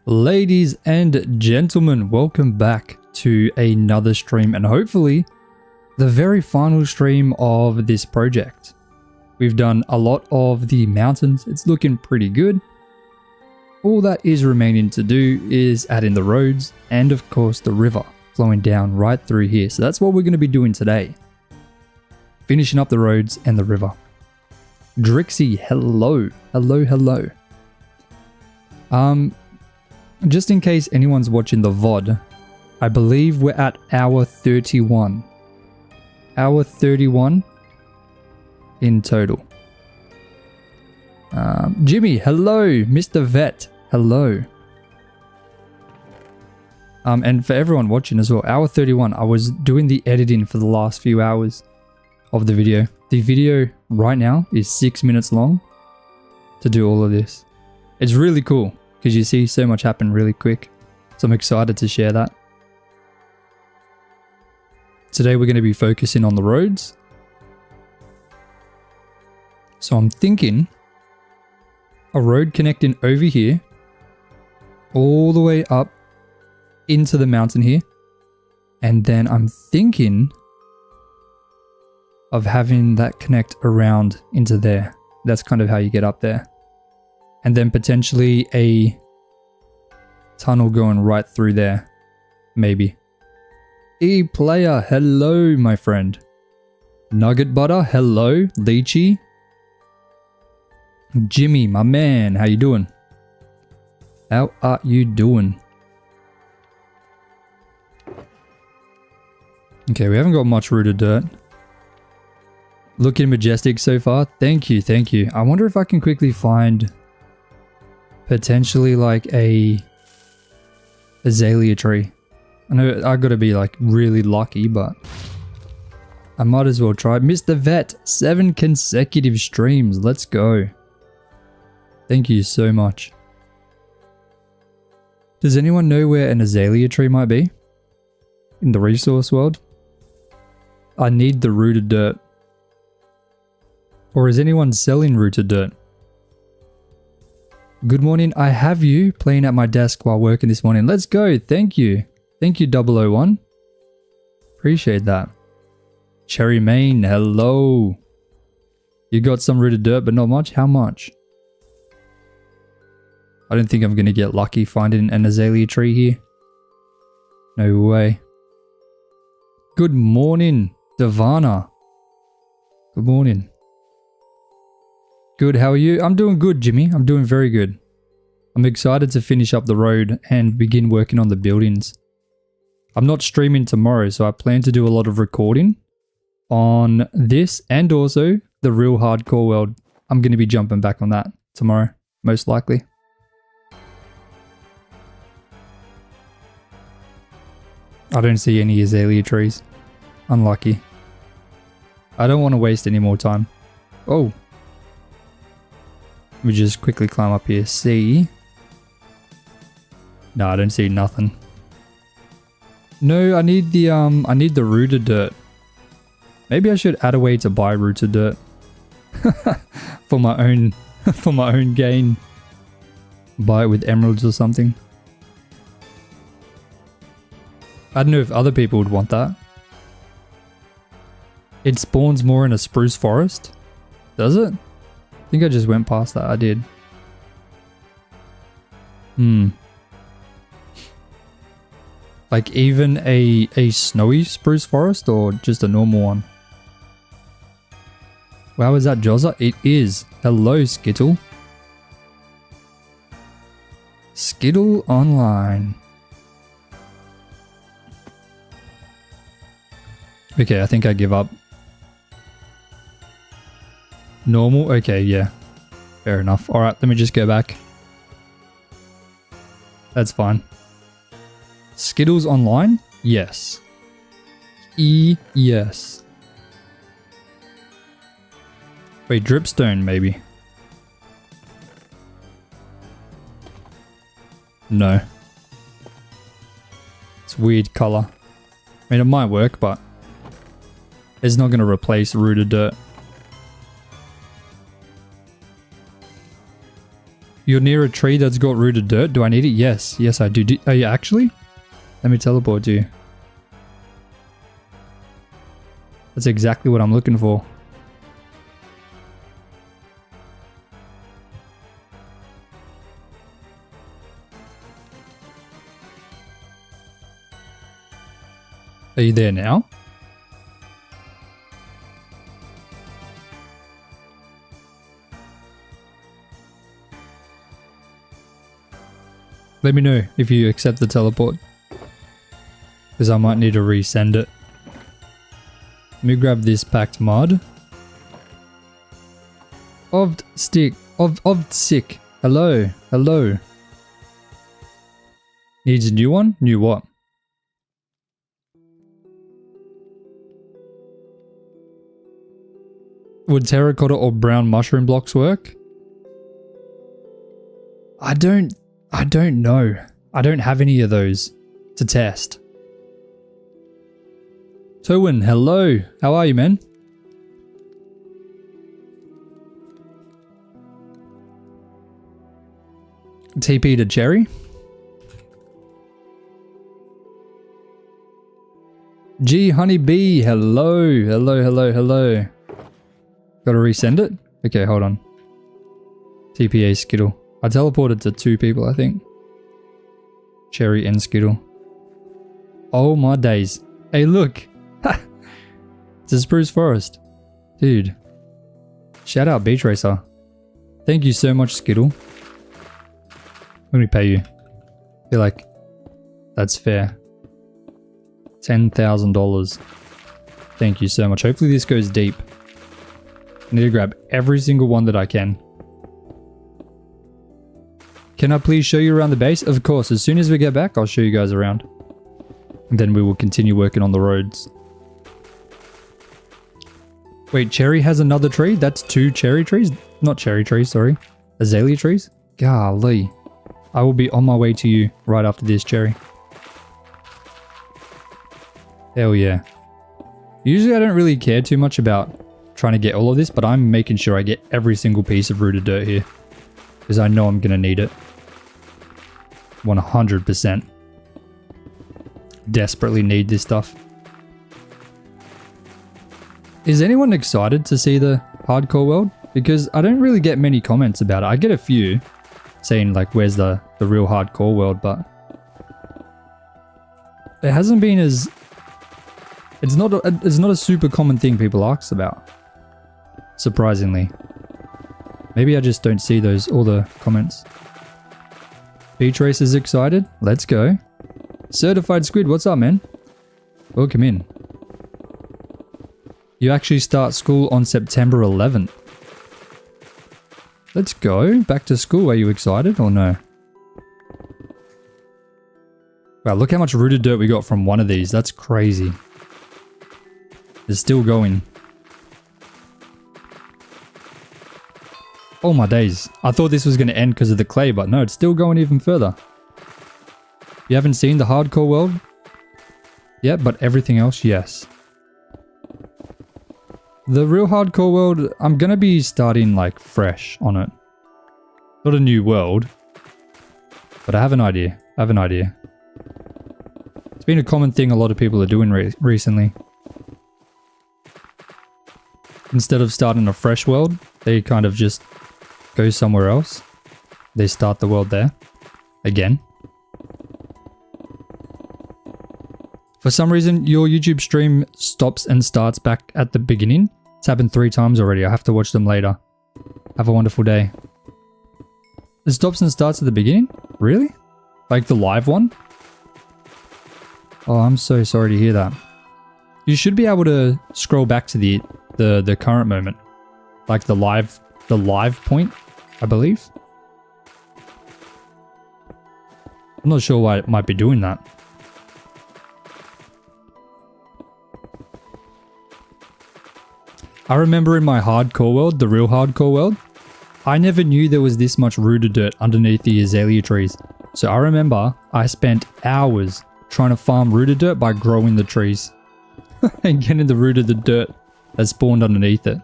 Ladies and gentlemen, welcome back to another stream and hopefully the very final stream of this project. We've done a lot of the mountains. It's looking pretty good. All that is remaining to do is add in the roads and of course the river flowing down right through here. So that's what we're going to be doing today. Finishing up the roads and the river. Drixie, hello. Hello. Just in case anyone's watching the VOD, I believe we're at hour 31. Hour 31 in total. Jimmy, hello. Mr. Vet, hello. And for everyone watching as well, hour 31, I was doing the editing for the last few hours of the video. The video right now is 6 minutes long to do all of this. It's really cool because you see so much happen really quick. So I'm excited to share that. Today we're going to be focusing on the roads. So I'm thinking a road connecting over here all the way up into the mountain here. And then I'm thinking of having that connect around into there. That's kind of how you get up there. And then potentially a tunnel going right through there. Maybe. E-player, hello my friend. Nugget butter, hello. Lychee. Jimmy, my man, how you doing? How are you doing? Okay, we haven't got much rooted dirt. Looking majestic so far. Thank you, thank you. I wonder if I can quickly find potentially like a azalea tree. I know I gotta be like really lucky, but I might as well try. Mr. Vet, 7 consecutive streams. Let's go. Thank you so much. Does anyone know where an azalea tree might be? In the resource world? I need the rooted dirt. Or is anyone selling rooted dirt? Good morning, I have you playing at my desk while working this morning. Let's go, thank you. Thank you 001. Appreciate that. Cherry Main, hello. You got some rooted dirt but not much? How much? I don't think I'm going to get lucky finding an azalea tree here. No way. Good morning, Devana. Good morning. Good, how are you? I'm doing good, Jimmy. I'm doing very good. I'm excited to finish up the road and begin working on the buildings. I'm not streaming tomorrow, so I plan to do a lot of recording on this and also the real hardcore world. I'm going to be jumping back on that tomorrow, most likely. I don't see any azalea trees. Unlucky. I don't want to waste any more time. Oh. Let me just quickly climb up here. See? No, I don't see nothing. No, I need the rooted dirt. Maybe I should add a way to buy rooted dirt. for my own gain. Buy it with emeralds or something. I don't know if other people would want that. It spawns more in a spruce forest. Does it? I think I just went past that. I did. Like even a snowy spruce forest or just a normal one? Wow, is that Jozza? It is. Hello, Skittle. Skittle online. Okay, I think I give up. Normal? Okay, yeah. Fair enough. Alright, let me just go back. That's fine. Skittles online? Yes. Yes. Wait, dripstone maybe? No. It's weird color. I mean, it might work, but it's not going to replace rooted dirt. You're near a tree that's got rooted dirt. Do I need it? Yes. Yes, I do. Are you actually? Let me teleport to you. That's exactly what I'm looking for. Are you there now? Let me know if you accept the teleport. Because I might need to resend it. Let me grab this packed mud. Of stick. Of sick. Hello. Hello. Needs a new one? New what? Would terracotta or brown mushroom blocks work? I don't know. I don't have any of those to test. Towin, hello. How are you, man? TP to Cherry. G Honeybee, hello. Hello, hello, hello. Gotta resend it? Okay, hold on. TPA Skittle. I teleported to 2 people, I think. Cherry and Skittle. Oh my days. Hey, look. It's a spruce forest. Dude. Shout out Beach Racer. Thank you so much, Skittle. Let me pay you. I feel like that's fair. $10,000. Thank you so much. Hopefully this goes deep. I need to grab every single one that I can. Can I please show you around the base? Of course, as soon as we get back, I'll show you guys around. And then we will continue working on the roads. Wait, Cherry has another tree? That's 2 cherry trees? Not cherry trees, sorry. Azalea trees? Golly. I will be on my way to you right after this, Cherry. Hell yeah. Usually I don't really care too much about trying to get all of this, but I'm making sure I get every single piece of rooted dirt here. Because I know I'm going to need it. 100%. Desperately need this stuff. Is anyone excited to see the hardcore world? Because I don't really get many comments about it. I get a few saying like, where's the real hardcore world, but it hasn't been as... It's not a super common thing people ask about. Surprisingly. Maybe I just don't see all the comments. Beach Race is excited. Let's go. Certified Squid, what's up, man? Welcome in. You actually start school on September 11th. Let's go. Back to school. Are you excited or no? Wow, look how much rooted dirt we got from one of these. That's crazy. It's still going. Oh my days. I thought this was going to end because of the clay, but no, it's still going even further. You haven't seen the hardcore world yet, but everything else, yes. The real hardcore world, I'm going to be starting like fresh on it. Not a new world, but I have an idea. It's been a common thing a lot of people are doing recently. Instead of starting a fresh world, they kind of just go somewhere else. They start the world there. Again. For some reason, your YouTube stream stops and starts back at the beginning. It's happened 3 times already. I have to watch them later. Have a wonderful day. It stops and starts at the beginning? Really? Like the live one? Oh, I'm so sorry to hear that. You should be able to scroll back to the current moment. Like the live point, I believe. I'm not sure why it might be doing that. I remember in my hardcore world, the real hardcore world, I never knew there was this much rooted dirt underneath the azalea trees. So I remember I spent hours trying to farm rooted dirt by growing the trees and getting the root of the dirt that spawned underneath it.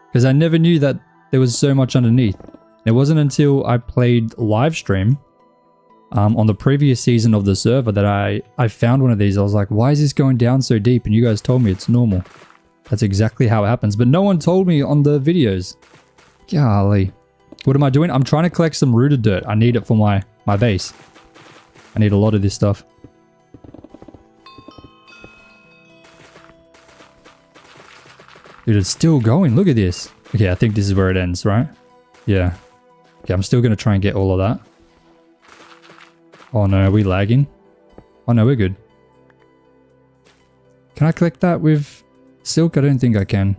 Because I never knew that there was so much underneath. It wasn't until I played live stream on the previous season of the server that I found one of these. I was like, why is this going down so deep? And you guys told me it's normal. That's exactly how it happens. But no one told me on the videos. Golly. What am I doing? I'm trying to collect some rooted dirt. I need it for my base. I need a lot of this stuff. Dude, it's still going. Look at this. Okay, I think this is where it ends, right? Yeah. Okay, I'm still going to try and get all of that. Oh no, are we lagging? Oh no, we're good. Can I collect that with silk? I don't think I can.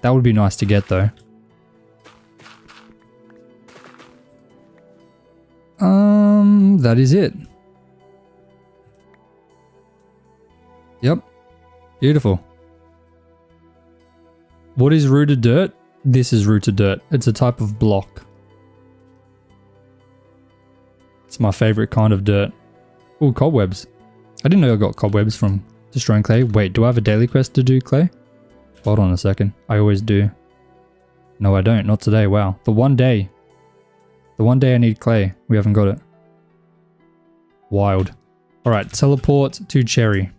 That would be nice to get though. That is it. Yep. Beautiful. What is rooted dirt? This is rooted dirt. It's a type of block. It's my favorite kind of dirt. Oh, cobwebs. I didn't know I got cobwebs from destroying clay. Wait, do I have a daily quest to do clay? Hold on a second. I always do. No, I don't. Not today. Wow. The one day. The one day I need clay. We haven't got it. Wild. Alright, teleport to Cherry.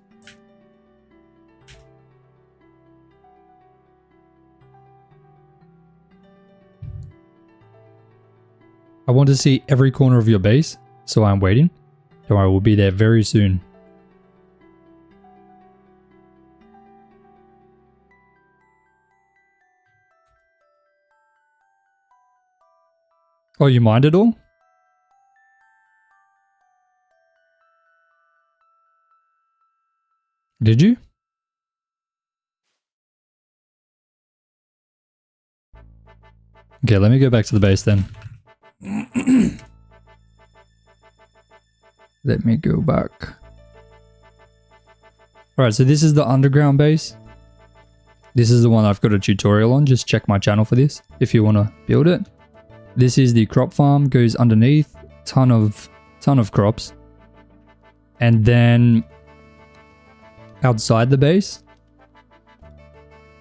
I want to see every corner of your base, so I'm waiting. Don't worry, we'll be there very soon. Oh, you mined it all? Did you? Okay, let me go back to the base then. Let me go back. Alright, so this is the underground base. This is the one I've got a tutorial on. Just check my channel for this if you want to build it. This is the crop farm, goes underneath, ton of crops. And then outside the base,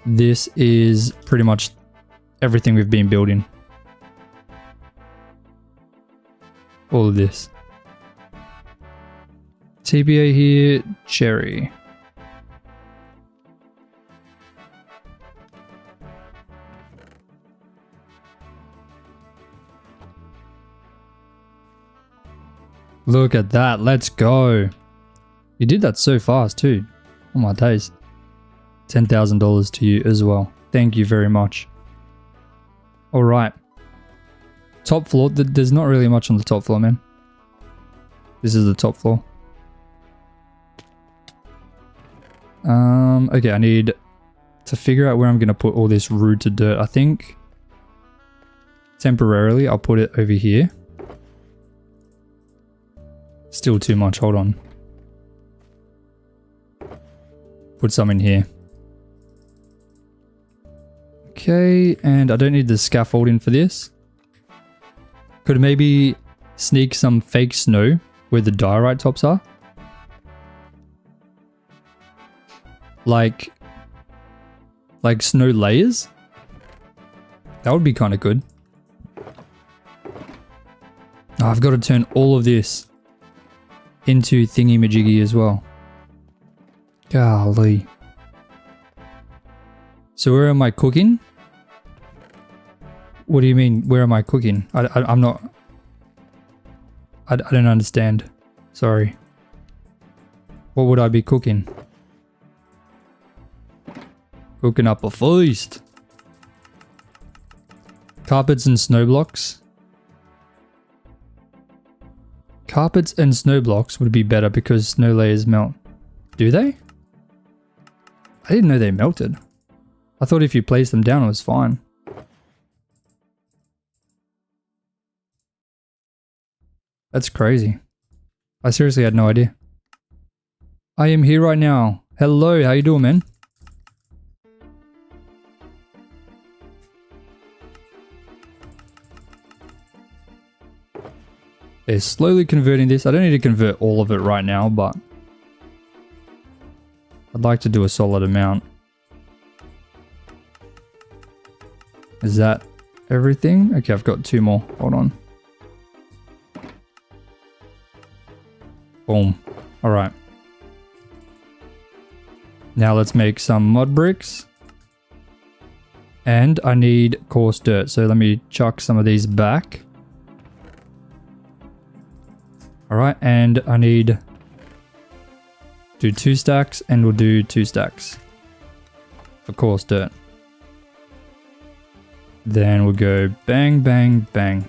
this is pretty much everything we've been building. All of this. TBA here, Cherry. Look at that, let's go. You did that so fast too. Oh my days. $10,000 to you as well. Thank you very much. Alright. Top floor, there's not really much on the top floor, man. This is the top floor. Okay, I need to figure out where I'm going to put all this rooted dirt. I think temporarily I'll put it over here. Still too much, hold on. Put some in here. Okay, and I don't need the scaffolding for this. Could maybe sneak some fake snow where the diorite tops are. Like snow layers. That would be kind of good. Oh, I've got to turn all of this into thingy-majiggy as well. Golly. So where am I cooking? What do you mean, where am I cooking? I'm not... I don't understand. Sorry. What would I be cooking? Cooking up a feast. Carpets and snow blocks. Carpets and snow blocks would be better because snow layers melt. Do they? I didn't know they melted. I thought if you placed them down it was fine. That's crazy. I seriously had no idea. I am here right now. Hello, how you doing, man? They're slowly converting this. I don't need to convert all of it right now, but I'd like to do a solid amount. Is that everything? Okay, I've got 2 more. Hold on. Boom. All right. Now let's make some mud bricks. And I need coarse dirt. So let me chuck some of these back. All right. And I need do 2 stacks, and we'll do 2 stacks for coarse dirt. Then we'll go bang, bang, bang.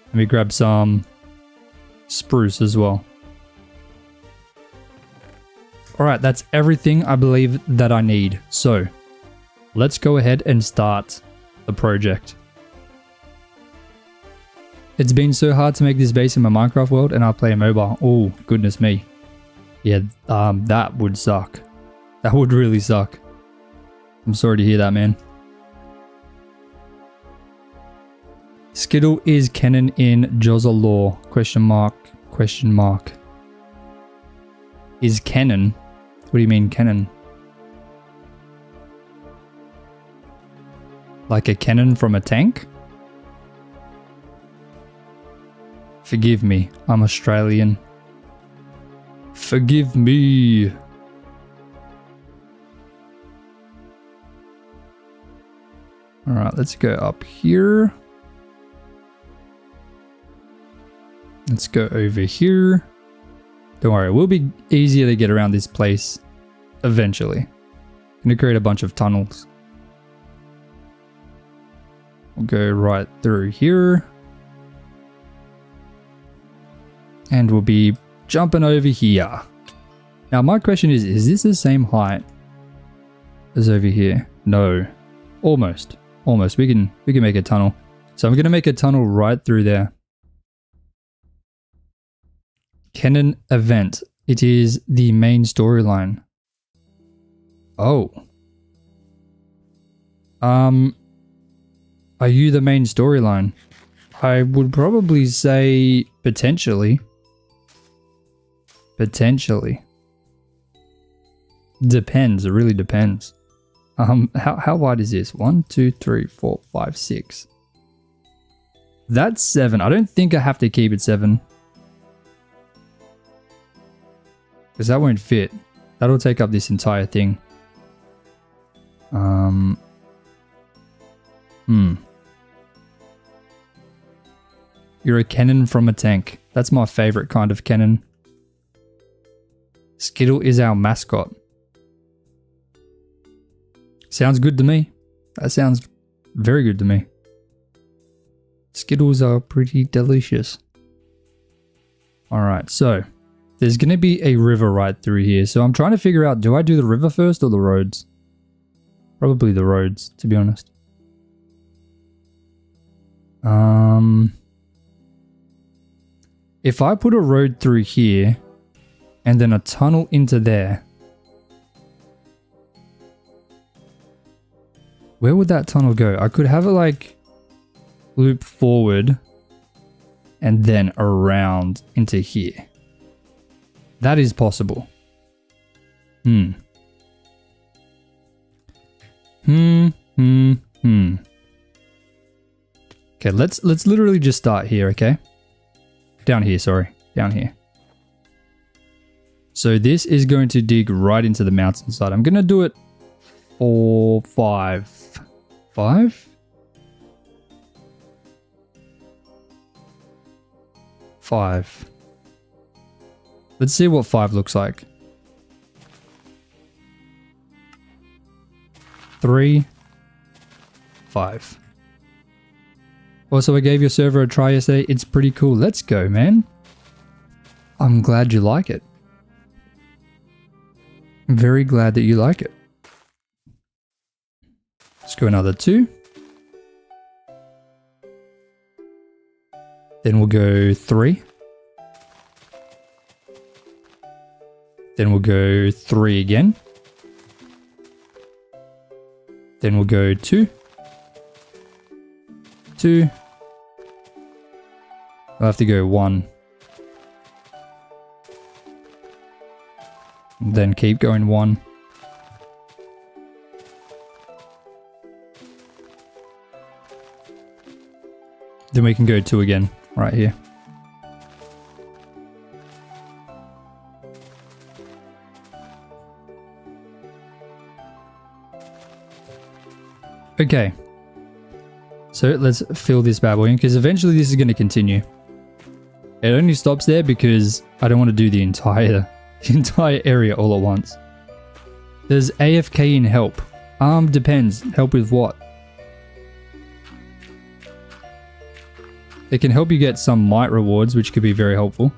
Let me grab some spruce as well. All right, that's everything I believe that I need. So let's go ahead and start the project. It's been so hard to make this base in my Minecraft world, and I play mobile. Oh, goodness me. Yeah, that would suck. That would really suck. I'm sorry to hear that, man. Skittle is canon in Jozza lore? Question mark, question mark. Is canon? What do you mean canon? Like a cannon from a tank? Forgive me, I'm Australian. Forgive me. Alright, let's go up here. Let's go over here. Don't worry, it will be easier to get around this place eventually. I'm gonna create a bunch of tunnels. We'll go right through here. And we'll be jumping over here. Now my question is this the same height as over here? No. Almost. Almost. We can make a tunnel. So I'm gonna make a tunnel right through there. Canon event. It is the main storyline. Oh. Are you the main storyline? I would probably say potentially. Potentially. Depends. It really depends. How wide is this? 1, 2, 3, 4, 5, 6. That's 7. I don't think I have to keep it 7. Because that won't fit. That'll take up this entire thing. You're a cannon from a tank. That's my favorite kind of cannon. Skittle is our mascot. Sounds good to me. That sounds very good to me. Skittles are pretty delicious. Alright, so there's going to be a river right through here. So I'm trying to figure out, do I do the river first or the roads? Probably the roads, to be honest. If I put a road through here and then a tunnel into there, where would that tunnel go? I could have it like loop forward and then around into here. That is possible. Okay, let's literally just start here, okay? Down here, sorry. Down here. So this is going to dig right into the mountainside. I'm going to do it for 5. 5? 5. Let's see what 5 looks like. 3, 5. Also, I gave your server a try yesterday. It's pretty cool. Let's go, man. I'm glad you like it. I'm very glad that you like it. Let's go another 2. Then we'll go 3. Then we'll go 3 again. Then we'll go 2. 2. I'll have to go 1. Then keep going 1. Then we can go 2 again right here. Okay. So let's fill this bad boy in because eventually this is going to continue. It only stops there because I don't want to do the entire area all at once. There's AFK in help. Depends. Help with what? It can help you get some might rewards, which could be very helpful.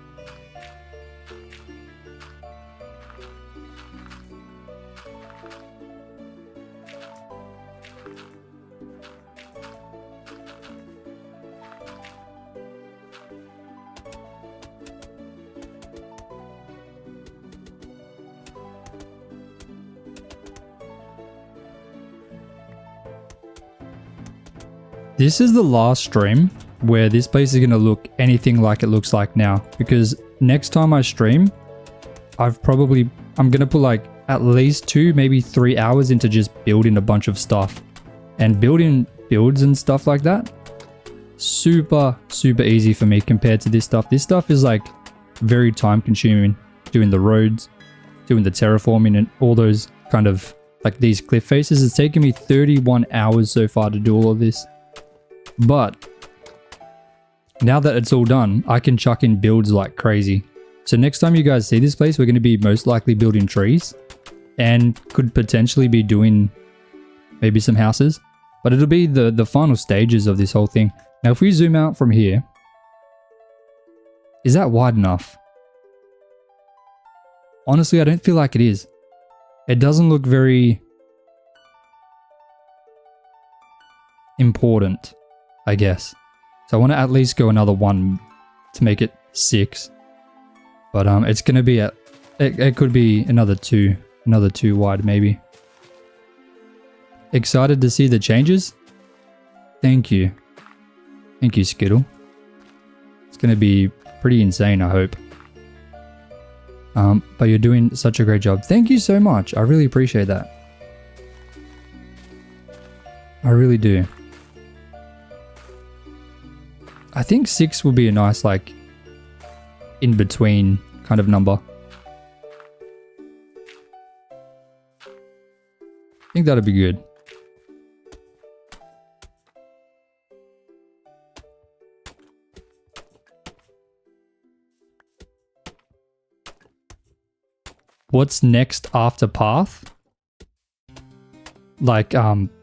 This is the last stream where this place is going to look anything like it looks like now, because next time I stream, I'm going to put like at least 2, maybe 3 hours into just building a bunch of stuff, and building builds and stuff like that. Super easy for me compared to this stuff. This stuff is like very time consuming, doing the roads, doing the terraforming and all those kind of like these cliff faces. It's taken me 31 hours so far to do all of this. But now that it's all done, I can chuck in builds like crazy. So next time you guys see this place, we're going to be most likely building trees and could potentially be doing maybe some houses. But it'll be the final stages of this whole thing. Now, if we zoom out from here, is that wide enough? Honestly, I don't feel like it is. It doesn't look very important, I guess. So I want to at least go another 1 to make it 6. But it's going to be at, it could be another 2 wide maybe. Excited to see the changes? Thank you. Thank you, Skittle. It's going to be pretty insane, I hope. But you're doing such a great job. Thank you so much. I really appreciate that. I really do. I think 6 will be a nice, like, in between kind of number. I think that'd be good. What's next after path? Like,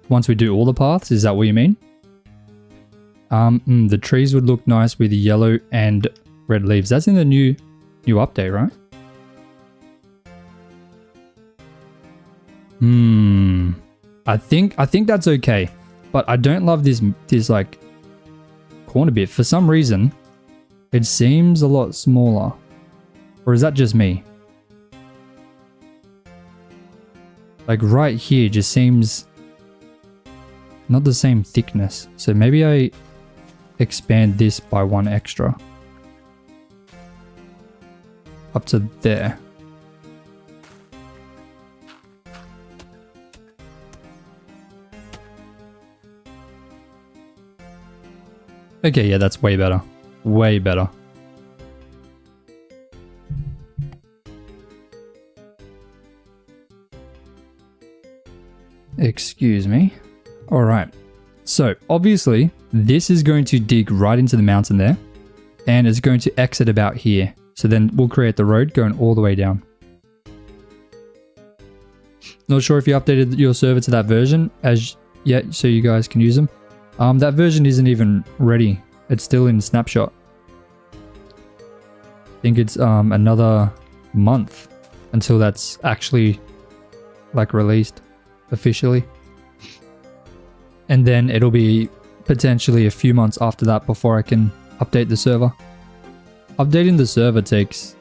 once we do all the paths, is that what you mean? The trees would look nice with yellow and red leaves. That's in the new update, right? I think that's okay, but I don't love this like corner bit. For some reason, it seems a lot smaller. Or is that just me? Like right here just seems not the same thickness. So maybe I expand this by 1 extra. Up to there. Okay, yeah, that's way better. Way better. Excuse me. All right. So obviously this is going to dig right into the mountain there, and it's going to exit about here. So then we'll create the road going all the way down. Not sure if you updated your server to that version as yet, so you guys can use them. That version isn't even ready. It's still in snapshot. I think it's another month until that's actually like released officially. And then it'll be potentially a few months after that before I can update the server. Updating the server takes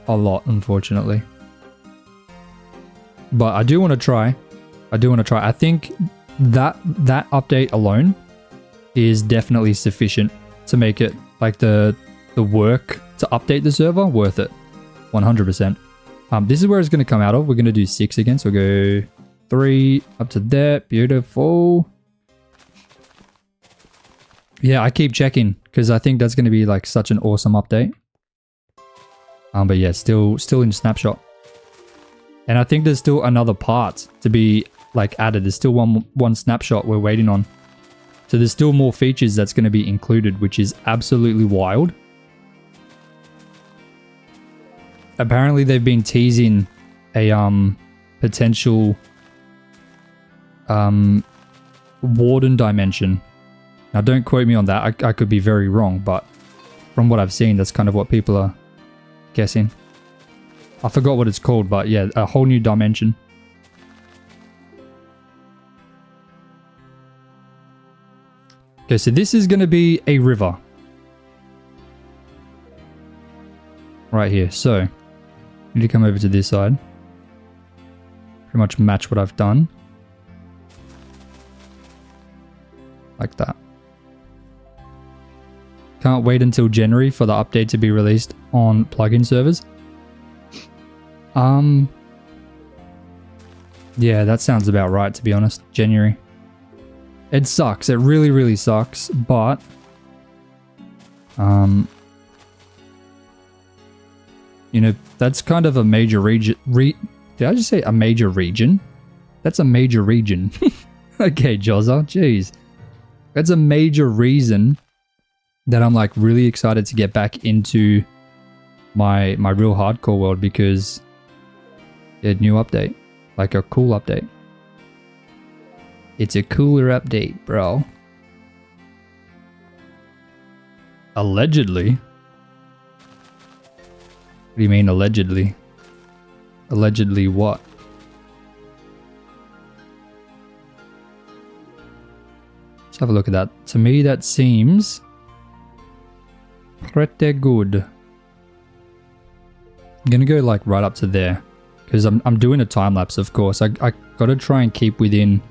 a lot, unfortunately. But I do want to try. I think that update alone is definitely sufficient to make it like the work to update the server worth it. 100%. This is where it's going to come out of. We're going to do 6 again. So we'll go 3 up to there. Beautiful. Yeah, I keep checking because I think that's going to be like such an awesome update. But yeah, still in snapshot. And I think there's still another part to be like added. There's still one snapshot we're waiting on. So there's still more features that's going to be included, which is absolutely wild. Apparently they've been teasing a potential warden dimension. Now don't quote me on that. I could be very wrong, but from what I've seen, that's kind of what people are guessing. I forgot what it's called, but yeah, a whole new dimension. Okay, so this is going to be a river. Right here. So, need to come over to this side. Pretty much match what I've done. Like that. Can't wait until January for the update to be released on plugin servers. Yeah, that sounds about right, to be honest. January. It sucks. It really, really sucks. But, you know, that's kind of a major region. Did I just say a major region? That's a major region. Okay, Jozza. Jeez. That's a major reason that I'm like really excited to get back into my real hardcore world because a new update. Like a cool update. It's a cooler update, bro. Allegedly. What do you mean allegedly? Allegedly what? Let's have a look at that. To me, that seems pretty good. I'm gonna go like right up to there because I'm doing a time lapse, of course. I gotta try and keep within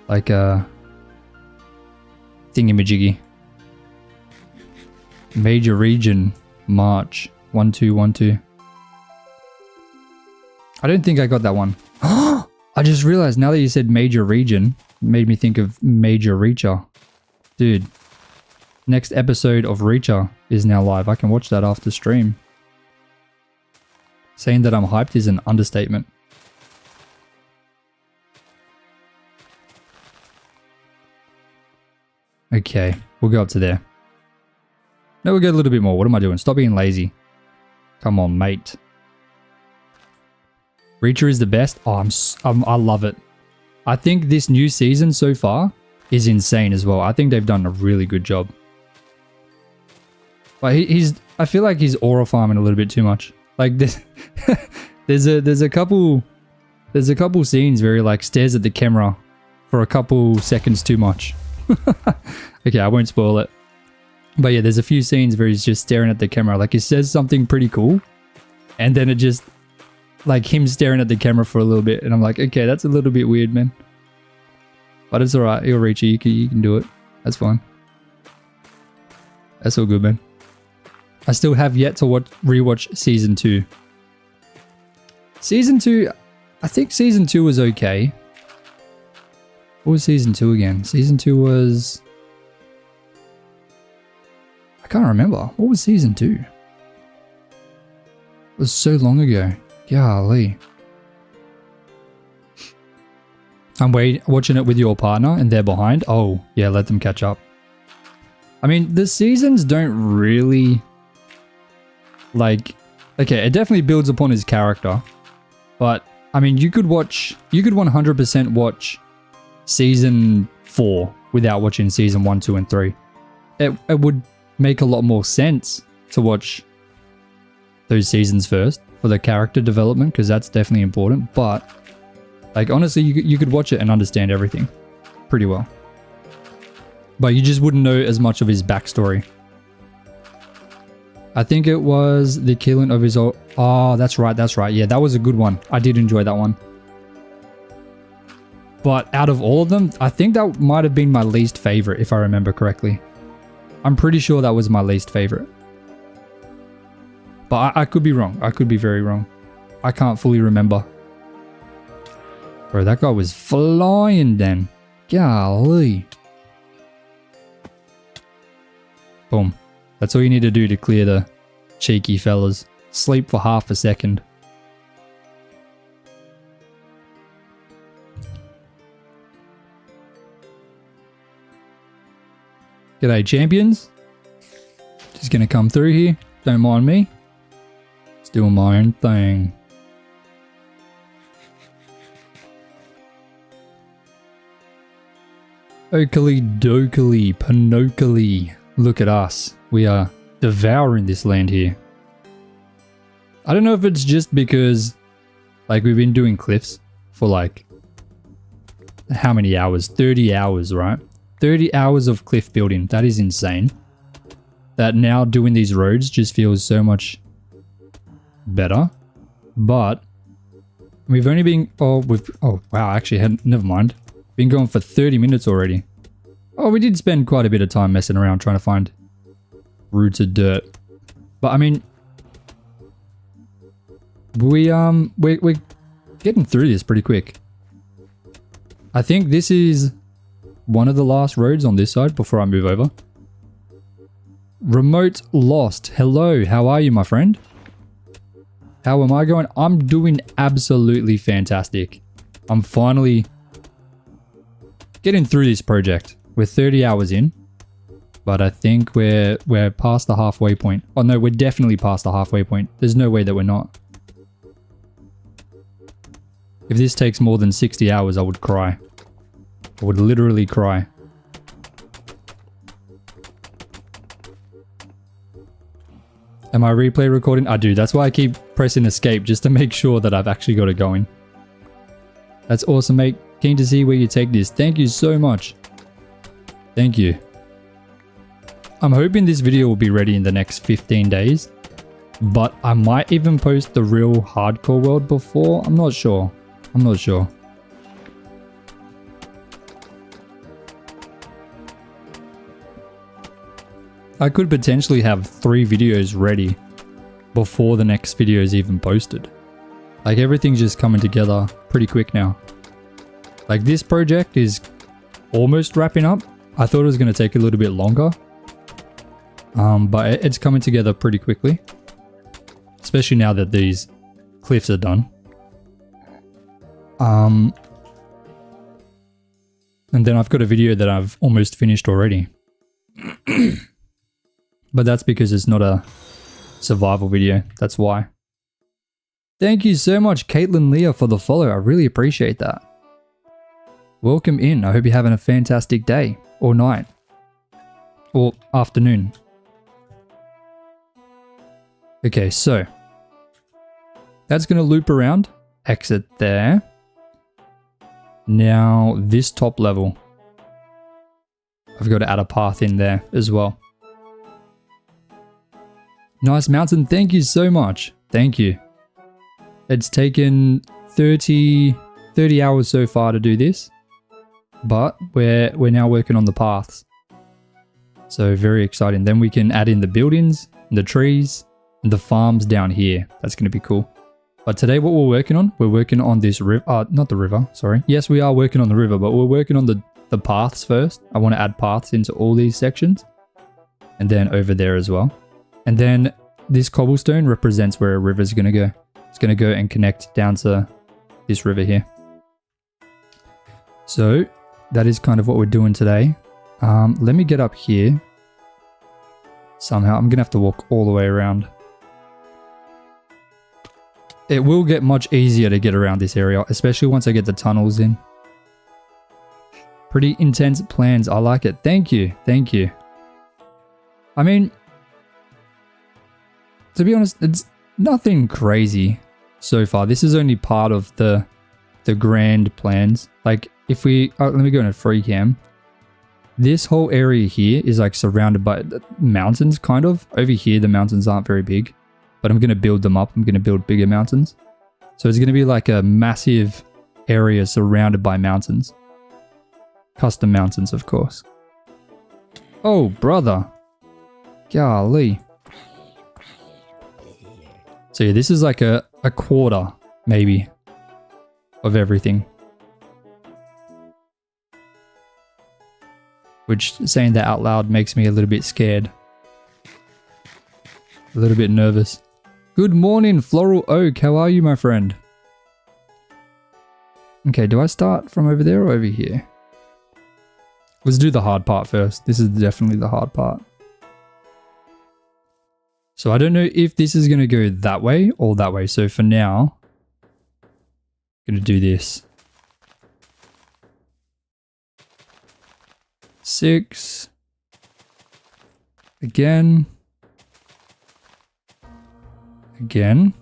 like a thingamajiggy. Major region, March 1212. I don't think I got that one. I just realized now that you said major region, it made me think of Major Reacher. Dude, next episode of Reacher is now live. I can watch that after stream. Saying that I'm hyped is an understatement. Okay, we'll go up to there. No, we'll go a little bit more. What am I doing? Stop being lazy. Come on, mate. Reacher is the best. Oh, I love it. I think this new season so far is insane as well. I think they've done a really good job. But I feel like he's aura farming a little bit too much. Like this, there's a couple scenes where he like stares at the camera for a couple seconds too much. Okay, I won't spoil it. But yeah, there's a few scenes where he's just staring at the camera. Like he says something pretty cool. And then it just, like him staring at the camera for a little bit. And I'm like, okay, that's a little bit weird, man. But it's alright. He'll reach you. You can do it. That's fine. That's all good, man. I still have yet to rewatch Season 2. Season 2, I think Season 2 was okay. What was Season 2 again? Season 2 was... I can't remember. What was Season 2? It was so long ago. Golly. I'm watching it with your partner and they're behind. Oh, yeah, let them catch up. I mean, the seasons don't really... Like, okay, it definitely builds upon his character. But, I mean, you could 100% watch Season 4 without watching Season 1, 2, and 3. It would make a lot more sense to watch those seasons first for the character development, because that's definitely important. But, like, honestly, you could watch it and understand everything pretty well. But you just wouldn't know as much of his backstory. I think it was the killing of his old... Oh, that's right. Yeah, that was a good one. I did enjoy that one. But out of all of them, I think that might have been my least favorite, if I remember correctly. I'm pretty sure that was my least favorite. But I could be wrong. I could be very wrong. I can't fully remember. Bro, that guy was flying then. Golly. Boom. That's all you need to do to clear the cheeky fellas. Sleep for half a second. G'day, champions. Just gonna come through here. Don't mind me. Just doing my own thing. Oakley dokely, pinocchly. Look at us. We are devouring this land here. I don't know if it's just because, like, we've been doing cliffs for like, how many hours? 30 hours, right? 30 hours of cliff building. That is insane. That now doing these roads just feels so much better. But we've only been, oh wow, actually, never mind. Been going for 30 minutes already. Oh, we did spend quite a bit of time messing around trying to find rooted dirt. But I mean, we're getting through this pretty quick. I think this is one of the last roads on this side before I move over. Remote lost. Hello, how are you, my friend? How am I going? I'm doing absolutely fantastic. I'm finally getting through this project. We're 30 hours in, but I think we're past the halfway point. Oh no, we're definitely past the halfway point. There's no way that we're not. If this takes more than 60 hours, I would cry. I would literally cry. Am I replay recording? I do. That's why I keep pressing escape, just to make sure that I've actually got it going. That's awesome, mate. Keen to see where you take this. Thank you so much. Thank you. I'm hoping this video will be ready in the next 15 days. But I might even post the real hardcore world before. I'm not sure. I'm not sure. I could potentially have 3 videos ready before the next video is even posted. Like, everything's just coming together pretty quick now. Like, this project is almost wrapping up. I thought it was going to take a little bit longer. But it's coming together pretty quickly. Especially now that these cliffs are done. And then I've got a video that I've almost finished already. But that's because it's not a survival video. That's why. Thank you so much, Caitlin Leah, for the follow. I really appreciate that. Welcome in. I hope you're having a fantastic day or night or afternoon. Okay, so that's going to loop around. Exit there. Now this top level, I've got to add a path in there as well. Nice mountain. Thank you so much. Thank you. It's taken 30 hours so far to do this, but we're now working on the paths. So very exciting. Then we can add in the buildings, the trees, and the farms down here. That's going to be cool. But today what we're working on this river, not the river, sorry. Yes, we are working on the river, but we're working on the paths first. I want to add paths into all these sections and then over there as well. And then this cobblestone represents where a river is going to go. It's going to go and connect down to this river here. So that is kind of what we're doing today. Let me get up here. Somehow I'm going to have to walk all the way around. It will get much easier to get around this area, especially once I get the tunnels in. Pretty intense plans. I like it. Thank you. Thank you. I mean, to be honest, it's nothing crazy so far. This is only part of the grand plans. Like, if we... let me go in a free cam. This whole area here is like surrounded by mountains, kind of. Over here, the mountains aren't very big. But I'm going to build them up. I'm going to build bigger mountains. So it's going to be like a massive area surrounded by mountains. Custom mountains, of course. Oh, brother. Golly. So yeah, this is like a quarter, maybe, of everything. Which, saying that out loud makes me a little bit scared. A little bit nervous. Good morning, Floral Oak. How are you, my friend? Okay, do I start from over there or over here? Let's do the hard part first. This is definitely the hard part. So I don't know if this is going to go that way or that way. So for now, I'm going to do this. 6. Again. Again.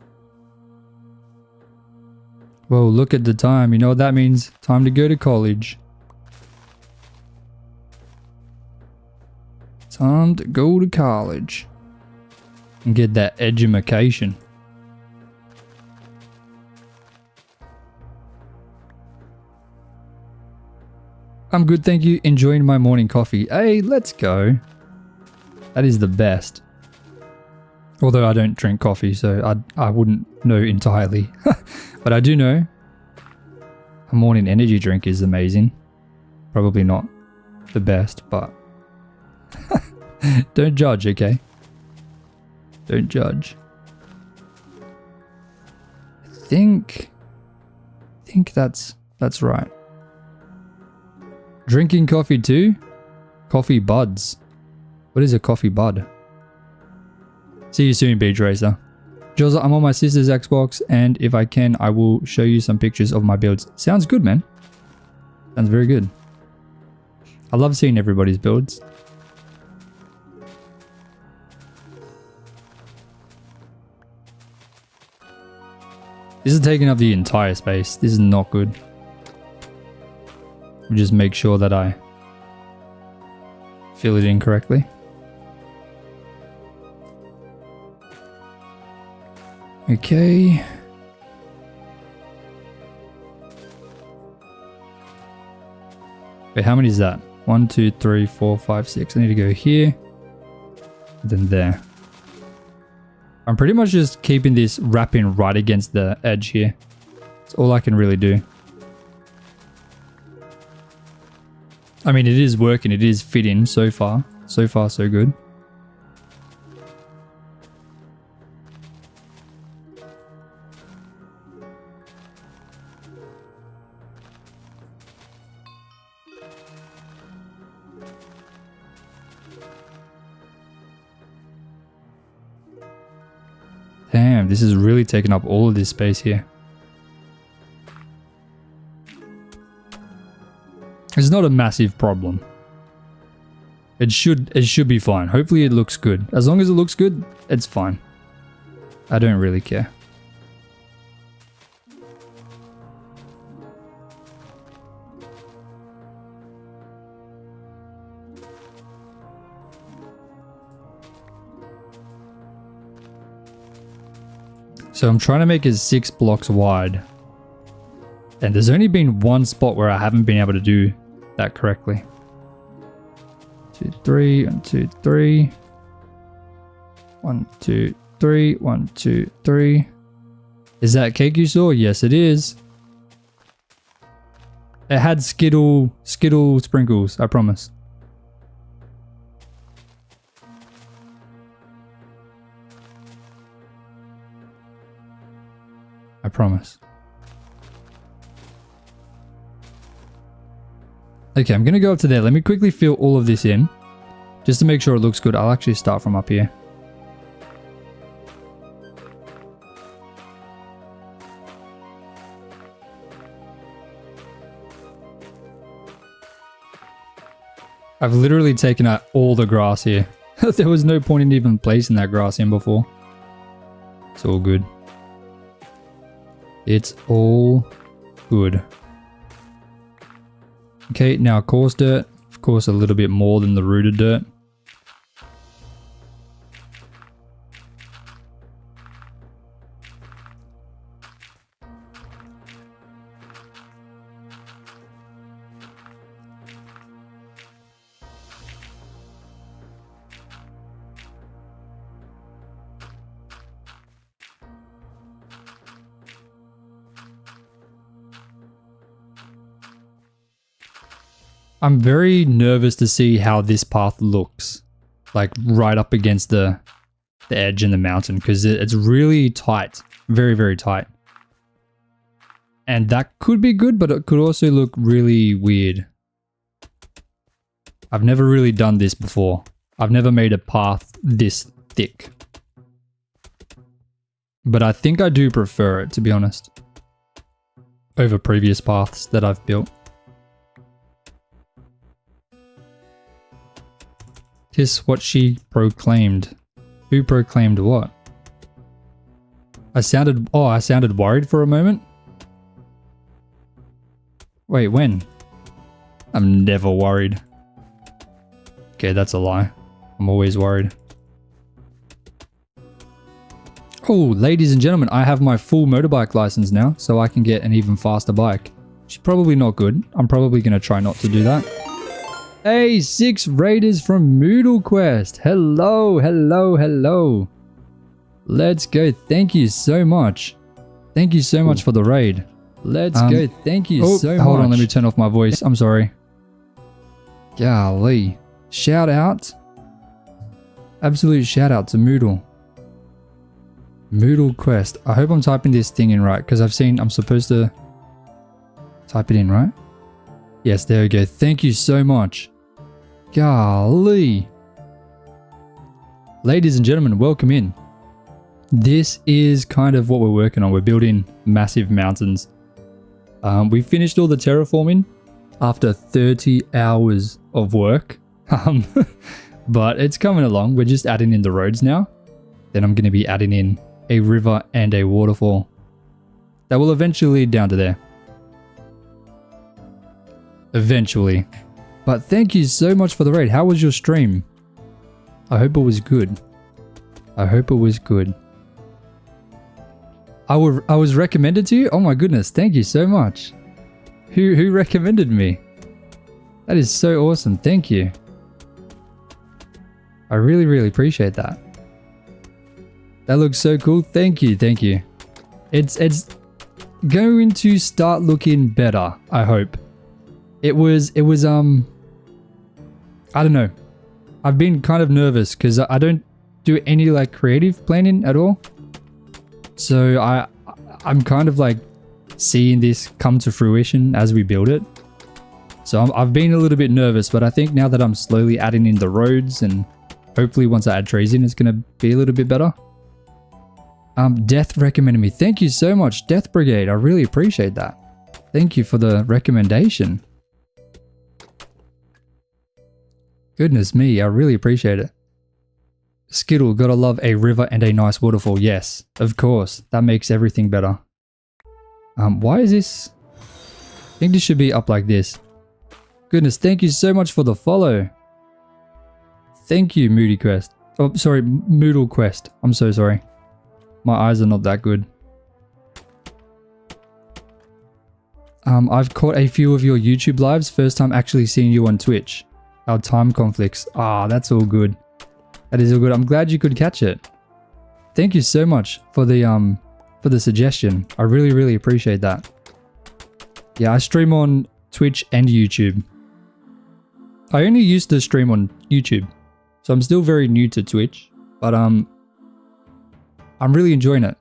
Whoa, look at the time. You know what that means? Time to go to college. Time to go to college. And get that edumacation. I'm good, thank you. Enjoying my morning coffee. Hey, let's go. That is the best. Although I don't drink coffee, so I wouldn't know entirely. But I do know a morning energy drink is amazing. Probably not the best, but don't judge, okay? Don't judge. I think that's right. Drinking coffee too? Coffee buds. What is a coffee bud? See you soon, Beach Racer. Joza, I'm on my sister's Xbox, and if I can, I will show you some pictures of my builds. Sounds good, man. Sounds very good. I love seeing everybody's builds. This is taking up the entire space. This is not good. Just make sure that I fill it in correctly. Okay. Wait, how many is that? 1, 2, 3, 4, 5, 6. I need to go here. Then there. I'm pretty much just keeping this wrapping right against the edge here. That's all I can really do. I mean, it is working. It is fitting so far. So far, so good. Damn, this is really taking up all of this space here. It's not a massive problem. It should be fine. Hopefully it looks good. As long as it looks good, it's fine. I don't really care. So I'm trying to make it 6 blocks wide. And there's only been one spot where I haven't been able to do that correctly. 2, 3, 1, 2, 3. 1, 2, 3, 1, 2, 3. Is that cake you saw? Yes, it is. It had Skittle sprinkles, I promise. I promise. Okay, I'm going to go up to there. Let me quickly fill all of this in. Just to make sure it looks good. I'll actually start from up here. I've literally taken out all the grass here. There was no point in even placing that grass in before. It's all good. It's all good. Okay, now coarse dirt. Of course, a little bit more than the rooted dirt. I'm very nervous to see how this path looks. Like right up against the the edge and the mountain because it's really tight. Very, very tight. And that could be good, but it could also look really weird. I've never really done this before. I've never made a path this thick. But I think I do prefer it, to be honest, over previous paths that I've built. Tis what she proclaimed. Who proclaimed what? I sounded worried for a moment. Wait, when? I'm never worried. Okay, that's a lie. I'm always worried. Oh, ladies and gentlemen, I have my full motorbike license now, so I can get an even faster bike. Which is probably not good. I'm probably going to try not to do that. Hey, 6 raiders from Moodle Quest. Hello, hello, hello. Let's go. Thank you so much. Thank you so much for the raid. Let's go. Thank you so much. Hold on, let me turn off my voice. I'm sorry. Golly. Shout out. Absolute shout out to Moodle. Moodle Quest. I hope I'm typing this thing in right because I've seen I'm supposed to type it in, right? Yes, there we go. Thank you so much. Golly. Ladies and gentlemen, welcome in. This is kind of what we're working on. We're building massive mountains. We finished all the terraforming after 30 hours of work. But it's coming along. We're just adding in the roads now. Then I'm going to be adding in a river and a waterfall that will eventually lead down to there. Eventually. But thank you so much for the raid. How was your stream? I hope it was good. I hope it was good. I was recommended to you? Oh my goodness, thank you so much. Who recommended me? That is so awesome, thank you. I really, really appreciate that. That looks so cool, thank you, thank you. It's going to start looking better, I hope. It was I don't know. I've been kind of nervous because I don't do any like creative planning at all. So I'm kind of like seeing this come to fruition as we build it. So I've been a little bit nervous, but I think now that I'm slowly adding in the roads and hopefully once I add trees in, it's going to be a little bit better. Death recommended me. Thank you so much, Death Brigade. I really appreciate that. Thank you for the recommendation. Goodness me, I really appreciate it. Skittle, gotta love a river and a nice waterfall. Yes, of course. That makes everything better. Why is this? I think this should be up like this. Goodness, thank you so much for the follow. Thank you, Moody Quest. Oh, sorry, Moodle Quest. I'm so sorry. My eyes are not that good. I've caught a few of your YouTube lives. First time actually seeing you on Twitch. Our time conflicts. That's all good. That is all good. I'm glad you could catch it. Thank you so much for the suggestion. I really, really appreciate that. Yeah, I stream on Twitch and YouTube. I only used to stream on YouTube, so I'm still very new to Twitch, but I'm really enjoying it.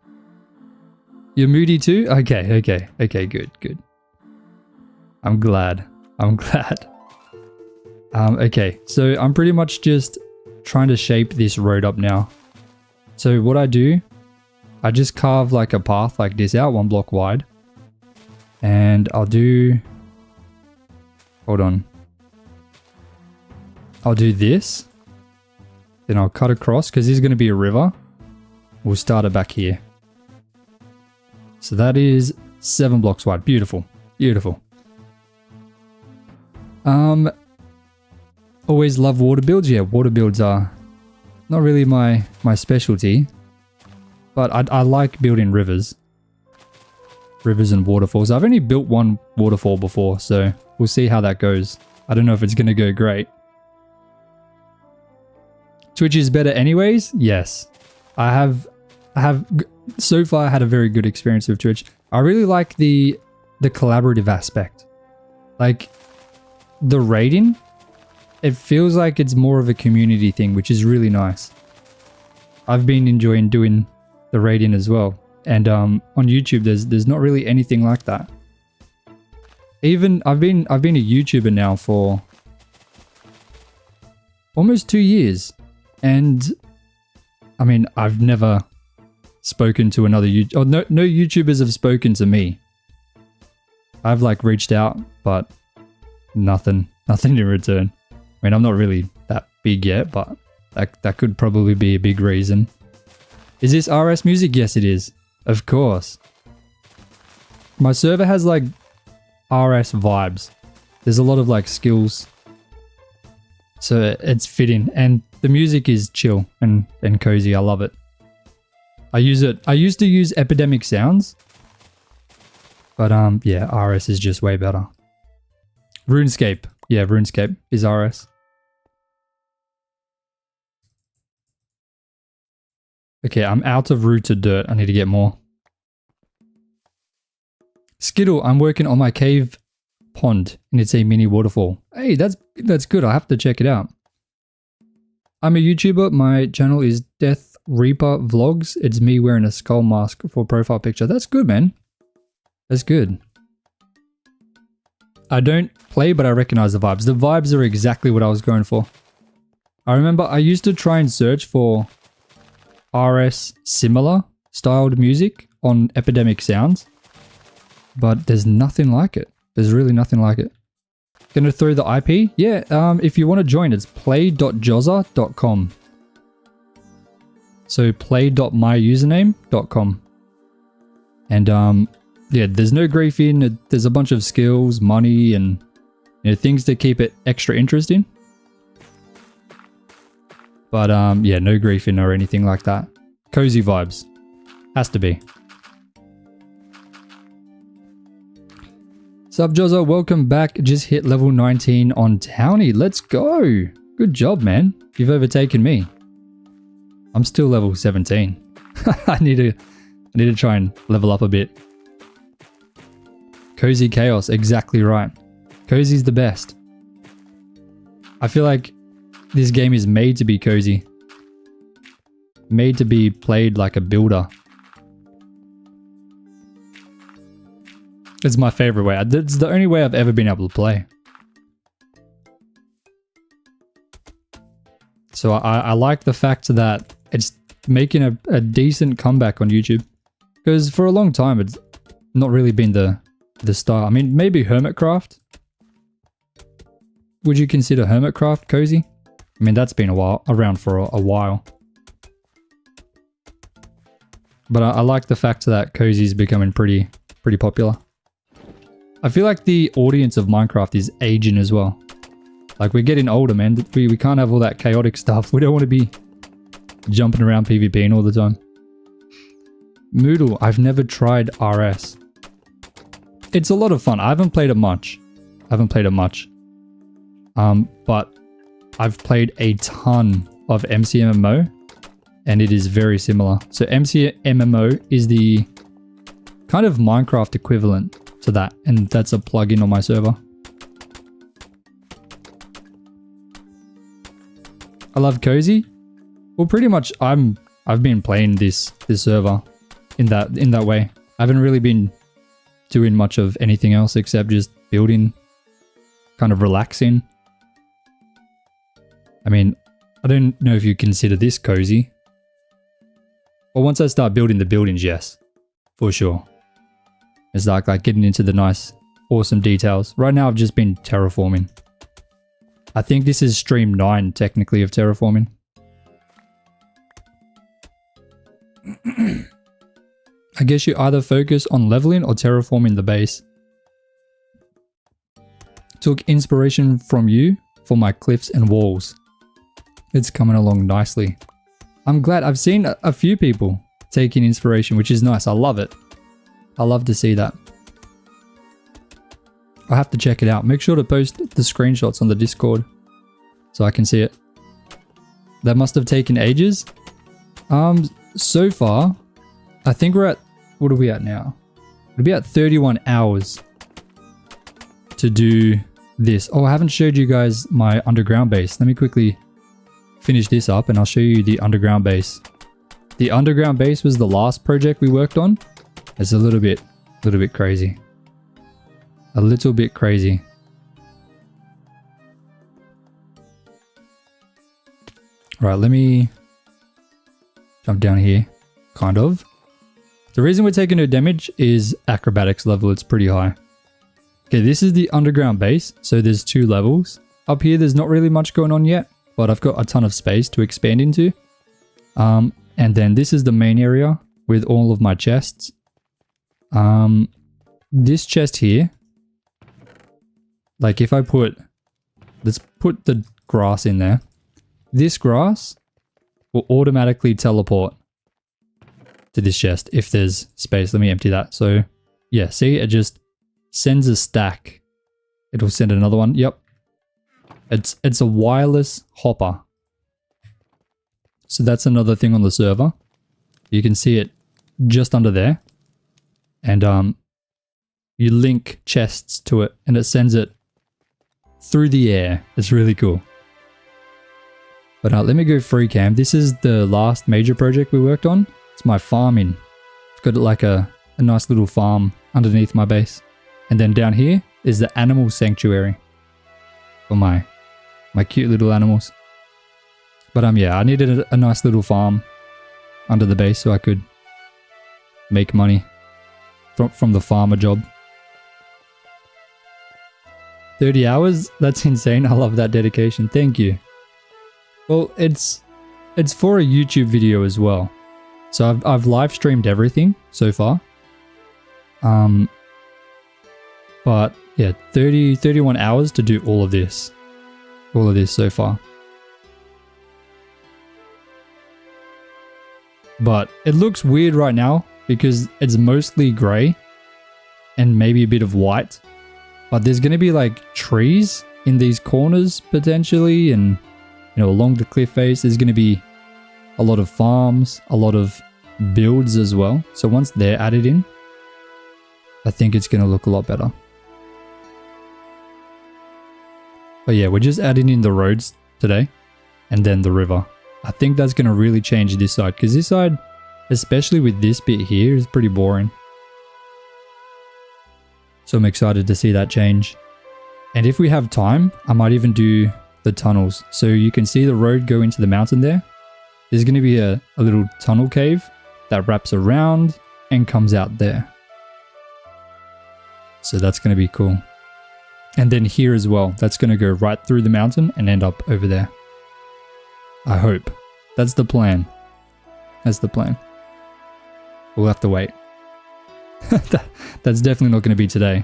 You're moody too? Okay, good. I'm glad. Okay, so I'm pretty much just trying to shape this road up now. So what I do, I just carve like a path like this out, 1 block wide. And I'll do, hold on. I'll do this. Then I'll cut across because this is going to be a river. We'll start it back here. So that is 7 blocks wide. Beautiful. Beautiful. Always love water builds. Yeah, water builds are not really my specialty. But I like building rivers. Rivers and waterfalls. I've only built 1 waterfall before, so we'll see how that goes. I don't know if it's going to go great. Twitch is better anyways? Yes. I have so far had a very good experience with Twitch. I really like the collaborative aspect. Like the raiding, it feels like it's more of a community thing, which is really nice. I've been enjoying doing the raiding as well. And on YouTube, there's not really anything like that. Even I've been a YouTuber now for almost 2 years, and I mean, I've never spoken to another no YouTubers have spoken to me. I've like reached out, but nothing in return. I mean, I'm not really that big yet, but that could probably be a big reason. Is this RS music? Yes, it is. Of course. My server has like RS vibes. There's a lot of like skills. So it's fitting, and the music is chill and cozy. I love it. I use it. I used to use Epidemic Sounds, but yeah, RS is just way better. RuneScape. Yeah, RuneScape is RS. Okay, I'm out of rooted dirt. I need to get more. Skittle, I'm working on my cave pond and it's a mini waterfall. Hey, that's good. I have to check it out. I'm a YouTuber. My channel is Death Reaper Vlogs. It's me wearing a skull mask for profile picture. That's good, man. That's good. I don't play, but I recognize the vibes. The vibes are exactly what I was going for. I remember I used to try and search for RS similar styled music on Epidemic Sounds, but there's nothing like it. There's really nothing like it. Gonna throw the IP? Yeah, if you want to join, it's play.joza.com. So play.myusername.com. And yeah, there's no grief in it. There's a bunch of skills, money, and things to keep it extra interesting. But yeah, no grief in or anything like that. Cozy vibes. Has to be. Sup Joza, welcome back. Just hit level 19 on Townie. Let's go. Good job, man. You've overtaken me. I'm still level 17. I need to try and level up a bit. Cozy chaos, exactly right. Cozy's the best. I feel like this game is made to be cozy. Made to be played like a builder. It's my favorite way. It's the only way I've ever been able to play. So I like the fact that it's making a decent comeback on YouTube. Because for a long time, it's not really been the style. I mean, maybe Hermitcraft. Would you consider Hermitcraft cozy? I mean, that's been around for a while. But I like the fact that cozy is becoming pretty popular. I feel like the audience of Minecraft is aging as well. Like, we're getting older, man. We can't have all that chaotic stuff. We don't want to be jumping around PvPing all the time. Moodle, I've never tried RS. It's a lot of fun. I haven't played it much. But I've played a ton of MCMMO, and it is very similar. So MCMMO is the kind of Minecraft equivalent to that, and that's a plugin on my server. I love cozy. Well, pretty much I've been playing this server in that way. I haven't really been doing much of anything else except just building, kind of relaxing. I mean, I don't know if you consider this cozy. But once I start building the buildings, yes, for sure. It's like getting into the nice, awesome details. Right now, I've just been terraforming. I think this is stream 9, technically, of terraforming. I guess you either focus on leveling or terraforming the base. Took inspiration from you for my cliffs and walls. It's coming along nicely. I'm glad. I've seen a few people taking inspiration, which is nice. I love it. I love to see that. I have to check it out. Make sure to post the screenshots on the Discord so I can see it. That must have taken ages. So far, I think we're at, what are we at now? We'll be at 31 hours to do this. Oh, I haven't showed you guys my underground base. Let me quickly finish this up and I'll show you the underground base The underground base was the last project we worked on. It's a little bit crazy. A little bit crazy. All right, let me jump down here, kind of. The reason we're taking no damage is acrobatics level. It's pretty high. Okay, this is the underground base. So there's 2 levels. Up here, there's not really much going on yet, but I've got a ton of space to expand into. And then this is the main area with all of my chests. This chest here, like if I let's put the grass in there. This grass will automatically teleport to this chest if there's space. Let me empty that. So yeah, see, it just sends a stack. It'll send another one. Yep. It's a wireless hopper. So that's another thing on the server. You can see it just under there. And you link chests to it and it sends it through the air. It's really cool. But let me go free cam. This is the last major project we worked on. It's my farming. I've got like a nice little farm underneath my base. And then down here is the animal sanctuary for my cute little animals. But yeah, I needed a nice little farm under the base so I could make money from the farmer job. 30 hours? That's insane. I love that dedication. Thank you. Well, it's for a YouTube video as well. So I've live streamed everything so far. But yeah, 31 hours to do all of this. All of this so far. But it looks weird right now because it's mostly grey and maybe a bit of white. But there's going to be like trees in these corners potentially, and you know, along the cliff face there's going to be a lot of farms, a lot of builds as well. So once they're added in, I think it's going to look a lot better. But yeah, we're just adding in the roads today and then the river. I think that's going to really change this side, because this side, especially with this bit here, is pretty boring. So I'm excited to see that change. And if we have time, I might even do the tunnels. So you can see the road go into the mountain there. There's going to be a little tunnel cave that wraps around and comes out there. So that's going to be cool. And then here as well, that's going to go right through the mountain and end up over there. I hope. That's the plan. That's the plan. We'll have to wait. That's definitely not going to be today.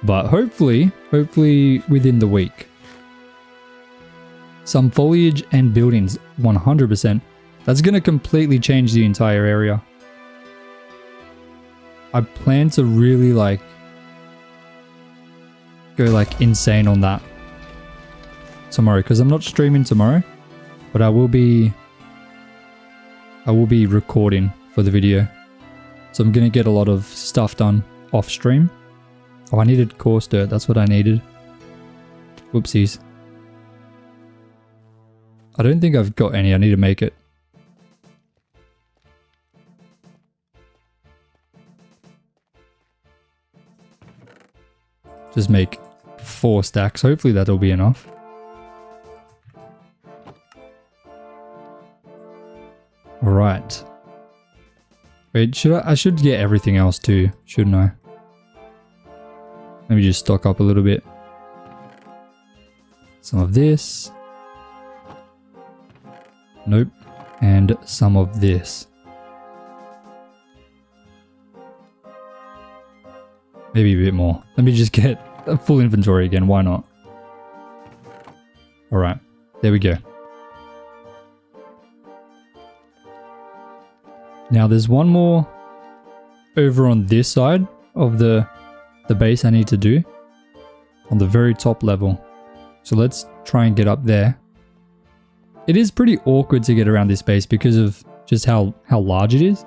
But hopefully within the week. Some foliage and buildings, 100%. That's going to completely change the entire area. I plan to really go insane on that tomorrow, because I'm not streaming tomorrow, but I will be recording for the video. So I'm going to get a lot of stuff done off stream. Oh, I needed coarse dirt. That's what I needed. Whoopsies. I don't think I've got any. I need to make it. Just make 4 stacks. Hopefully that'll be enough. Alright. Wait, I should get everything else too, shouldn't I? Let me just stock up a little bit. Some of this. Nope. And some of this. Maybe a bit more. Let me just get a full inventory again. Why not? Alright. There we go. Now there's one more over on this side of the base I need to do. On the very top level. So let's try and get up there. It is pretty awkward to get around this base because of just how large it is.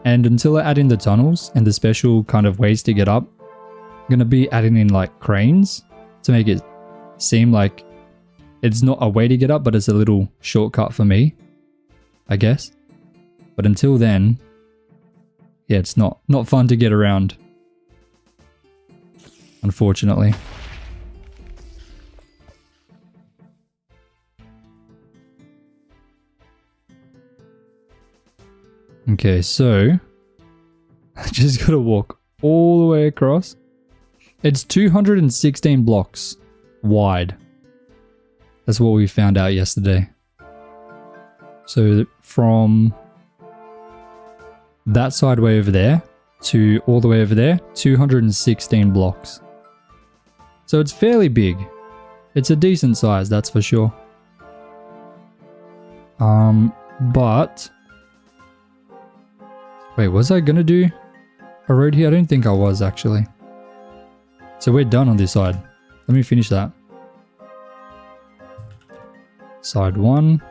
And until I add in the tunnels and the special kind of ways to get up, I'm going to be adding in like cranes to make it seem like it's not a way to get up, but it's a little shortcut for me. I guess. But until then, yeah, it's not fun to get around. Unfortunately. Okay, so I just gotta walk all the way across. It's 216 blocks wide. That's what we found out yesterday. So from that side way over there to all the way over there, 216 blocks. So it's fairly big. It's a decent size, that's for sure. But wait, was I gonna do a road here? I don't think I was actually. So we're done on this side. Let me finish that. Side 1.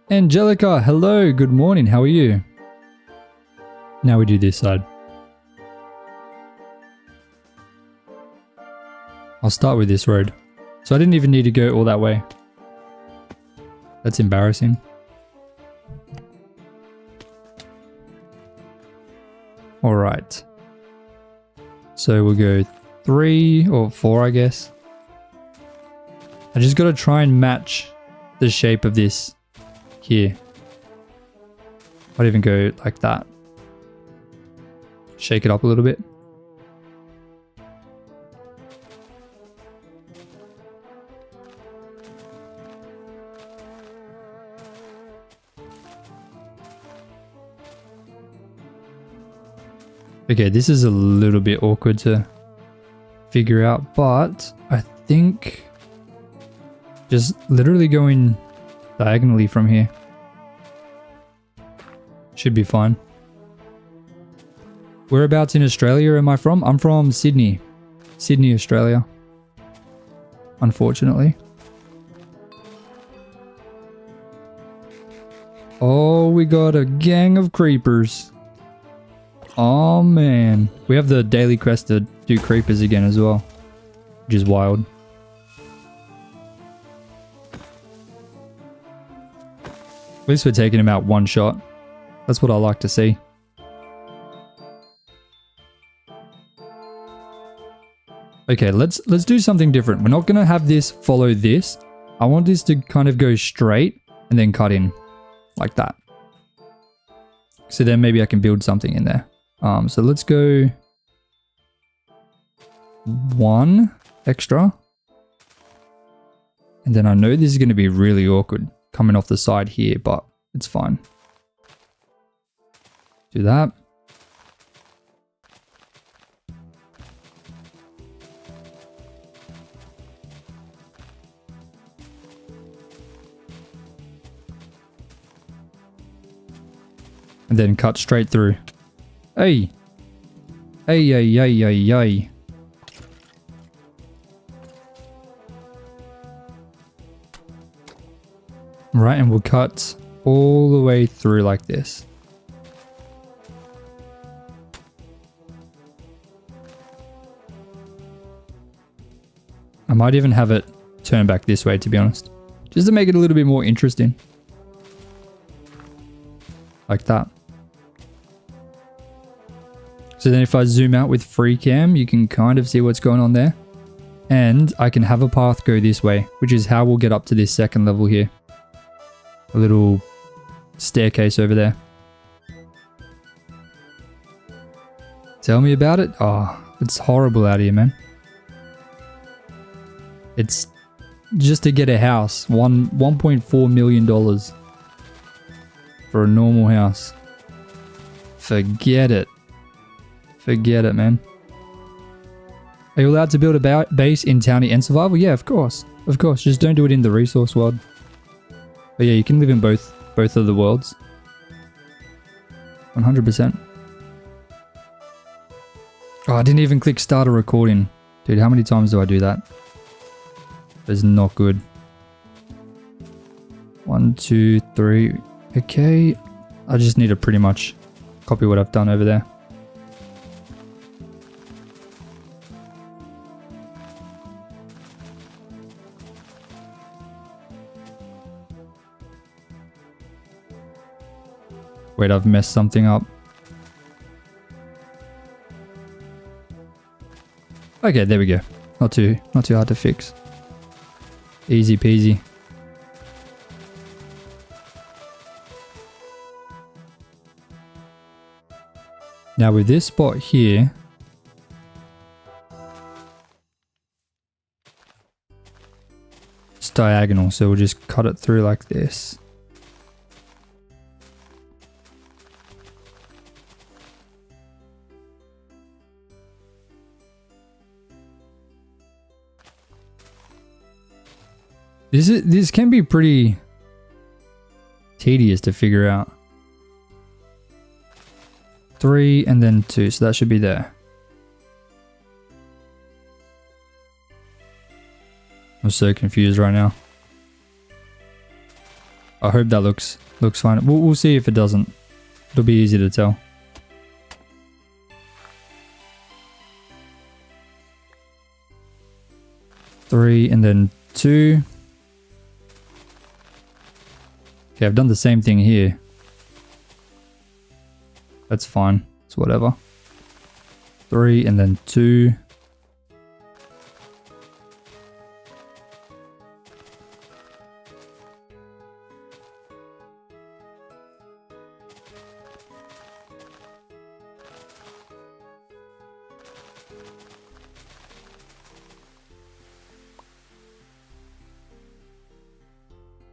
Angelica, hello, good morning, how are you? Now we do this side. I'll start with this road. So I didn't even need to go all that way. That's embarrassing. Alright. So we'll go 3 or 4, I guess. I just gotta try and match the shape of this here. I'd even go like that. Shake it up a little bit. Okay, this is a little bit awkward to figure out, but I think just literally going diagonally from here should be fine. Whereabouts in Australia am I from? I'm from Sydney. Sydney, Australia. Unfortunately. Oh, we got a gang of creepers. Oh man. We have the daily quest to do creepers again as well, which is wild. At least we're taking him out one shot. That's what I like to see. Okay, let's do something different. We're not going to have this follow this. I want this to kind of go straight and then cut in like that. So then maybe I can build something in there. So let's go 1 extra. And then I know this is going to be really awkward coming off the side here, but it's fine. Do that. And then cut straight through. Hey. Hey, hey, hey, hey, hey. Right, and we'll cut all the way through like this. I might even have it turn back this way, to be honest. Just to make it a little bit more interesting. Like that. So then if I zoom out with free cam, you can kind of see what's going on there. And I can have a path go this way, which is how we'll get up to this second level here. A little staircase over there. Tell me about it. Oh, it's horrible out here, man. It's just to get a house, $1.4 million for a normal house. Forget it. Forget it, man. Are you allowed to build a base in Townie and survival? Yeah, of course. Of course. Just don't do it in the resource world. But yeah, you can live in both of the worlds. 100%. Oh, I didn't even click start a recording. Dude, how many times do I do that? That's not good. 1, 2, 3. Okay. I just need to pretty much copy what I've done over there. Wait, I've messed something up. Okay, there we go. Not too hard to fix. Easy peasy. Now with this spot here, it's diagonal, so we'll just cut it through like this. This can be pretty tedious to figure out. 3 and then 2, so that should be there. I'm so confused right now. I hope that looks fine. We'll see if it doesn't. It'll be easy to tell. Three and then 2. Okay, I've done the same thing here. That's fine. It's whatever. 3 and then 2.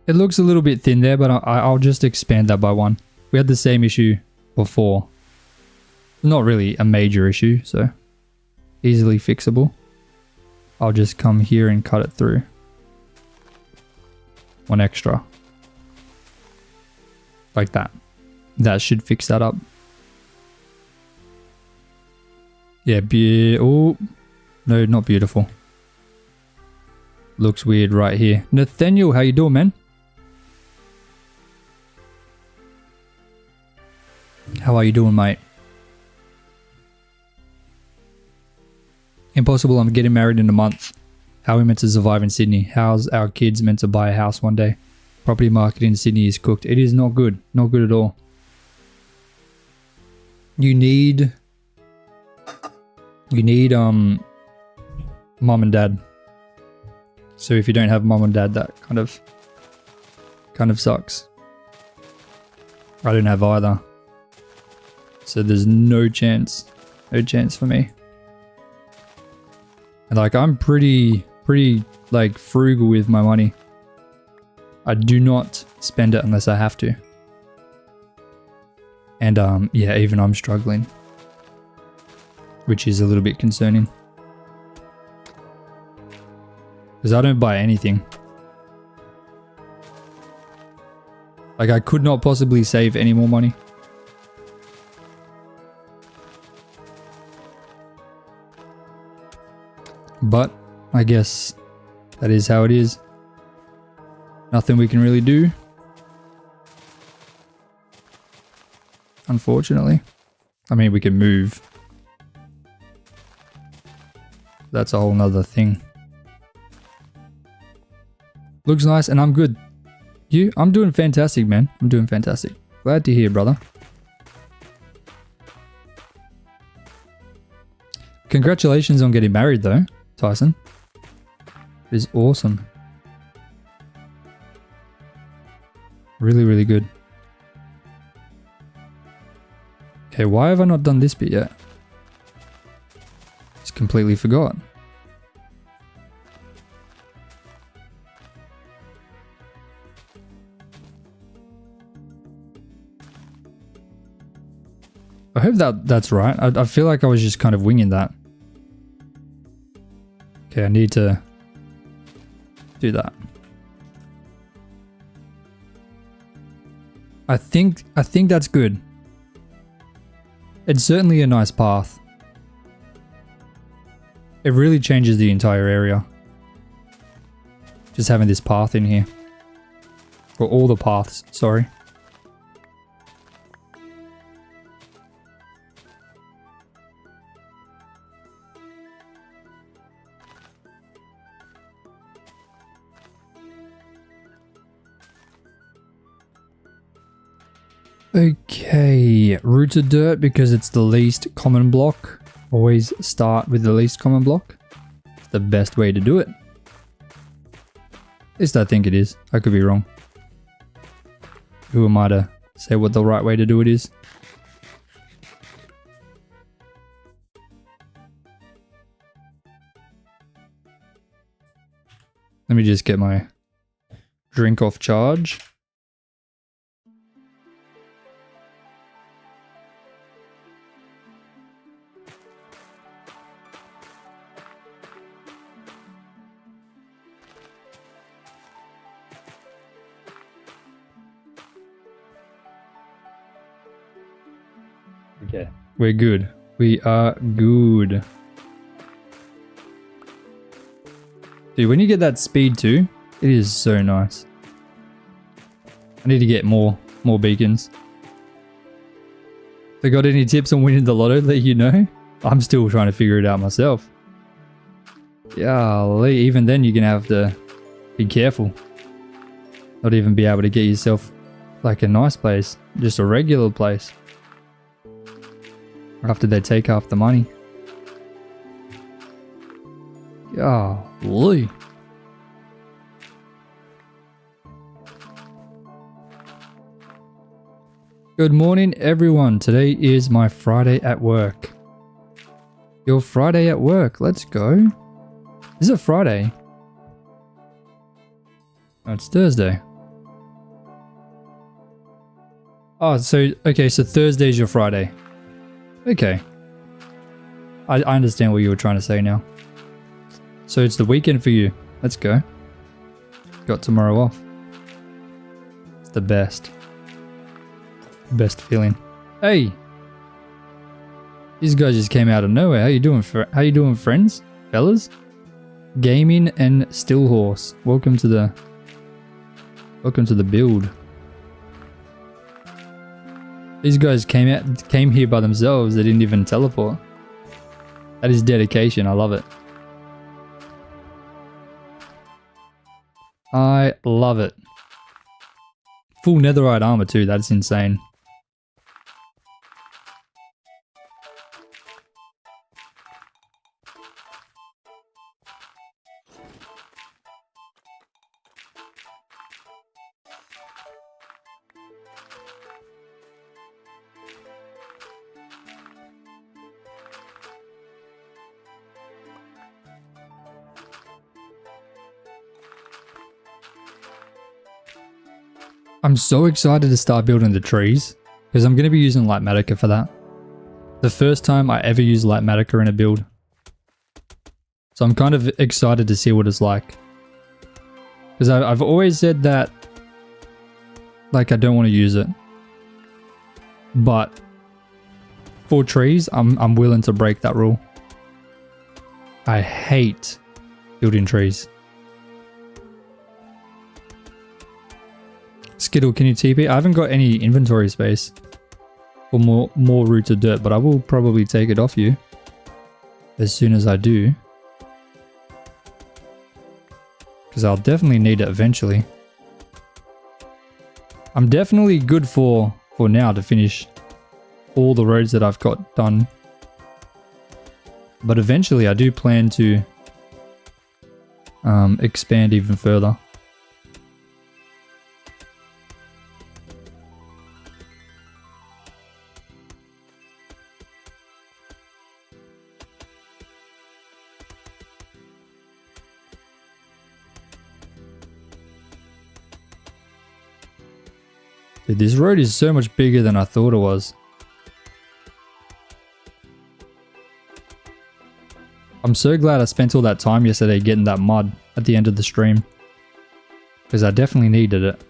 It looks a little bit thin there, but I'll just expand that by 1. We had the same issue before. Not really a major issue, so easily fixable. I'll just come here and cut it through. 1 extra. Like that. That should fix that up. Yeah, oh, no, not beautiful. Looks weird right here. Nathaniel, how you doing, man? How are you doing, mate? Impossible, I'm getting married in a month. How are we meant to survive in Sydney? How's our kids meant to buy a house one day? Property market in Sydney is cooked. It is not good. Not good at all. You need mom and dad. So if you don't have mom and dad, that kind of sucks. I don't have either. So there's no chance for me. And like, I'm pretty like frugal with my money. I do not spend it unless I have to. And yeah, even I'm struggling, which is a little bit concerning. Because I don't buy anything. Like, I could not possibly save any more money. But I guess that is how it is. Nothing we can really do, unfortunately. I mean, we can move. That's a whole nother thing. Looks nice, and I'm good. You? I'm doing fantastic, man. I'm doing fantastic. Glad to hear, brother. Congratulations on getting married, though, Tyson. It is awesome. Really, really good. Okay, why have I not done this bit yet? Just completely forgot. I hope that's right. I feel like I was just kind of winging that. Okay, I need to do that. I think that's good. It's certainly a nice path. It really changes the entire area. Just having this path in here. Or all the paths, sorry. Okay, rooted dirt because it's the least common block. Always start with the least common block. It's the best way to do it. At least I think it is. I could be wrong. Who am I to say what the right way to do it is? Let me just get my drink off charge. Okay, we're good. We are good. Dude, when you get that speed too, it is so nice. I need to get more beacons. If they got any tips on winning the lotto, let you know. I'm still trying to figure it out myself. Golly, even then you're gonna have to be careful. Not even be able to get yourself like a nice place, just a regular place. After they take half the money. Golly. Good morning, everyone. Today is my Friday at work. Your Friday at work. Let's go. Is it Friday? No, it's Thursday. Oh, okay, so Thursday's your Friday. Okay. I understand what you were trying to say now. So it's the weekend for you. Let's go. Got tomorrow off. It's the best. Best feeling. Hey! These guys just came out of nowhere. How you doing, friends? Fellas? Gaming and Stillhorse. Welcome to the build. These guys came here by themselves. They didn't even teleport. That is dedication. I love it. I love it. Full netherite armor too. That's insane. I'm so excited to start building the trees because I'm going to be using light matica for that. The first time I ever used light matica in a build. So I'm kind of excited to see what it's like. Because I've always said that like I don't want to use it. But for trees, I'm willing to break that rule. I hate building trees. Skittle, can you TP? I haven't got any inventory space for more rooted dirt, but I will probably take it off you as soon as I do. Because I'll definitely need it eventually. I'm definitely good for now to finish all the roads that I've got done. But eventually I do plan to expand even further. Dude, this road is so much bigger than I thought it was. I'm so glad I spent all that time yesterday getting that mud at the end of the stream. Because I definitely needed it.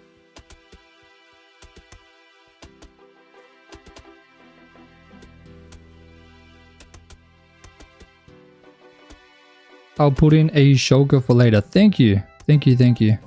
I'll put in a shulker for later. Thank you. Thank you, thank you.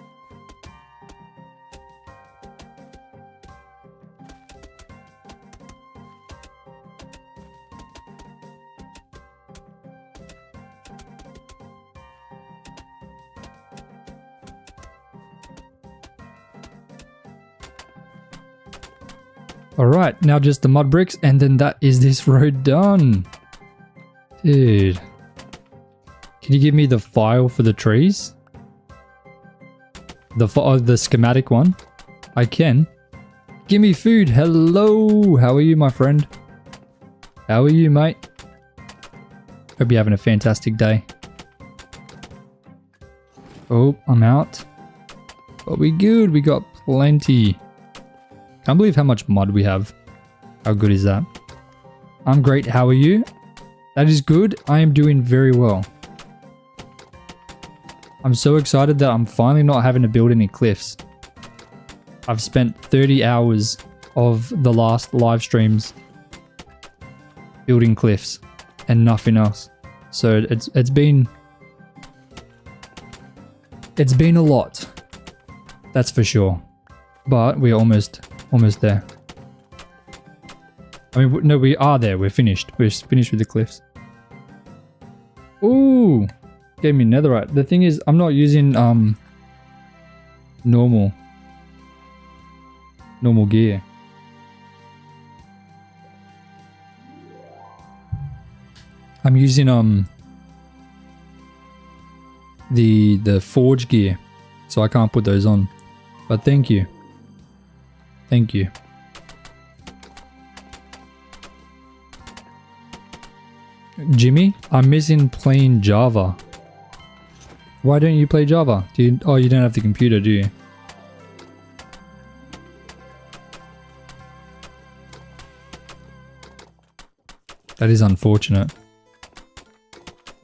All right, now just the mud bricks, and then that is this road done. Dude. Can you give me the file for the trees? The schematic one? I can. Give me food. Hello. How are you, my friend? How are you, mate? Hope you're having a fantastic day. Oh, I'm out. But we good. We got plenty. Can't believe how much mud we have. How good is that? I'm great. How are you? That is good. I am doing very well. I'm so excited that I'm finally not having to build any cliffs. I've spent 30 hours of the last live streams building cliffs and nothing else. So it's been a lot. That's for sure. But we're almost there. I mean, no, we are there. We're finished. We're finished with the cliffs. Ooh, gave me netherite. The thing is, I'm not using normal gear. I'm using the forge gear, so I can't put those on. But thank you. Thank you. Jimmy, I'm missing playing Java. Why don't you play Java? Oh, you don't have the computer, do you? That is unfortunate.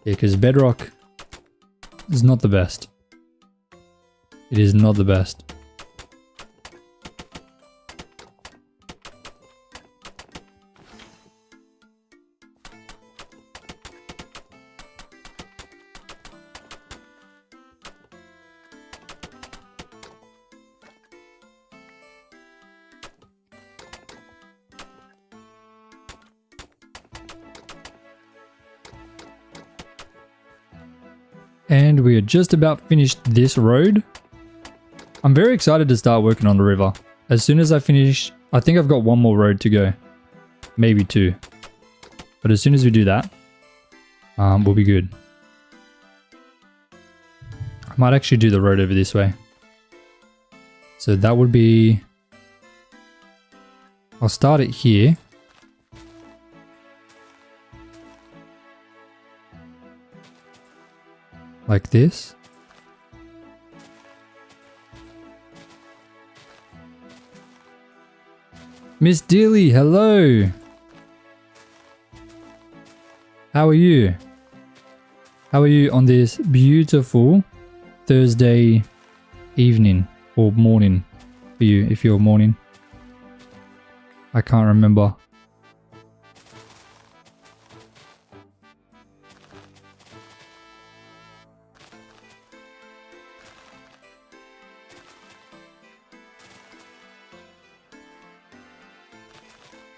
Yeah, because Bedrock is not the best. It is not the best. And we are just about finished this road. I'm very excited to start working on the river. As soon as I finish, I think I've got one more road to go. Maybe two. But as soon as we do that, we'll be good. I might actually do the road over this way. So that would be... I'll start it here. Like this. Miss Dealey, hello. How are you? How are you on this beautiful Thursday evening or morning for you, if you're morning? I can't remember.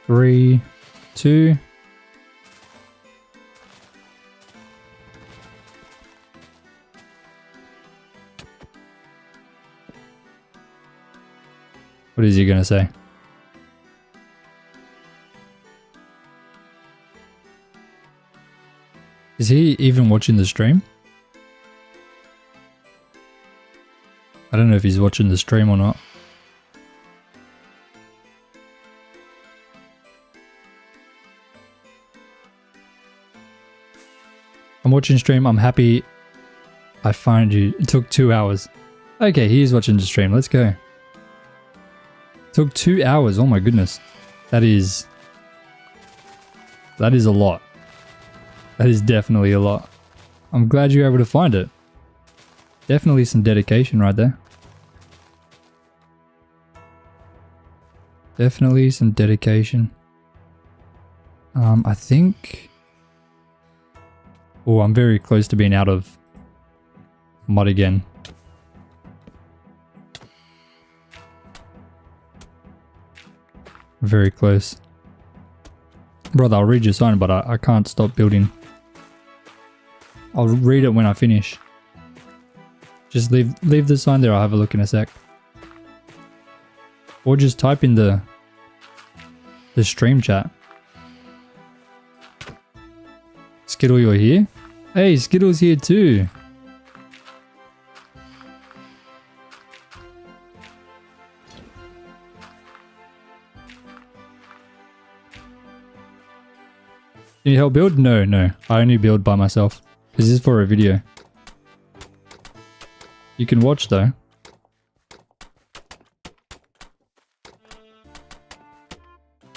Three, two. What is he gonna say? Is he even watching the stream? I don't know if he's watching the stream or not. I'm watching stream. I'm happy I found you. It took 2 hours. Okay, he is watching the stream. Let's go. Took 2 hours. Oh my goodness. That is a lot. That is definitely a lot. I'm glad you were able to find it. Definitely some dedication right there. Definitely some dedication. I think... Oh, I'm very close to being out of mud again. Very close. Brother, I'll read your sign, but I can't stop building. I'll read it when I finish. Just leave the sign there, I'll have a look in a sec. Or just type in the The stream chat. Skittle, you're here? Hey, Skittle's here too. Can you help build? No, no. I only build by myself. This is for a video. You can watch though.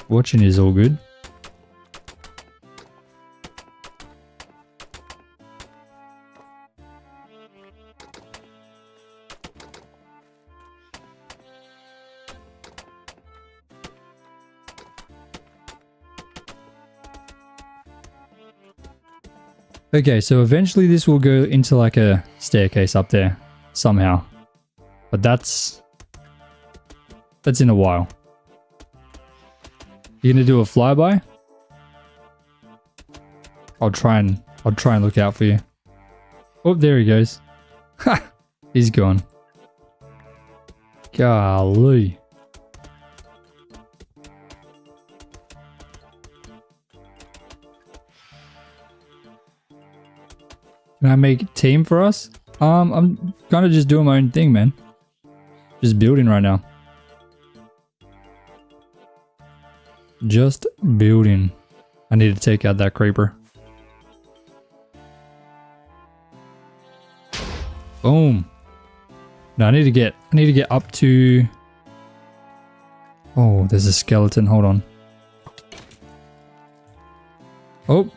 Watching is all good. Okay, so eventually this will go into like a staircase up there somehow. But that's in a while. You gonna do a flyby? I'll try and look out for you. Oh, there he goes. Ha! He's gone. Golly. Can I make team for us? I'm kind of just doing my own thing, man. Just building right now. Just building. I need to take out that creeper. Boom. No, I need to get up to... Oh, there's a skeleton. Hold on. Oh.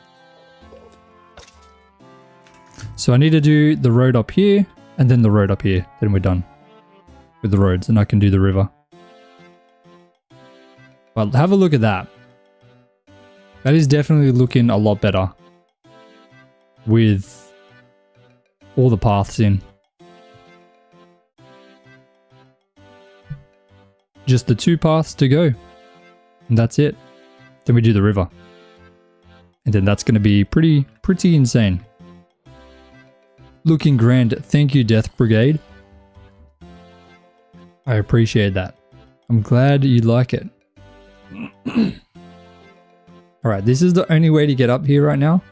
So I need to do the road up here and then the road up here. Then we're done with the roads and I can do the river. But have a look at that. That is definitely looking a lot better with all the paths in. Just the 2 paths to go. And that's it. Then we do the river. And then that's going to be pretty insane. Looking grand. Thank you, Death Brigade. I appreciate that. I'm glad you like it. Alright, this is the only way to get up here right now.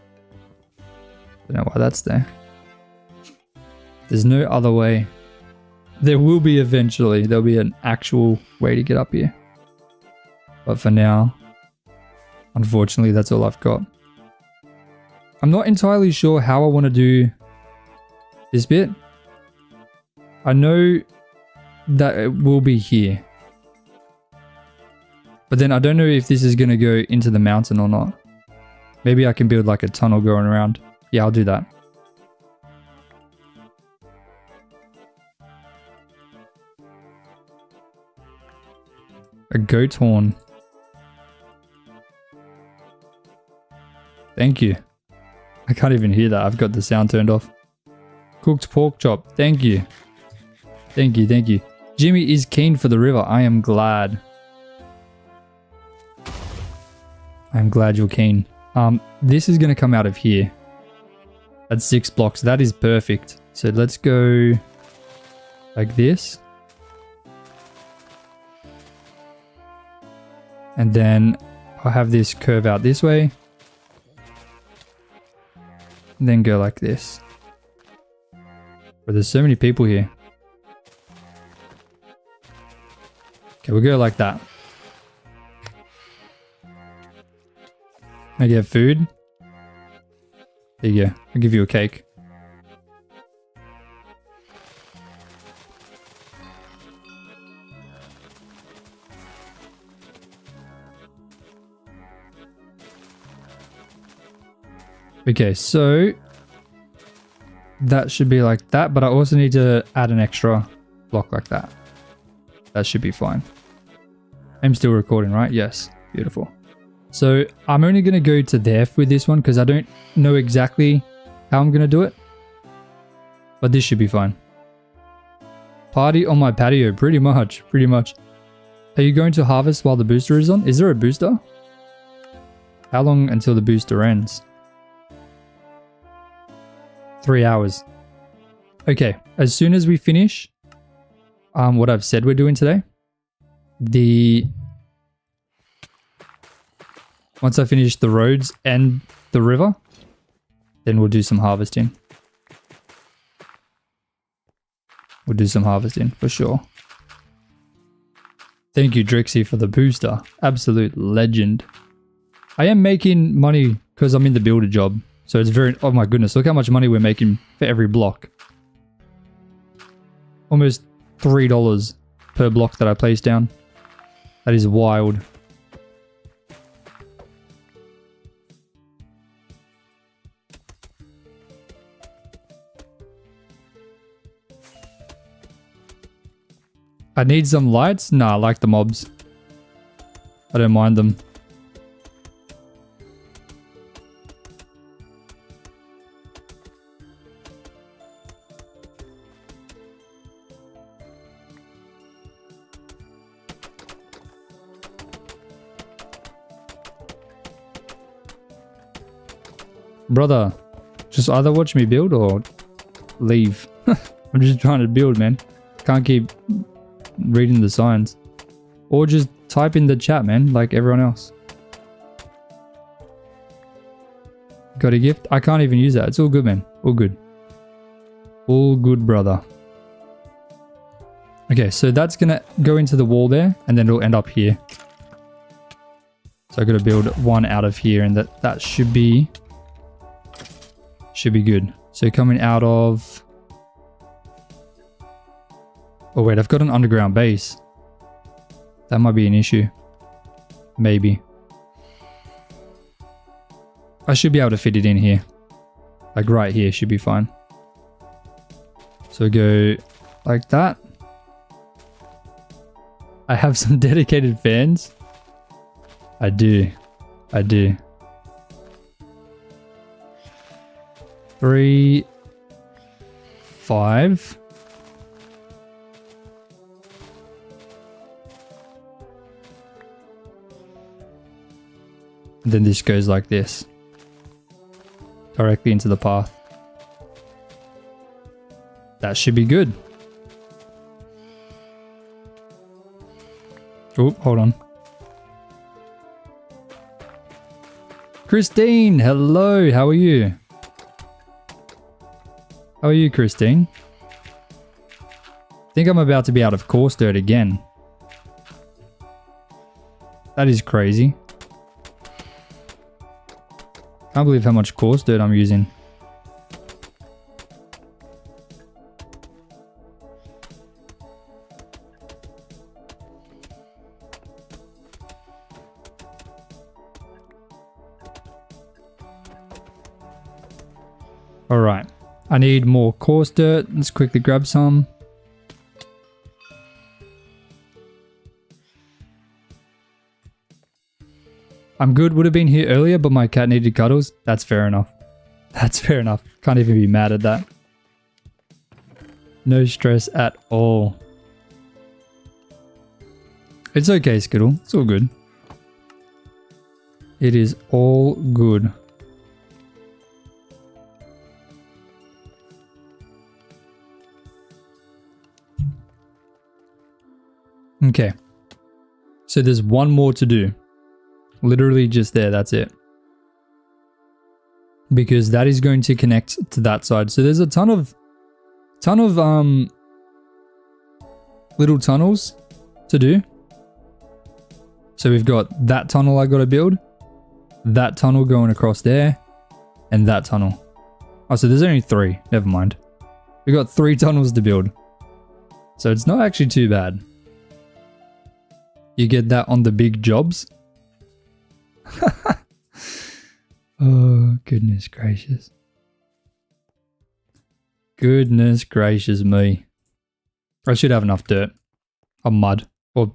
Don't know why that's there. There's no other way. There will be eventually. There'll be an actual way to get up here. But for now, unfortunately, that's all I've got. I'm not entirely sure how I want to do this bit. I know that it will be here. But then I don't know if this is going to go into the mountain or not. Maybe I can build like a tunnel going around. Yeah, I'll do that. A goat horn. Thank you. I can't even hear that. I've got the sound turned off. Cooked pork chop. Thank you. Thank you, thank you. Jimmy is keen for the river. I am glad. I'm glad you're keen. This is going to come out of here. That's 6 blocks. That is perfect. So let's go like this. And then I'll have this curve out this way. And then go like this. But there's so many people here. Okay, we'll go like that. I get food. There you go. I'll give you a cake. Okay, so that should be like that, but I also need to add an extra block like that. That should be fine. I'm still recording, right? Yes. Beautiful. So I'm only going to go to there with this one because I don't know exactly how I'm going to do it. But this should be fine. Party on my patio. Pretty much. Pretty much. Are you going to harvest while the booster is on? Is there a booster? How long until the booster ends? 3 hours. Okay. As soon as we finish what I've said we're doing today, the Once I finish the roads and the river, then we'll do some harvesting. We'll do some harvesting for sure. Thank you, Drixie, for the booster. Absolute legend. I am making money because I'm in the builder job. So it's very... Oh my goodness, look how much money we're making for every block. Almost $3 per block that I place down. That is wild. I need some lights? Nah, I like the mobs. I don't mind them. Brother, just either watch me build or leave. I'm just trying to build, man. Can't keep reading the signs. Or just type in the chat, man, like everyone else. Got a gift? I can't even use that. It's all good, man. All good. All good, brother. Okay, so that's gonna go into the wall there, and then it'll end up here. So I gotta build one out of here, and that should be good. So coming out of... Oh wait, I've got an underground base. That might be an issue. Maybe. I should be able to fit it in here. Like right here should be fine. So go like that. I have some dedicated fans. I do. 3, 5. Then this goes like this. Directly into the path. That should be good. Oh, hold on. Christine, hello, how are you? How are you, Christine? I think I'm about to be out of coarse dirt again. That is crazy. Can't believe how much coarse dirt I'm using. All right, I need more coarse dirt. Let's quickly grab some. I'm good. Would have been here earlier, but my cat needed cuddles. That's fair enough. That's fair enough. Can't even be mad at that. No stress at all. It's okay, Skittle. It's all good. It is all good. Okay. So there's one more to do. Literally just there, that's it. Because that is going to connect to that side. So there's a ton of little tunnels to do. So we've got that tunnel I got to build, that tunnel going across there, and that tunnel. Oh, so there's only 3. Never mind. We got 3 tunnels to build. So it's not actually too bad. You get that on the big jobs. Oh, goodness gracious. Goodness gracious me. I should have enough dirt. Or mud. Or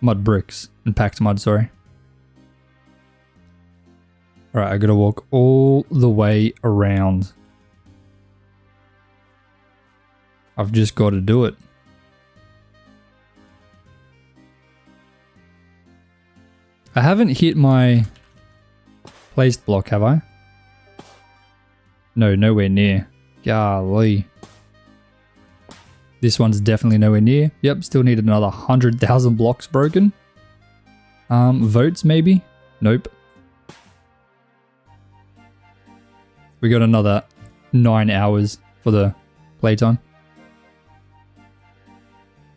mud bricks. And packed mud, sorry. Alright, I gotta walk all the way around. I've just got to do it. I haven't hit my placed block, have I? No, nowhere near. Golly. This one's definitely nowhere near. Yep, still need another 100,000 blocks broken. Votes maybe? Nope. We got another 9 hours for the playtime.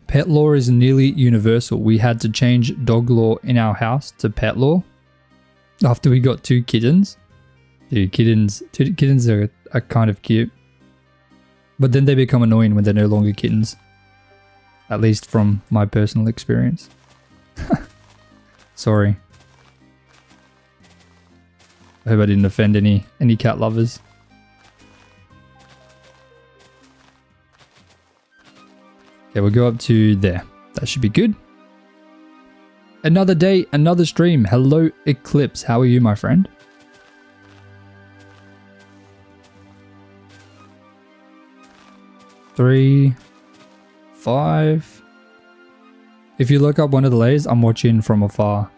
Pet law is nearly universal. We had to change dog law in our house to pet law after we got 2 kittens. Dude, kittens are kind of cute. But then they become annoying when they're no longer kittens. At least from my personal experience. Sorry. I hope I didn't offend any cat lovers. Okay, we'll go up to there. That should be good. Another day, another stream. Hello, Eclipse. How are you, my friend? Three, 5. If you look up one of the layers, I'm watching from afar.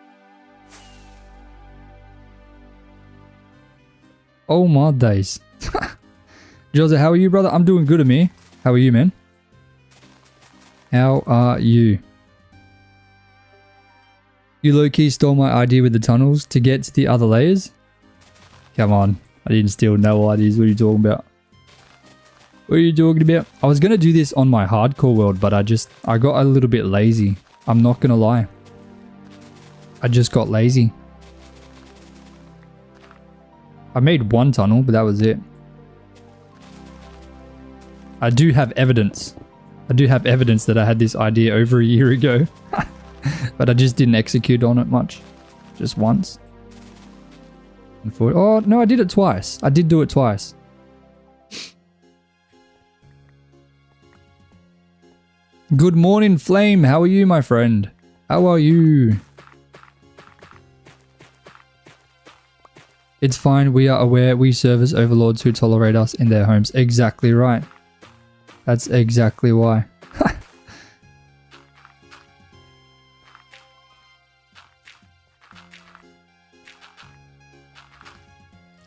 Oh my days. Jose, how are you, brother? I'm doing good, Amir. How are you, man? How are you? You low-key stole my idea with the tunnels to get to the other layers? Come on. I didn't steal no ideas. What are you talking about? What are you talking about? I was going to do this on my hardcore world, but I got a little bit lazy. I'm not going to lie. I just got lazy. I made 1 tunnel, but that was it. I do have evidence. I do have evidence that I had this idea over a year ago. But I just didn't execute on it much. Just once. Oh, no, I did it twice. I did do it twice. Good morning, Flame. How are you, my friend? How are you? It's fine. We are aware we serve as overlords who tolerate us in their homes. Exactly right. That's exactly why.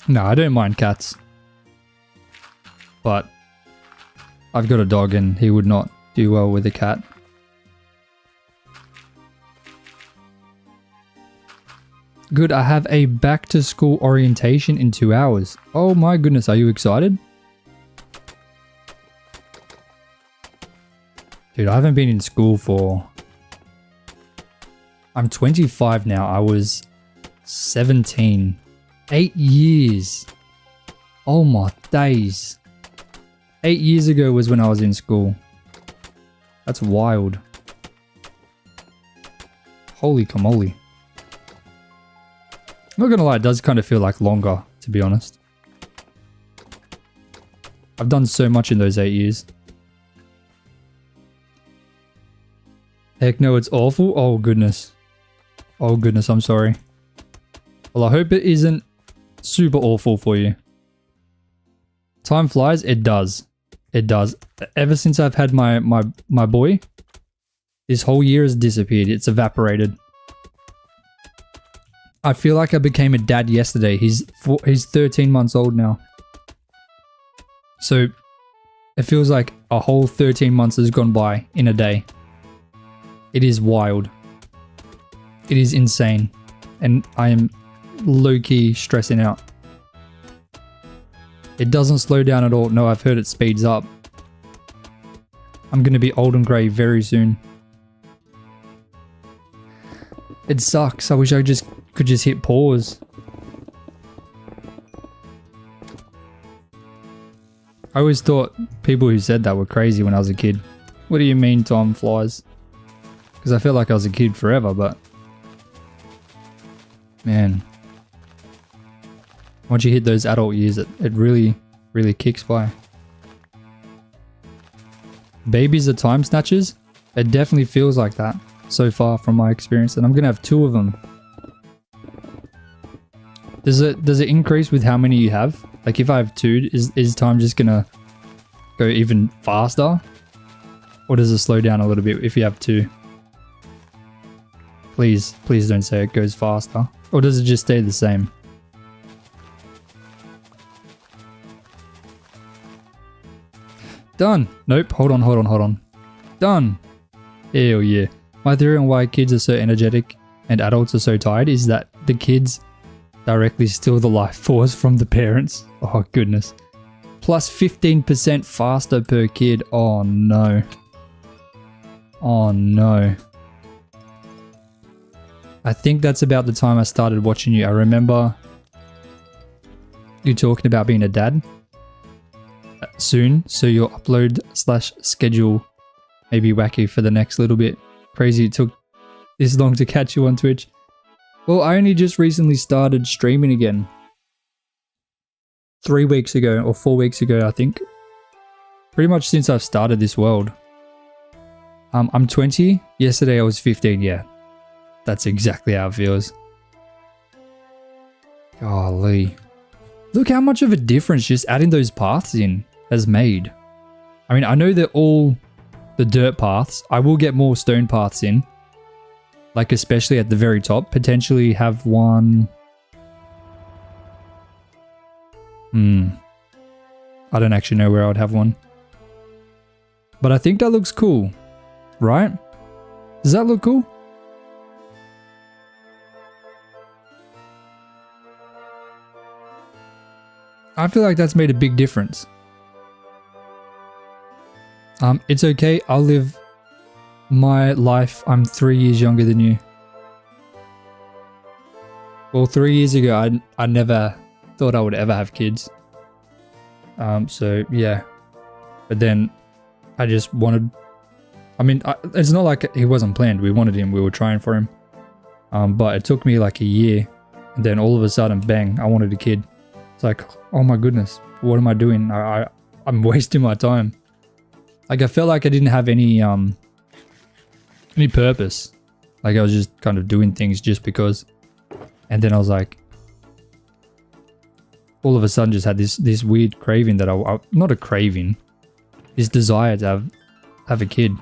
No, I don't mind cats. But I've got a dog and he would not do well with a cat. Good, I have a back to school orientation in 2 hours. Oh my goodness, are you excited? Dude, I haven't been in school for... I'm 25 now. I was 17. 8 years. Oh my days. 8 years ago was when I was in school. That's wild. Holy camoli. I'm not gonna lie, it does kind of feel like longer, to be honest. I've done so much in those 8 years. Heck no, it's awful. Oh goodness. Oh goodness, I'm sorry. Well, I hope it isn't super awful for you. Time flies, it does. It does. Ever since I've had my boy, this whole year has disappeared. It's evaporated. I feel like I became a dad yesterday. He's 13 months old now. So it feels like a whole 13 months has gone by in a day. It is wild. It is insane. And I am low-key stressing out. It doesn't slow down at all. No, I've heard it speeds up. I'm going to be old and grey very soon. It sucks. I wish I could just hit pause. I always thought people who said that were crazy when I was a kid. What do you mean time flies? Because I felt like I was a kid forever, but... Man. Once you hit those adult years, it really, really kicks by. Babies are time snatchers? It definitely feels like that so far from my experience, and I'm gonna have 2 of them. Does it increase with how many you have? Like if I have 2, is time just gonna go even faster? Or does it slow down a little bit if you have 2? Please don't say it goes faster. Or does it just stay the same? Done. Nope. Hold on. Done. Hell yeah. My theory on why kids are so energetic and adults are so tired is that the kids directly steal the life force from the parents. Oh, goodness. Plus 15% faster per kid. Oh, no. Oh, no. I think that's about the time I started watching you. I remember you talking about being a dad soon. So your upload/schedule may be wacky for the next little bit. Crazy it took this long to catch you on Twitch. Well, I only just recently started streaming again. 3 weeks ago or 4 weeks ago, I think. Pretty much since I've started this world. I'm 20. Yesterday I was 15. Yeah, that's exactly how it feels. Golly. Look how much of a difference just adding those paths in has made. I mean, I know they're all the dirt paths. I will get more stone paths in. Like especially at the very top. Potentially have one... I don't actually know where I would have one. But I think that looks cool. Right? Does that look cool? I feel like that's made a big difference. It's okay. I'll live my life. I'm 3 years younger than you. Well, 3 years ago, I never thought I would ever have kids. So yeah. But then I just wanted... I mean, it's not like he wasn't planned. We wanted him. We were trying for him. But it took me like a year. And then all of a sudden, bang, I wanted a kid. It's like, oh my goodness, what am I doing? I'm wasting my time. Like I felt like I didn't have any purpose. Like I was just kind of doing things just because. And then I was like, all of a sudden just had this weird craving that I not a craving, this desire to have a kid.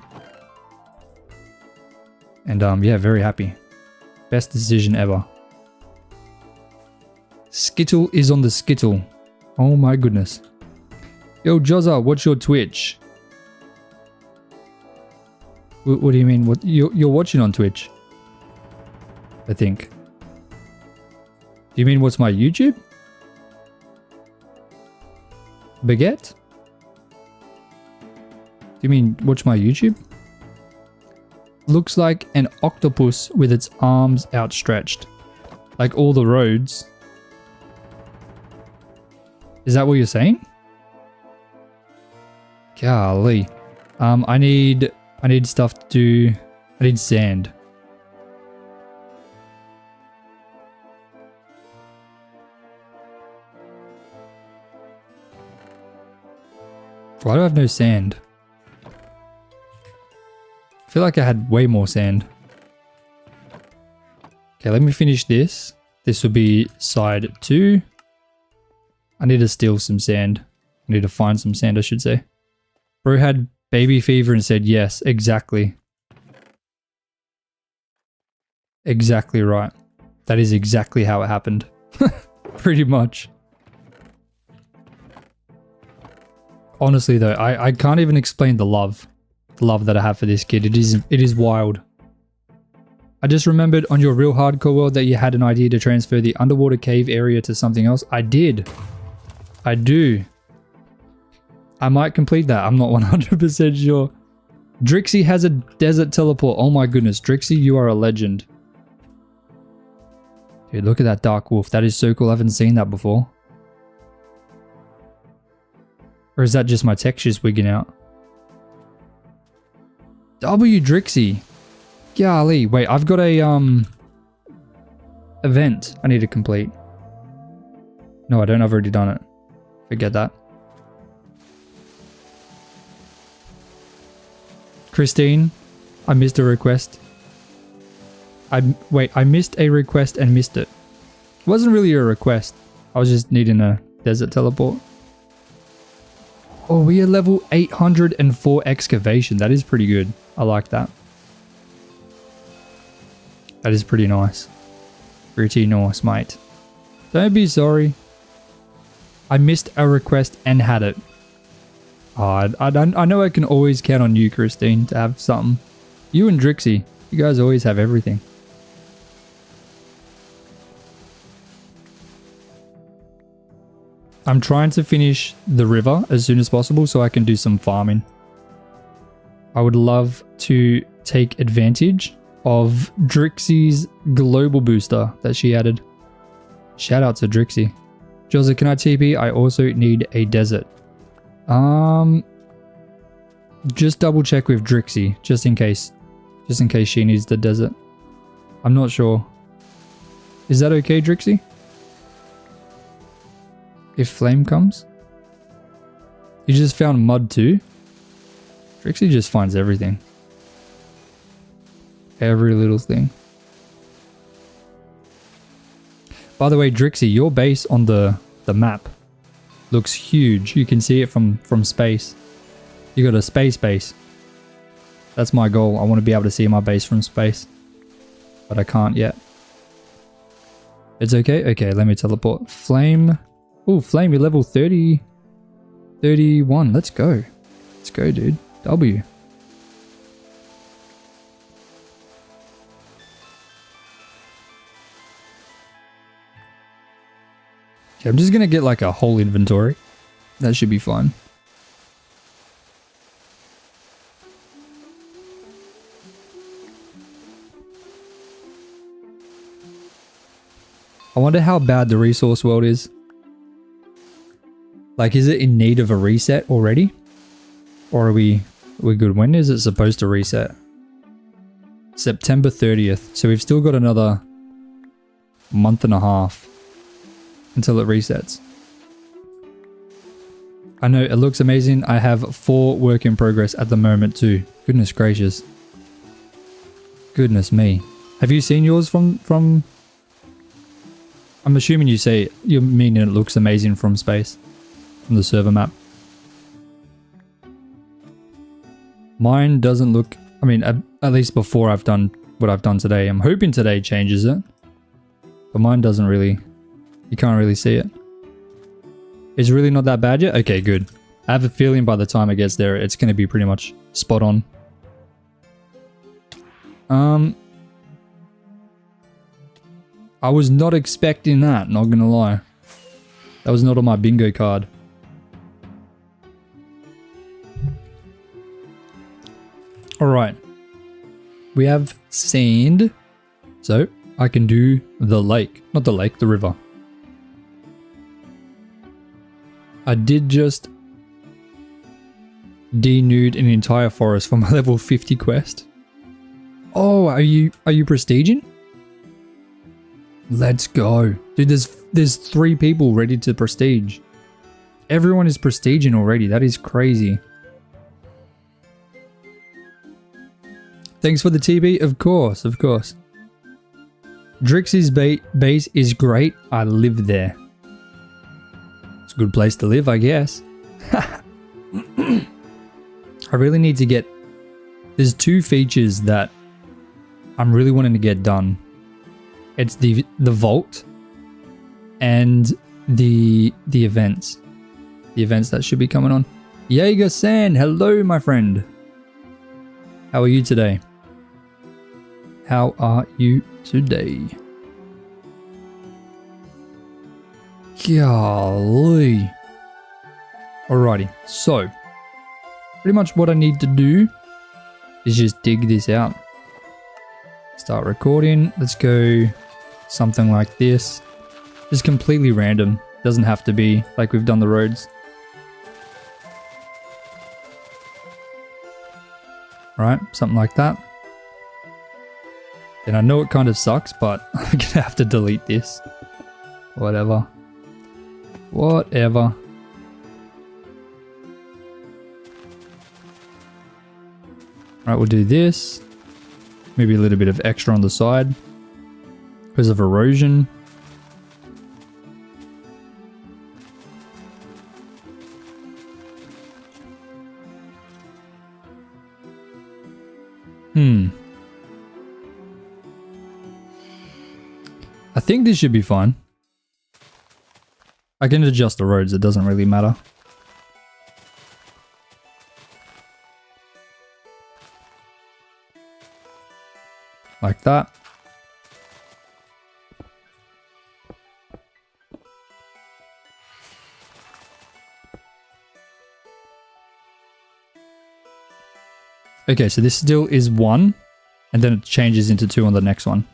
And yeah, very happy. Best decision ever. Skittle is on the skittle. Oh my goodness. Yo, Jozza, what's your Twitch? What do you mean? What you're watching on Twitch? I think. Do you mean what's my YouTube? Baguette? Do you mean watch my YouTube? Looks like an octopus with its arms outstretched. Like all the roads. Is that what you're saying? Golly. I need stuff to do. I need sand. Why do I have no sand? I feel like I had way more sand. Okay, let me finish this. This will be side 2. I need to steal some sand. I need to find some sand, I should say. Bro had baby fever and said yes, exactly. Exactly right. That is exactly how it happened. Pretty much. Honestly though, I can't even explain the love that I have for this kid. It is wild. I just remembered on your Real Hardcore World that you had an idea to transfer the underwater cave area to something else. I did. I do. I might complete that. I'm not 100% sure. Drixie has a desert teleport. Oh my goodness. Drixie, you are a legend. Dude, look at that dark wolf. That is so cool. I haven't seen that before. Or is that just my textures wigging out? W Drixie. Golly. Wait, I've got a event I need to complete. No, I don't. I've already done it. Forget that. Christine, I missed a request. I missed a request and missed it. It wasn't really a request. I was just needing a desert teleport. Oh, we are level 804 excavation. That is pretty good. I like that. That is pretty nice. Pretty nice, mate. Don't be sorry. I missed a request and had it. Oh, I know I can always count on you, Christine, to have something. You and Drixie, you guys always have everything. I'm trying to finish the river as soon as possible so I can do some farming. I would love to take advantage of Drixie's global booster that she added. Shout out to Drixie. Joseph, can I TP? I also need a desert. Just double check with Drixie, just in case she needs the desert. I'm not sure. Is that okay, Drixie? If flame comes? You just found mud too? Drixie just finds everything. Every little thing. By the way, Drixie, your base on the map looks huge. You can see it from space. You got a space base. That's my goal. I want to be able to see my base from space. But I can't yet. It's okay? Okay, let me teleport. Flame. Oh, Flame, you're level 30. 31. Let's go. Let's go, dude. W. Okay, I'm just going to get like a whole inventory. That should be fine. I wonder how bad the resource world is. Like, is it in need of a reset already? Or are we good? When is it supposed to reset? September 30th. So we've still got another month and a half until it resets. I know it looks amazing. I have 4 work in progress at the moment too. Goodness gracious. Goodness me. Have you seen yours from I'm assuming you mean it looks amazing from space, from the server map. Mine doesn't look, I mean, at least before I've done what I've done today. I'm hoping today changes it, but mine doesn't really, you can't really see it. It's really not that bad yet? Okay, good. I have a feeling by the time it gets there, it's going to be pretty much spot on. I was not expecting that, not gonna lie. That was not on my bingo card. Alright. We have sand. So, I can do the lake. Not the lake, the river. I did just denude an entire forest for my level 50 quest. Oh, are you prestiging? Let's go. Dude, there's 3 people ready to prestige. Everyone is prestiging already. That is crazy. Thanks for the TB. Of course, of course. Drixie's base is great. I live there. It's a good place to live, I guess. I really need to get... There's 2 features that I'm really wanting to get done. It's the vault and the events. The events that should be coming on. Jaeger-san, hello my friend. How are you today? How are you today? Golly. Alrighty, so pretty much what I need to do is just dig this out. Start recording. Let's go something like this. Just completely random. Doesn't have to be like we've done the roads. Alright, something like that. And I know it kind of sucks, but I'm gonna have to delete this. Whatever. Whatever. Alright, we'll do this. Maybe a little bit of extra on the side because of erosion. I think this should be fine. I can adjust the roads, it doesn't really matter. Like that. Okay, so this still is 1, and then it changes into 2 on the next one.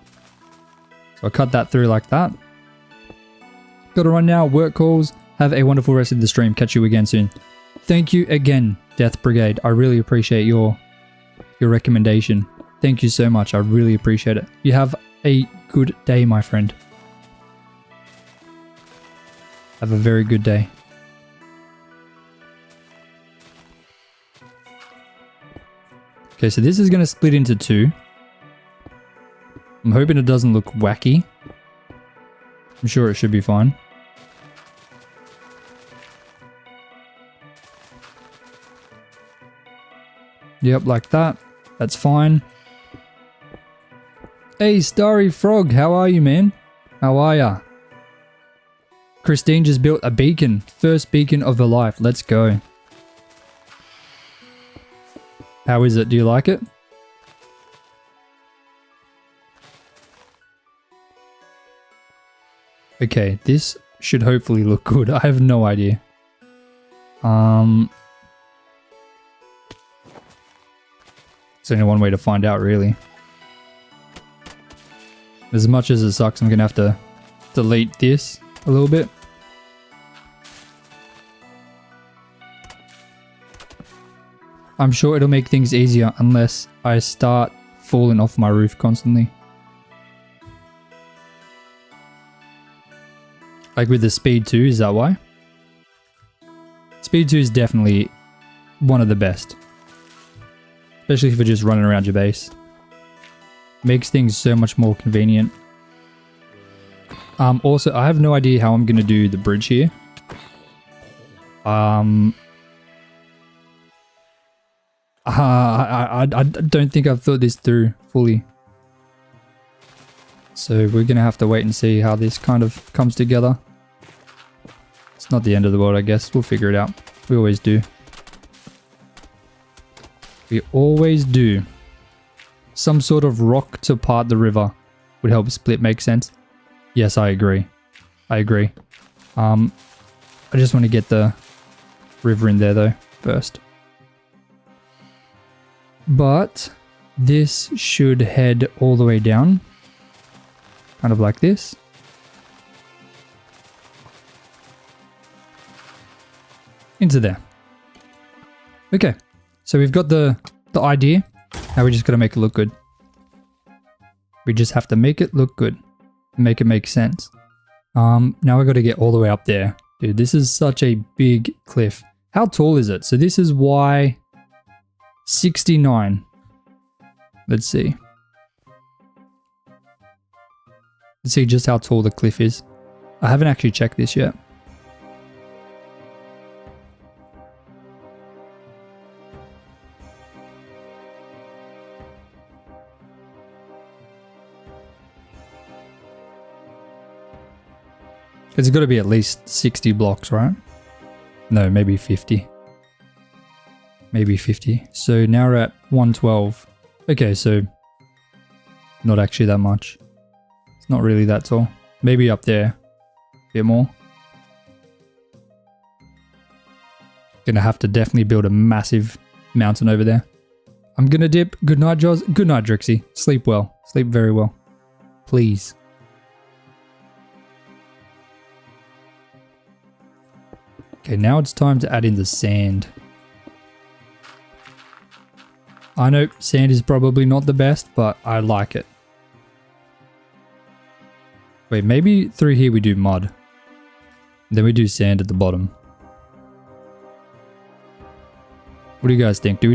So I'll cut that through like that. Gotta run now, work calls. Have a wonderful rest of the stream. Catch you again soon. Thank you again, Death Brigade. I really appreciate your recommendation. Thank you so much. I really appreciate it. You have a good day, my friend. Have a very good day. Okay, so this is going to split into 2. I'm hoping it doesn't look wacky. I'm sure it should be fine. Yep, like that. That's fine. Hey, Starry Frog, how are you, man? How are ya? Christine just built a beacon. First beacon of her life. Let's go. How is it? Do you like it? Okay, this should hopefully look good. I have no idea. There's only one way to find out, really. As much as it sucks, I'm gonna have to delete this a little bit. I'm sure it'll make things easier unless I start falling off my roof constantly. Like with the speed 2, is that why? Speed 2 is definitely one of the best. Especially if you're just running around your base. Makes things so much more convenient. Also, I have no idea how I'm going to do the bridge here. I don't think I've thought this through fully. So we're going to have to wait and see how this kind of comes together. It's not the end of the world, I guess. We'll figure it out. We always do. We always do. Some sort of rock to part the river would help split make sense. Yes, I agree. I agree. I just want to get the river in there though first. But this should head all the way down. Kind of like this. Into there. Okay. So we've got the idea. Now we just got to make it look good. We just have to make it look good. Make it make sense. Now I got to get all the way up there. Dude, this is such a big cliff. How tall is it? So this is Y 69. Let's see. Let's see just how tall the cliff is. I haven't actually checked this yet. It's got to be at least 60 blocks, right? No, maybe 50. Maybe 50. So now we're at 112. Okay, so not actually that much. It's not really that tall. Maybe up there a bit more. Gonna have to definitely build a massive mountain over there. I'm gonna dip. Good night, Jaws. Good night, Drixie. Sleep well. Sleep very well. Please. Okay, now it's time to add in the sand. I know sand is probably not the best, but I like it. Wait, maybe through here we do mud. Then we do sand at the bottom. What do you guys think? Do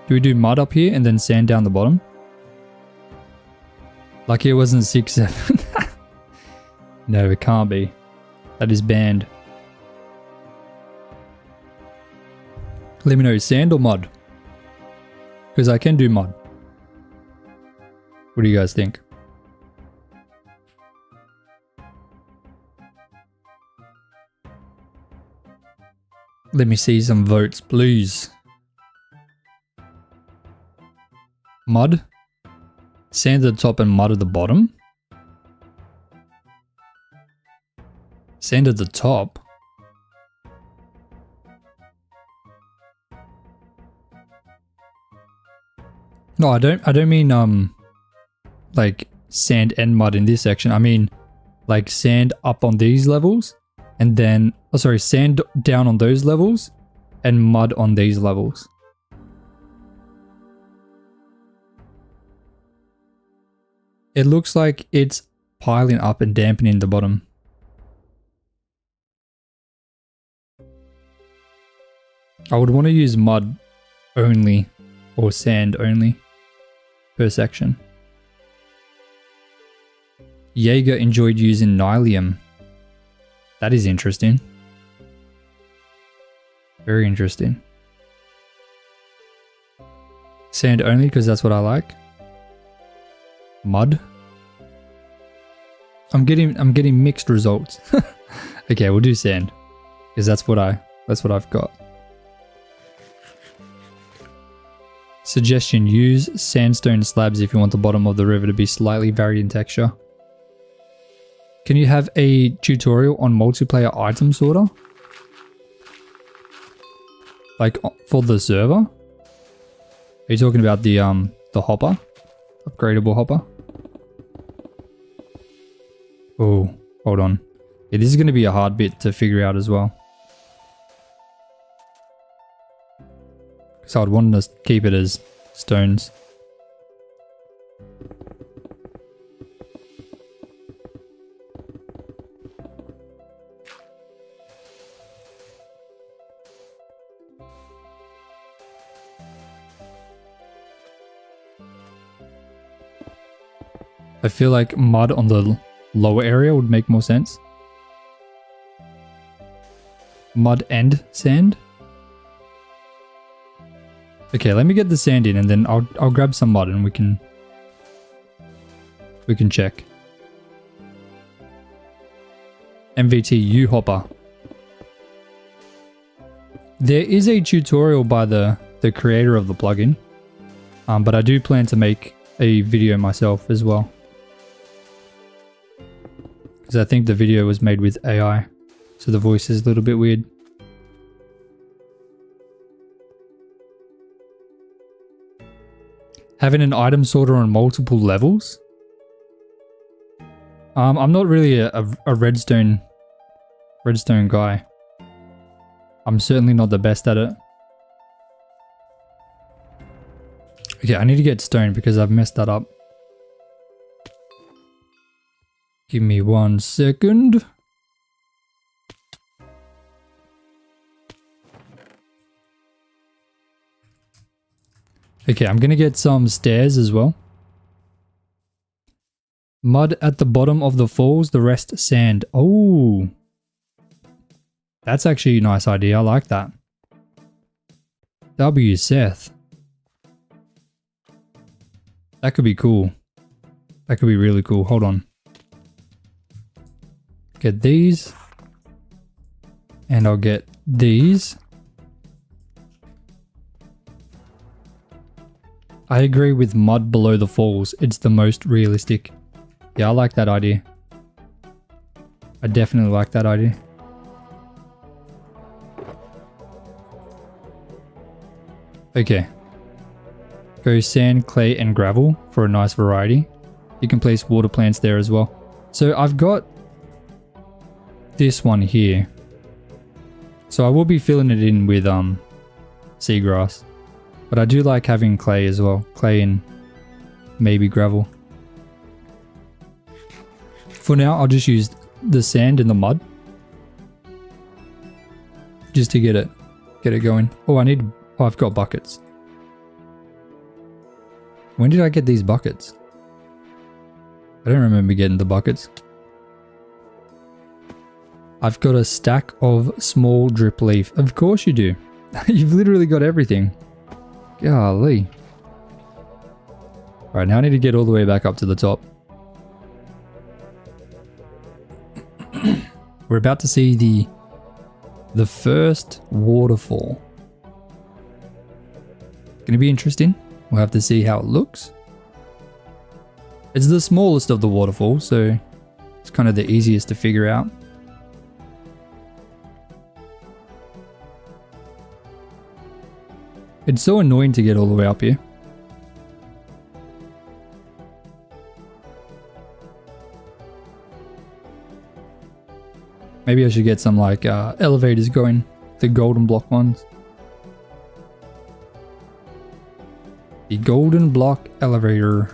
we do mud up here and then sand down the bottom? Lucky it wasn't 6, 7. No, it can't be. That is banned. Let me know, sand or mud? Because I can do mud. What do you guys think? Let me see some votes, please. Mud? Sand at the top and mud at the bottom? Sand at the top? No, I don't mean like sand and mud in this section. I mean like sand up on these levels and then, oh sorry, sand down on those levels and mud on these levels. It looks like it's piling up and dampening the bottom. I would want to use mud only or sand only per section. Jaeger enjoyed using Nylium. That is interesting. Very interesting. Sand only because that's what I like. Mud. I'm getting mixed results. Okay, we'll do sand because that's what I've got. Suggestion: use sandstone slabs if you want the bottom of the river to be slightly varied in texture. Can you have a tutorial on multiplayer item sorter? Like for the server? Are you talking about the hopper? Upgradable hopper? Oh, hold on. Yeah, this is going to be a hard bit to figure out as well. So I'd want to keep it as stones. I feel like mud on the lower area would make more sense. Mud and sand. Okay, let me get the sand in and then I'll grab some mud and we can check. MVT hopper. There is a tutorial by the creator of the plugin, but I do plan to make a video myself as well. Because I think the video was made with AI, so the voice is a little bit weird. Having an item sorter on multiple levels? I'm not really a redstone guy. I'm certainly not the best at it. Okay, I need to get stone because I've messed that up. Give me 1 second. Okay, I'm gonna get some stairs as well. Mud at the bottom of the falls, the rest sand. Oh, that's actually a nice idea. I like that. W Seth. That could be cool. That could be really cool. Hold on. Get these. And I'll get these. I agree with mud below the falls. It's the most realistic. Yeah, I like that idea. I definitely like that idea. Okay. Go sand, clay, and gravel for a nice variety. You can place water plants there as well. So I've got this one here. So I will be filling it in with seagrass. But I do like having clay as well. Clay and maybe gravel. For now, I'll just use the sand and the mud. Just to get it going. Oh, I've got buckets. When did I get these buckets? I don't remember getting the buckets. I've got a stack of small drip leaf. Of course you do. You've literally got everything. Golly. Alright, now I need to get all the way back up to the top. We're about to see the first waterfall. Gonna be interesting. We'll have to see how it looks. It's the smallest of the waterfalls, so it's kind of the easiest to figure out. It's so annoying to get all the way up here. Maybe I should get some like elevators going. The golden block ones. The golden block elevator.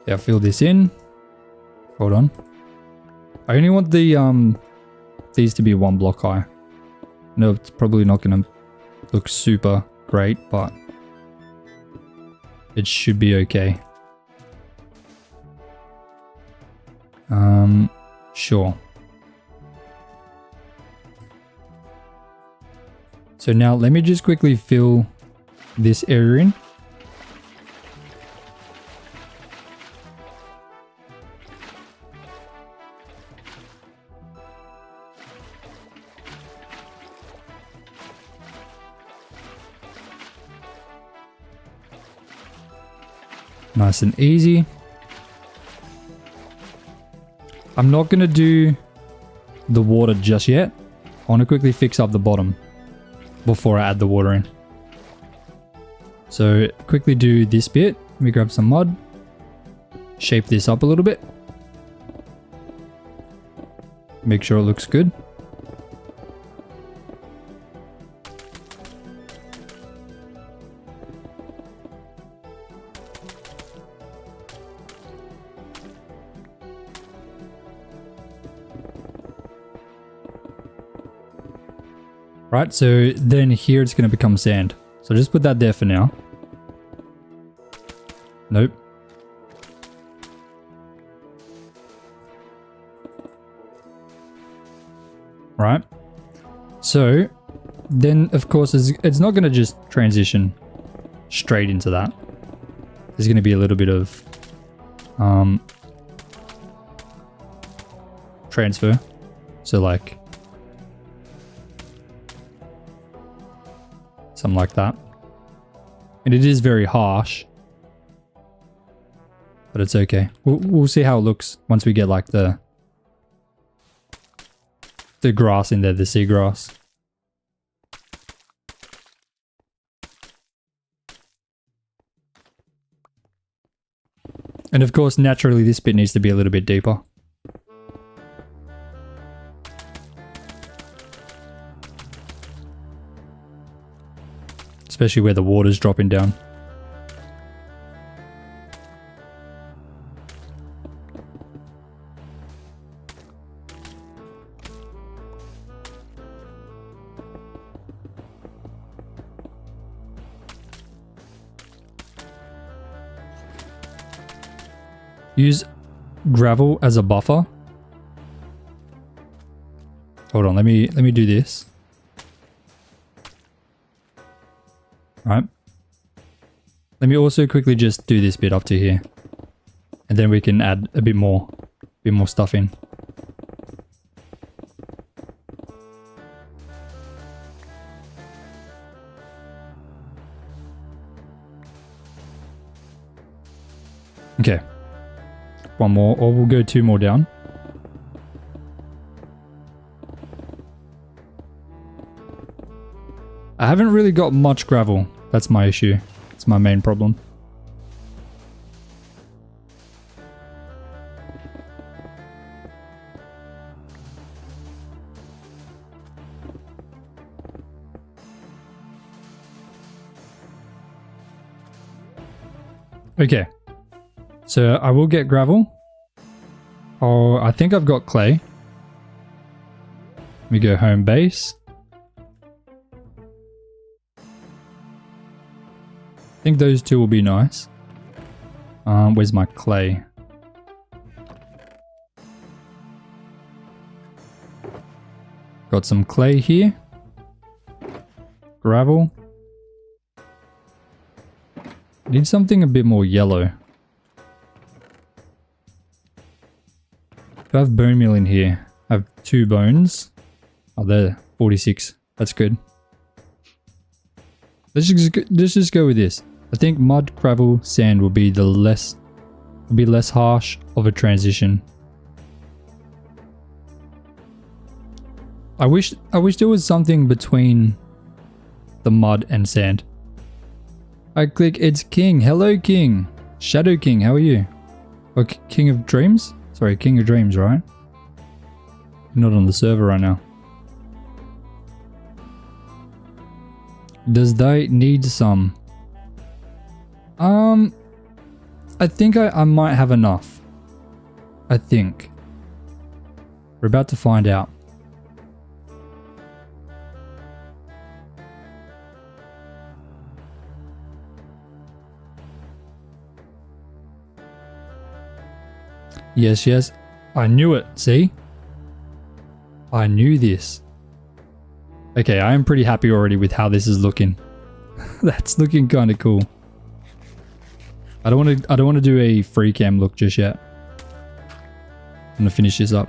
Yeah, fill this in. Hold on. I only want the these to be 1 block high. No, it's probably not gonna look super great, but it should be okay. Sure. So now let me just quickly fill this area in. Nice and easy. I'm not going to do the water just yet. I want to quickly fix up the bottom before I add the water in. So quickly do this bit. Let me grab some mud. Shape this up a little bit. Make sure it looks good. Right, so then here it's going to become sand. So just put that there for now. Nope. Right. So then of course it's not going to just transition straight into that. There's going to be a little bit of transfer. So like something like that. And it is very harsh, but it's okay. We'll see how it looks once we get like the grass in there, the seagrass. And of course, naturally, this bit needs to be a little bit deeper. Especially where the water's dropping down. Use gravel as a buffer. Hold on, let me do this. Right. Let me also quickly just do this bit up to here. And then we can add a bit more stuff in. Okay. One more, or we'll go 2 more down. I haven't really got much gravel. That's my issue. It's my main problem. Okay. So I will get gravel. Oh, I think I've got clay. Let me go home base. I think those 2 will be nice. Where's my clay? Got some clay here. Gravel. Need something a bit more yellow. I have bone meal in here. I have 2 bones. Oh, there. 46. That's good. Let's just go with this. I think mud, gravel, sand will be less harsh of a transition. I wish there was something between the mud and sand. I click, it's King. Hello, King. Shadow King, how are you? Oh, King of Dreams? Sorry, King of Dreams, right? Not on the server right now. Does they need some? I think I might have enough. I think. We're about to find out. Yes, yes. I knew it. See? I knew this. Okay, I am pretty happy already with how this is looking. That's looking kind of cool. I don't want to do a free cam look just yet. I'm going to finish this up.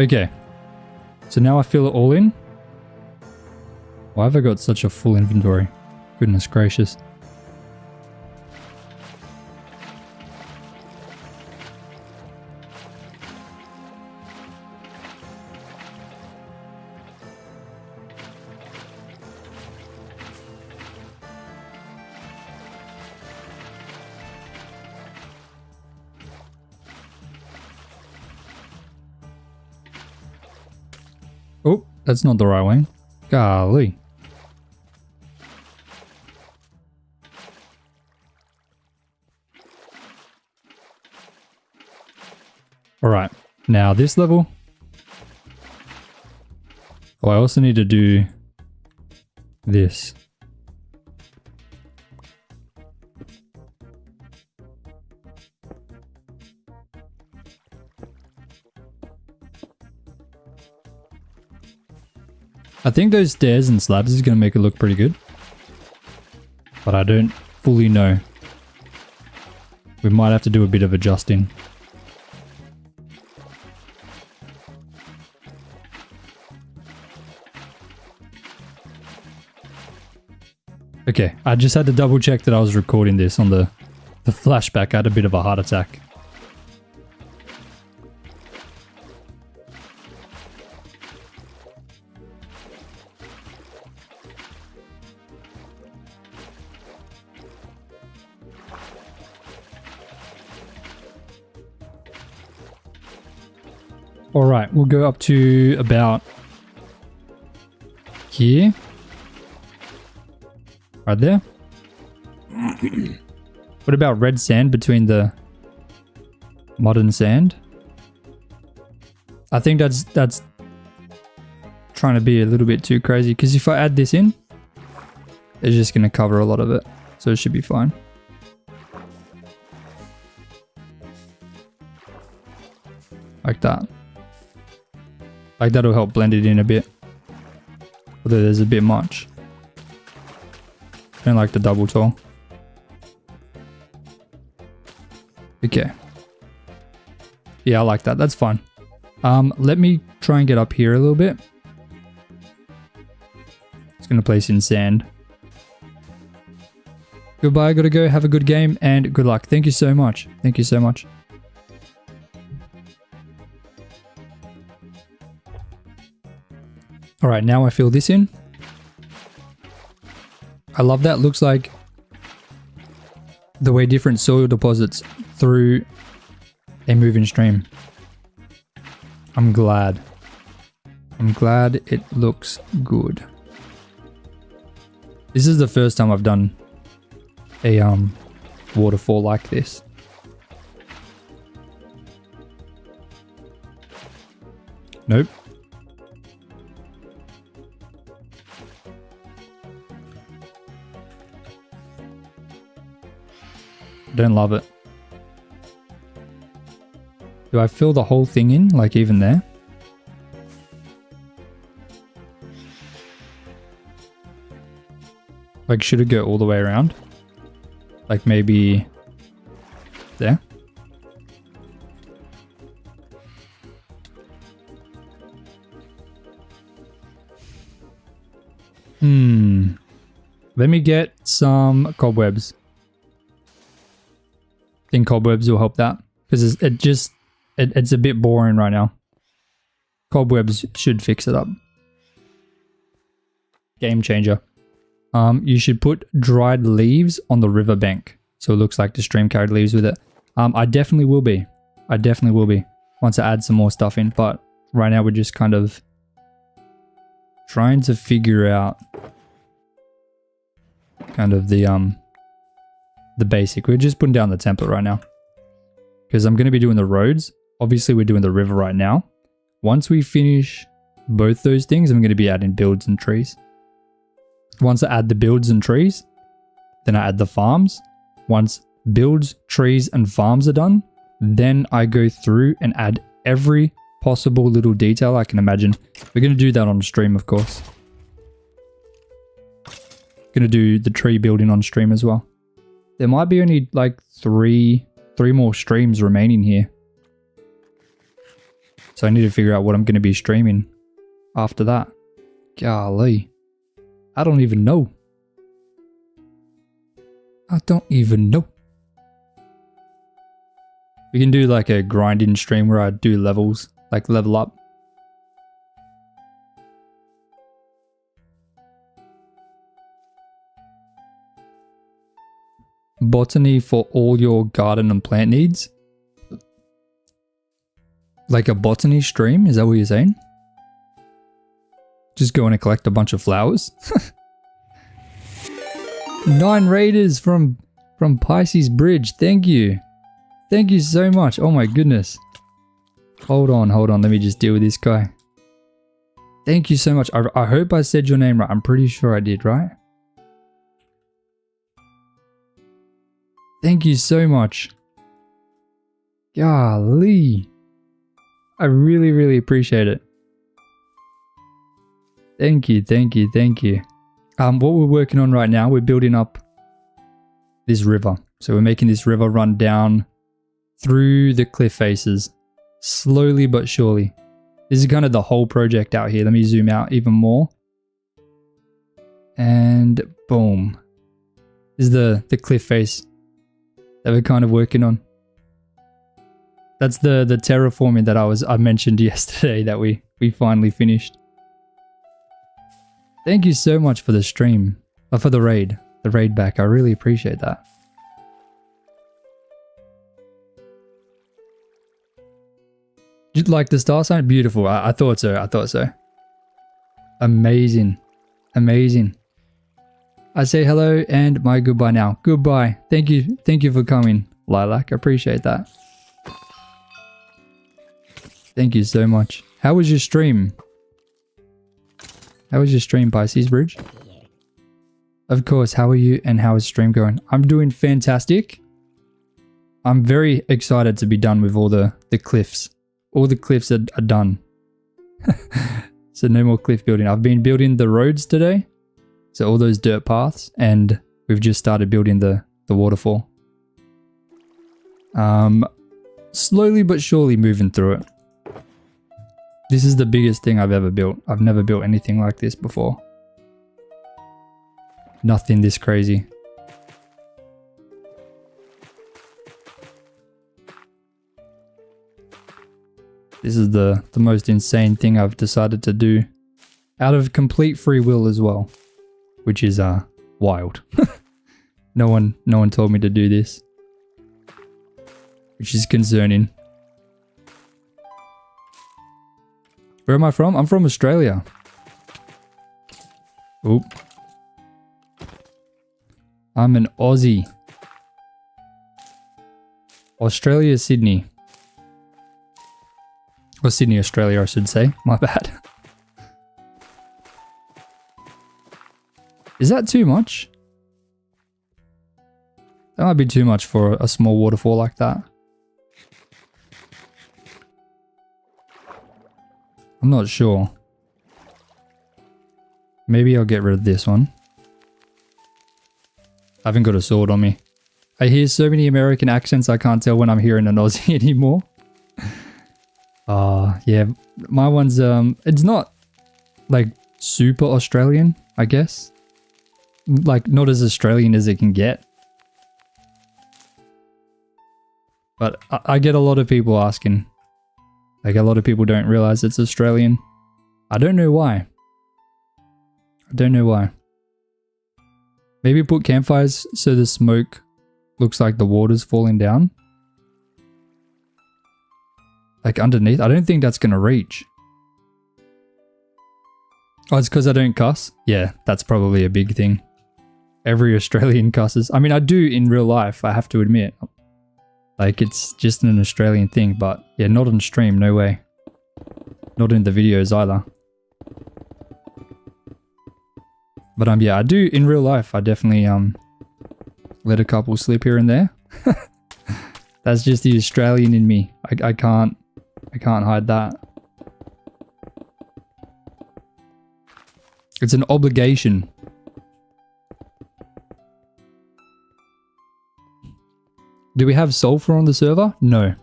Okay, so now I fill it all in. Why have I got such a full inventory? Goodness gracious. Oh, that's not the right way. Golly. Alright, now this level. Oh, I also need to do this. I think those stairs and slabs is going to make it look pretty good. But I don't fully know. We might have to do a bit of adjusting. Okay, I just had to double check that I was recording this on the flashback. I had a bit of a heart attack. Alright, we'll go up to about here. Right there. What about red sand between the modern sand? I think that's trying to be a little bit too crazy, because if I add this in, it's just going to cover a lot of it. So it should be fine. Like that. Like that'll help blend it in a bit. Although there's a bit much. I don't like the double tall. Okay. Yeah, I like that. That's fine. Let me try and get up here a little bit. Just gonna place in sand. Goodbye, gotta go. Have a good game and good luck. Thank you so much. Thank you so much. Alright, now I fill this in. I love that. Looks like the way different soil deposits through a moving stream. I'm glad. I'm glad it looks good. This is the first time I've done a waterfall like this. Nope. Don't love it. Do I fill the whole thing in, like even there? Like, should it go all the way around? Like maybe there? Let me get some cobwebs. I think cobwebs will help that. Because it's a bit boring right now. Cobwebs should fix it up. Game changer. You should put dried leaves on the riverbank. So it looks like the stream carried leaves with it. I definitely will be. I definitely will be. Once I add some more stuff in. But right now we're just kind of trying to figure out kind of the basic. We're just putting down the template right now. Because I'm going to be doing the roads. Obviously we're doing the river right now. Once we finish both those things, I'm going to be adding builds and trees. Once I add the builds and trees, then I add the farms. Once builds, trees, and farms are done, then I go through and add every possible little detail I can imagine. We're going to do that on stream, of course. Going to do the tree building on stream as well. There might be only like three more streams remaining here. So I need to figure out what I'm going to be streaming after that. Golly. I don't even know. I don't even know. We can do like a grinding stream where I do levels, like level up. Botany for all your garden and plant needs. Like a botany stream, is that what you're saying? Just going to collect a bunch of flowers? 9 raiders from Pisces Bridge, thank you. Thank you so much, oh my goodness. Hold on, let me just deal with this guy. Thank you so much, I hope I said your name right, I'm pretty sure I did, right? Thank you so much. Golly. I really, really appreciate it. Thank you, thank you, thank you. What we're working on right now, we're building up this river. So we're making this river run down through the cliff faces, slowly but surely. This is kind of the whole project out here. Let me zoom out even more. And boom. This is the cliff face that we're kind of working on. That's the terraforming that I mentioned yesterday that we finally finished. Thank you so much for the stream, for the raid back. I really appreciate that. You'd like the star sign? Beautiful. I thought so. I thought so. Amazing. Amazing. I say hello and my goodbye now. Goodbye. Thank you. Thank you for coming, Lilac. I appreciate that. Thank you so much. How was your stream? How was your stream, Pisces Bridge? Of course, how are you and how is stream going? I'm doing fantastic. I'm very excited to be done with all the cliffs. All the cliffs are done. So no more cliff building. I've been building the roads today. So all those dirt paths, and we've just started building the waterfall. Slowly but surely moving through it. This is the biggest thing I've ever built. I've never built anything like this before. Nothing this crazy. This is the most insane thing I've decided to do. Out of complete free will as well. Which is wild. No one told me to do this. Which is concerning. Where am I from? I'm from Australia. Oop. I'm an Aussie. Australia, Sydney. Or Sydney, Australia, I should say. My bad. Is that too much? That might be too much for a small waterfall like that. I'm not sure. Maybe I'll get rid of this one. I haven't got a sword on me. I hear so many American accents I can't tell when I'm hearing an Aussie anymore. Yeah, my one's it's not like super Australian, I guess. Like, not as Australian as it can get. But I get a lot of people asking. Like, a lot of people don't realize it's Australian. I don't know why. I don't know why. Maybe put campfires so the smoke looks like the water's falling down. Like underneath. I don't think that's going to reach. Oh, it's because I don't cuss? Yeah, that's probably a big thing. Every Australian cusses. I mean, I do in real life, I have to admit. Like, it's just an Australian thing, but yeah, not on stream, no way. Not in the videos either. But yeah, I do in real life, I definitely let a couple slip here and there. That's just the Australian in me. I can't hide that. It's an obligation. Do we have sulfur on the server? No.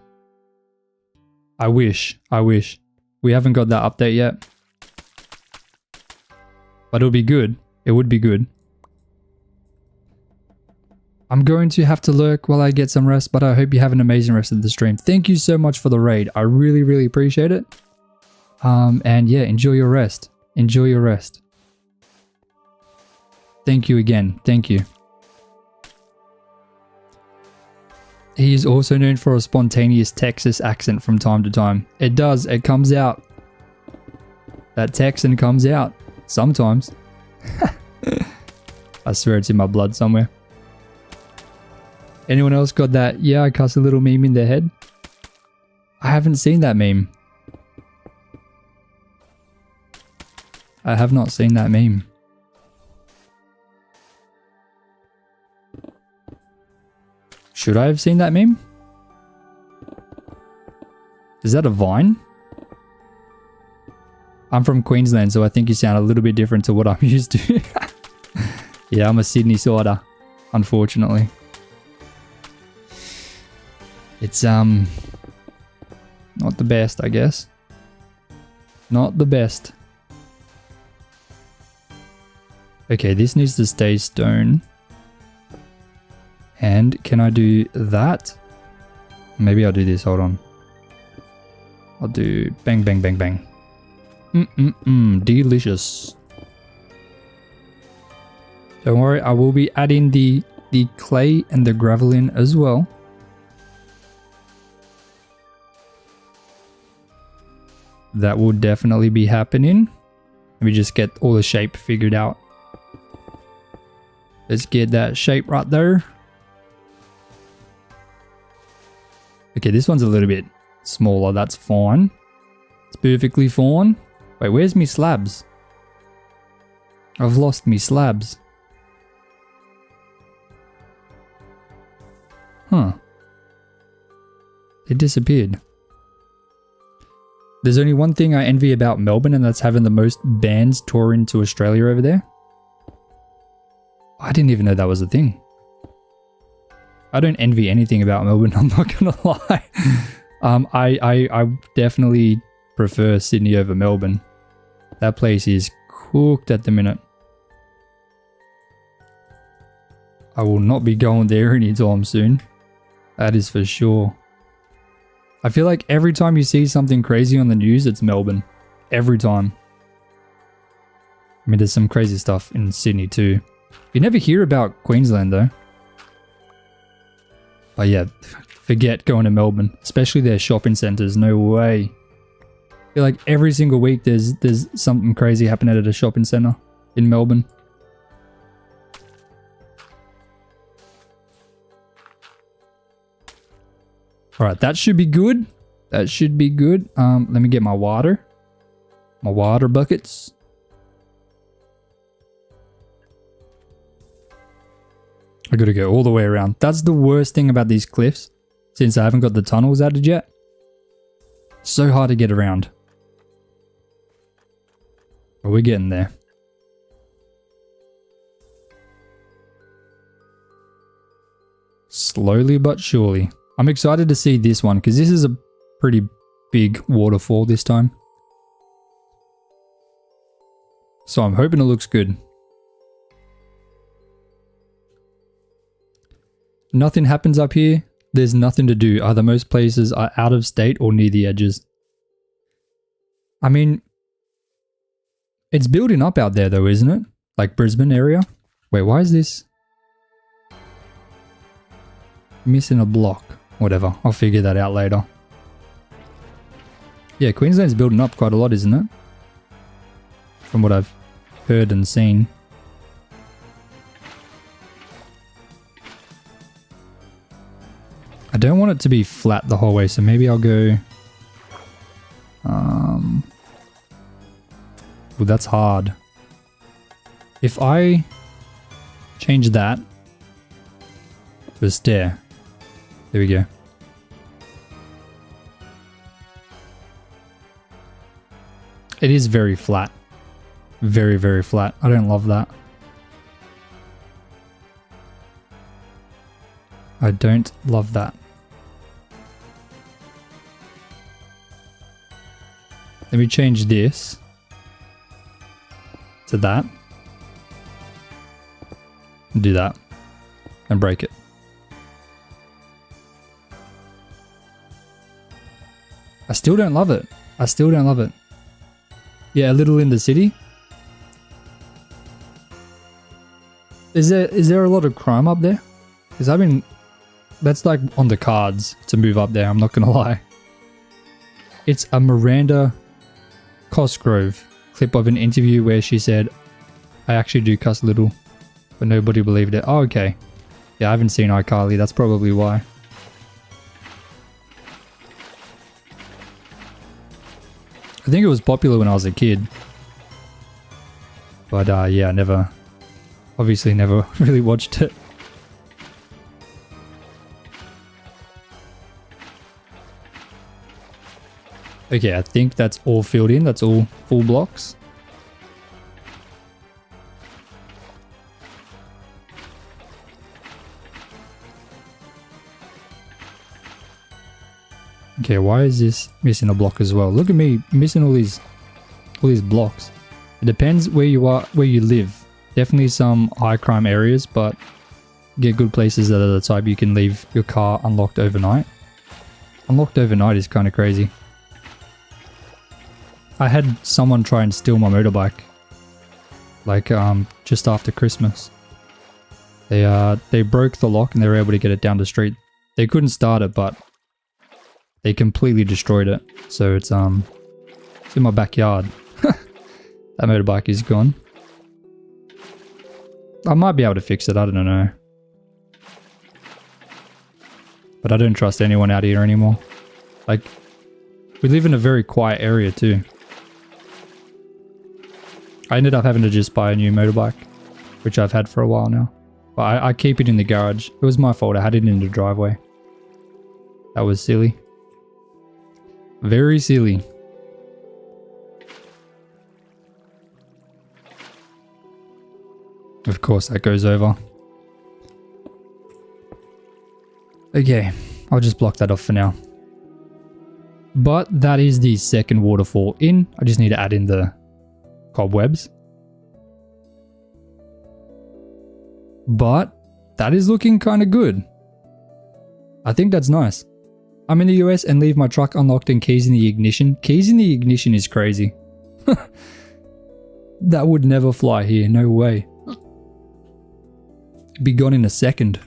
I wish. I wish. We haven't got that update yet. But it'll be good. It would be good. I'm going to have to lurk while I get some rest, but I hope you have an amazing rest of the stream. Thank you so much for the raid. I really, really appreciate it. And yeah, enjoy your rest. Enjoy your rest. Thank you again. Thank you. He is also known for a spontaneous Texas accent from time to time. It does. It comes out. That Texan comes out. Sometimes. I swear it's in my blood somewhere. Anyone else got that, yeah, I cuss a little meme in their head? I haven't seen that meme. I have not seen that meme. Should I have seen that meme? Is that a Vine? I'm from Queensland, so I think you sound a little bit different to what I'm used to. Yeah, I'm a Sydney sorta, unfortunately. It's, not the best, I guess. Not the best. Okay, this needs to stay stone. And can I do that? Maybe I'll do this, hold on. I'll do bang, bang, bang, bang. Delicious. Don't worry, I will be adding the clay and the gravel in as well. That will definitely be happening. Let me just get all the shape figured out. Let's get that shape right there. Okay, this one's a little bit smaller. That's fine. It's perfectly fine. Wait, where's me slabs? I've lost me slabs. Huh. They disappeared. There's only one thing I envy about Melbourne, and that's having the most bands touring to Australia over there. I didn't even know that was a thing. I don't envy anything about Melbourne, I'm not gonna lie. I definitely prefer Sydney over Melbourne. That place is cooked at the minute. I will not be going there anytime soon. That is for sure. I feel like every time you see something crazy on the news, it's Melbourne. Every time. I mean, there's some crazy stuff in Sydney too. You never hear about Queensland though. But yeah, forget going to Melbourne, especially their shopping centres, no way. I feel like every single week there's something crazy happening at a shopping centre in Melbourne. Alright, that should be good. That should be good. Let me get my water. My water buckets. I gotta go all the way around. That's the worst thing about these cliffs, since I haven't got the tunnels added yet. So hard to get around. But we're getting there. Slowly but surely. I'm excited to see this one, because this is a pretty big waterfall this time. So I'm hoping it looks good. Nothing happens up here. There's nothing to do. Either most places are out of state or near the edges. I mean, it's building up out there though, isn't it? Like Brisbane area. Wait, why is this missing a block? Whatever, I'll figure that out later. Yeah, Queensland's building up quite a lot, isn't it? From what I've heard and seen. I don't want it to be flat the whole way, so maybe I'll go... Well, that's hard. If I change that to a stair. There we go. It is very flat. Very, very flat. I don't love that. I don't love that. Let me change this to that. Do that. And break it. I still don't love it. I still don't love it. Yeah, a little in the city. Is there a lot of crime up there? Because I've been... That's like on the cards to move up there, I'm not gonna lie. It's a Miranda Cosgrove clip of an interview where she said, I actually do cuss a little, but nobody believed it. Oh, okay. Yeah, I haven't seen iCarly, that's probably why. I think it was popular when I was a kid. But yeah, obviously never really watched it. Okay, I think that's all filled in. That's all full blocks. Okay, why is this missing a block as well? Look at me missing all these blocks. It depends where you are, where you live. Definitely some high crime areas, but get good places that are the type you can leave your car unlocked overnight. Unlocked overnight is kind of crazy. I had someone try and steal my motorbike, like just after Christmas. They broke the lock and they were able to get it down the street. They couldn't start it, but they completely destroyed it. So it's in my backyard. That motorbike is gone. I might be able to fix it, I don't know. But I don't trust anyone out here anymore. Like, we live in a very quiet area too. I ended up having to just buy a new motorbike, which I've had for a while now. But I keep it in the garage. It was my fault, I had it in the driveway. That was silly. Very silly. Of course that goes over. Okay, I'll just block that off for now. But that is the second waterfall in. I just need to add in the cobwebs. But that is looking kind of good. I think that's nice. I'm in the US and leave my truck unlocked and keys in the ignition. Keys in the ignition is crazy. That would never fly here, no way. Be gone in a second.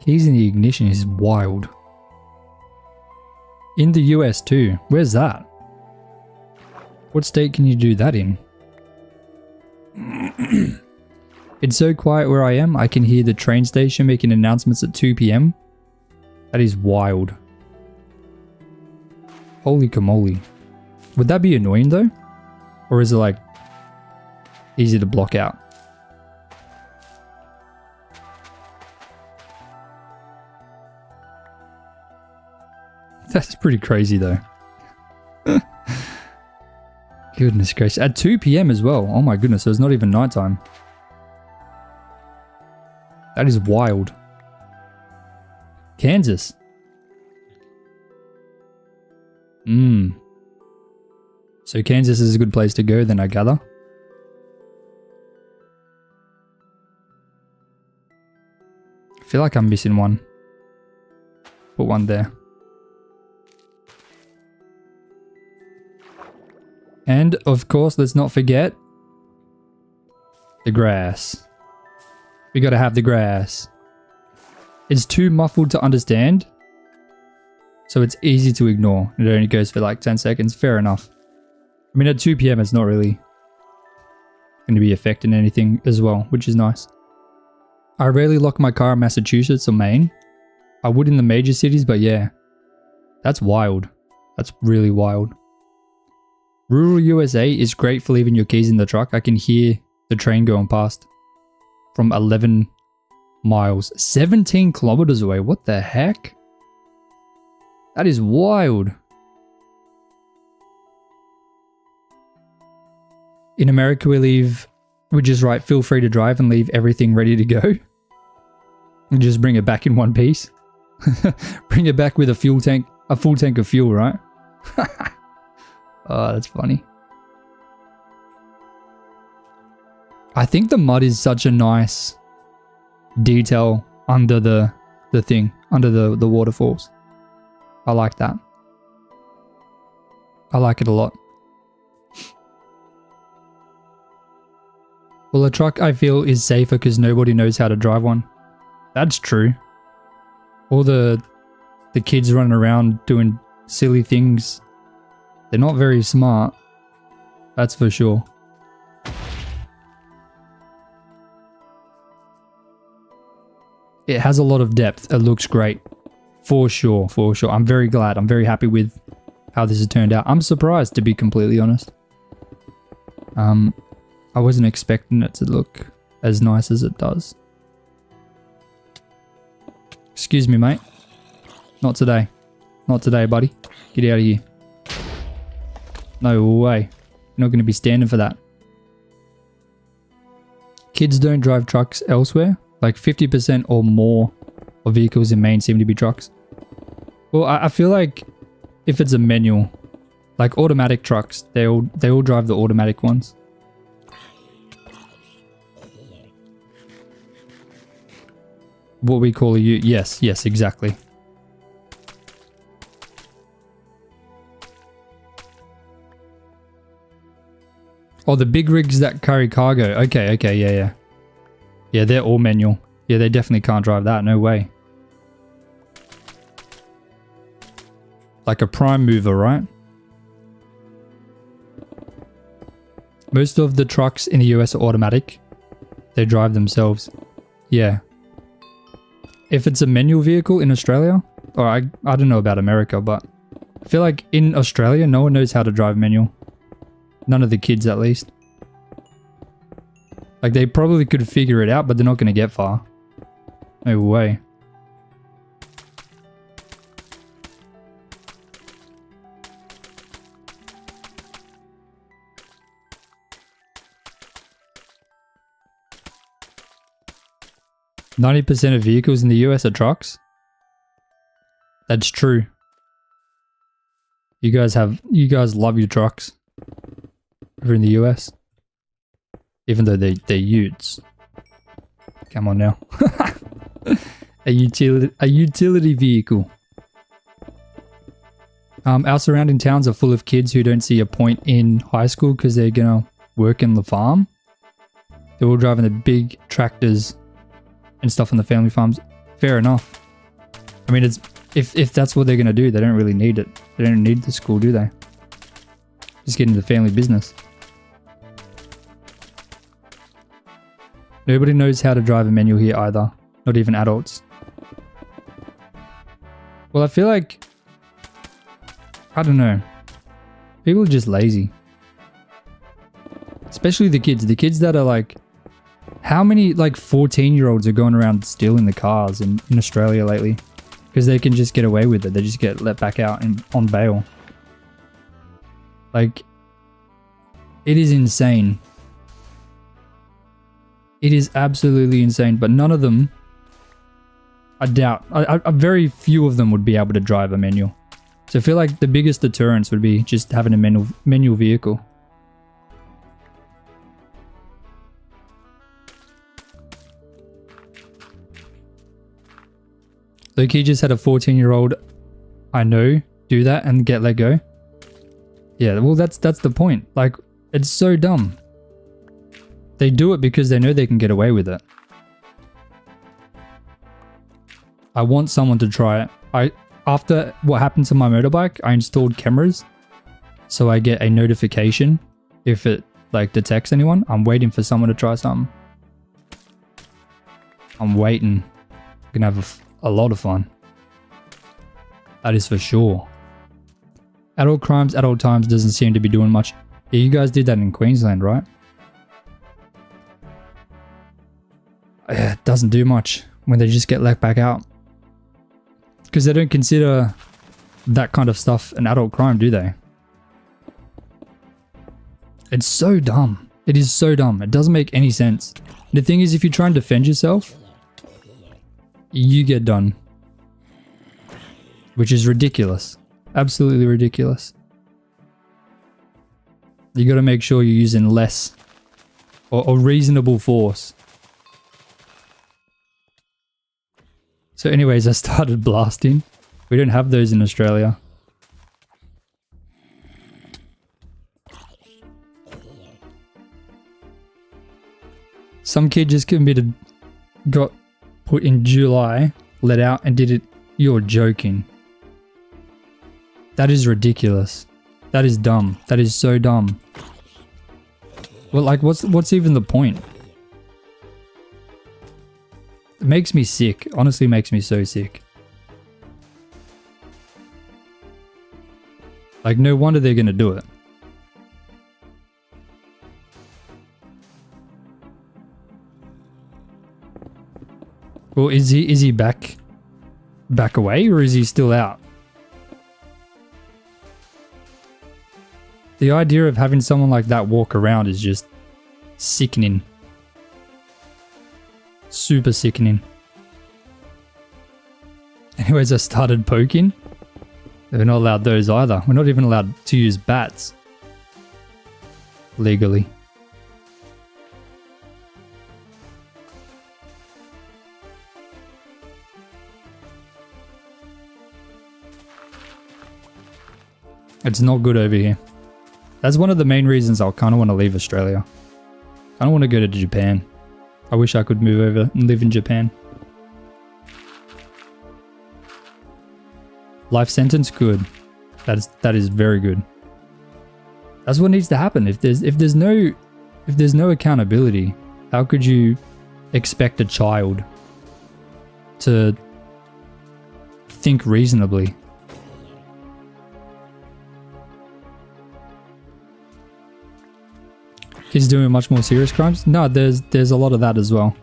Keys in the ignition is wild. In the US too. Where's that? What state can you do that in? It's so quiet where I am, I can hear the train station making announcements at 2 PM. That is wild. Holy camoli. Would that be annoying though? Or is it like easy to block out? That's pretty crazy though. Goodness gracious. At 2 p.m. as well. Oh my goodness, so it's not even nighttime. That is wild. Kansas. So Kansas is a good place to go then, I gather. I feel like I'm missing one. Put one there. And of course, let's not forget the grass. We gotta have the grass. It's too muffled to understand, so it's easy to ignore. It only goes for like 10 seconds. Fair enough. I mean, at 2 p.m. it's not really going to be affecting anything as well, which is nice. I rarely lock my car in Massachusetts or Maine. I would in the major cities, but yeah. That's wild. That's really wild. Rural USA is great for leaving your keys in the truck. I can hear the train going past from 11 miles. 17 kilometers away. What the heck? That is wild. In America, we just write, feel free to drive and leave everything ready to go. And just bring it back in one piece. Bring it back with a full tank of fuel, right? Oh, that's funny. I think the mud is such a nice detail under the thing, under the waterfalls. I like that. I like it a lot. Well, a truck I feel is safer because nobody knows how to drive one. That's true. All the kids running around doing silly things. They're not very smart. That's for sure. It has a lot of depth. It looks great. For sure, for sure. I'm very glad. I'm very happy with how this has turned out. I'm surprised, to be completely honest. I wasn't expecting it to look as nice as it does. Excuse me, mate. Not today. Not today, buddy. Get out of here. No way. You're not going to be standing for that. Kids don't drive trucks elsewhere. Like 50% or more of vehicles in Maine seem to be trucks. Well, I feel like if it's a manual, like automatic trucks, they all drive the automatic ones. What we call a ute. Yes, exactly. Oh, the big rigs that carry cargo. Okay, yeah. Yeah, they're all manual. Yeah, they definitely can't drive that. No way. Like a prime mover, right? Most of the trucks in the US are automatic. They drive themselves. Yeah. If it's a manual vehicle in Australia, or I don't know about America, but I feel like in Australia, no one knows how to drive manual. None of the kids, at least. Like, they probably could figure it out, but they're not going to get far. No way. %90 of vehicles in the US are trucks. That's true. You guys love your trucks over in the US. Even though they're utes. Come on now. A utility vehicle. Our surrounding towns are full of kids who don't see a point in high school because they're gonna work in the farm. They're all driving the big tractors and stuff on the family farms. Fair enough. I mean, it's if that's what they're gonna do, they don't really need it. They don't need the school, do they? Just get into the family business. Nobody knows how to drive a manual here either. Not even adults. Well, I feel like... I don't know. People are just lazy. Especially the kids. The kids that are like... How many like 14-year-olds are going around stealing the cars in Australia lately? Because they can just get away with it. They just get let back out on bail. Like... It is insane. It is absolutely insane, but none of them, I doubt, very few of them would be able to drive a manual. So I feel like the biggest deterrence would be just having a manual vehicle. Like he just had a 14-year-old I know do that and get let go. Yeah, well that's the point. Like, it's so dumb. They do it because they know they can get away with it. I want someone to try it. After what happened to my motorbike, I installed cameras so I get a notification if it like detects anyone. I'm waiting for someone to try something. I'm waiting. I'm gonna have a lot of fun. That is for sure. Adult crimes, adult times doesn't seem to be doing much. Yeah, you guys did that in Queensland, right? Yeah, it doesn't do much when they just get let back out. Because they don't consider that kind of stuff an adult crime, do they? It's so dumb. It is so dumb. It doesn't make any sense. The thing is, if you try and defend yourself, you get done. Which is ridiculous. Absolutely ridiculous. You got to make sure you're using less or reasonable force. So anyways, I started blasting. We don't have those in Australia. Some kid just got put in July, let out and did it. You're joking. That is ridiculous. That is dumb. That is so dumb. Well, like, what's even the point? It makes me sick. Honestly, makes me so sick. Like, no wonder they're gonna do it. Well, is he back away, or is he still out? The idea of having someone like that walk around is just sickening. Super sickening. Anyways, I started poking. We're not allowed those either. We're not even allowed to use bats. Legally. It's not good over here. That's one of the main reasons I kind of want to leave Australia. I don't want to go to Japan. I wish I could move over and live in Japan. Life sentence, good. That is very good. That's what needs to happen. If there's no accountability, how could you expect a child to think reasonably? He's doing much more serious crimes? No, there's a lot of that as well.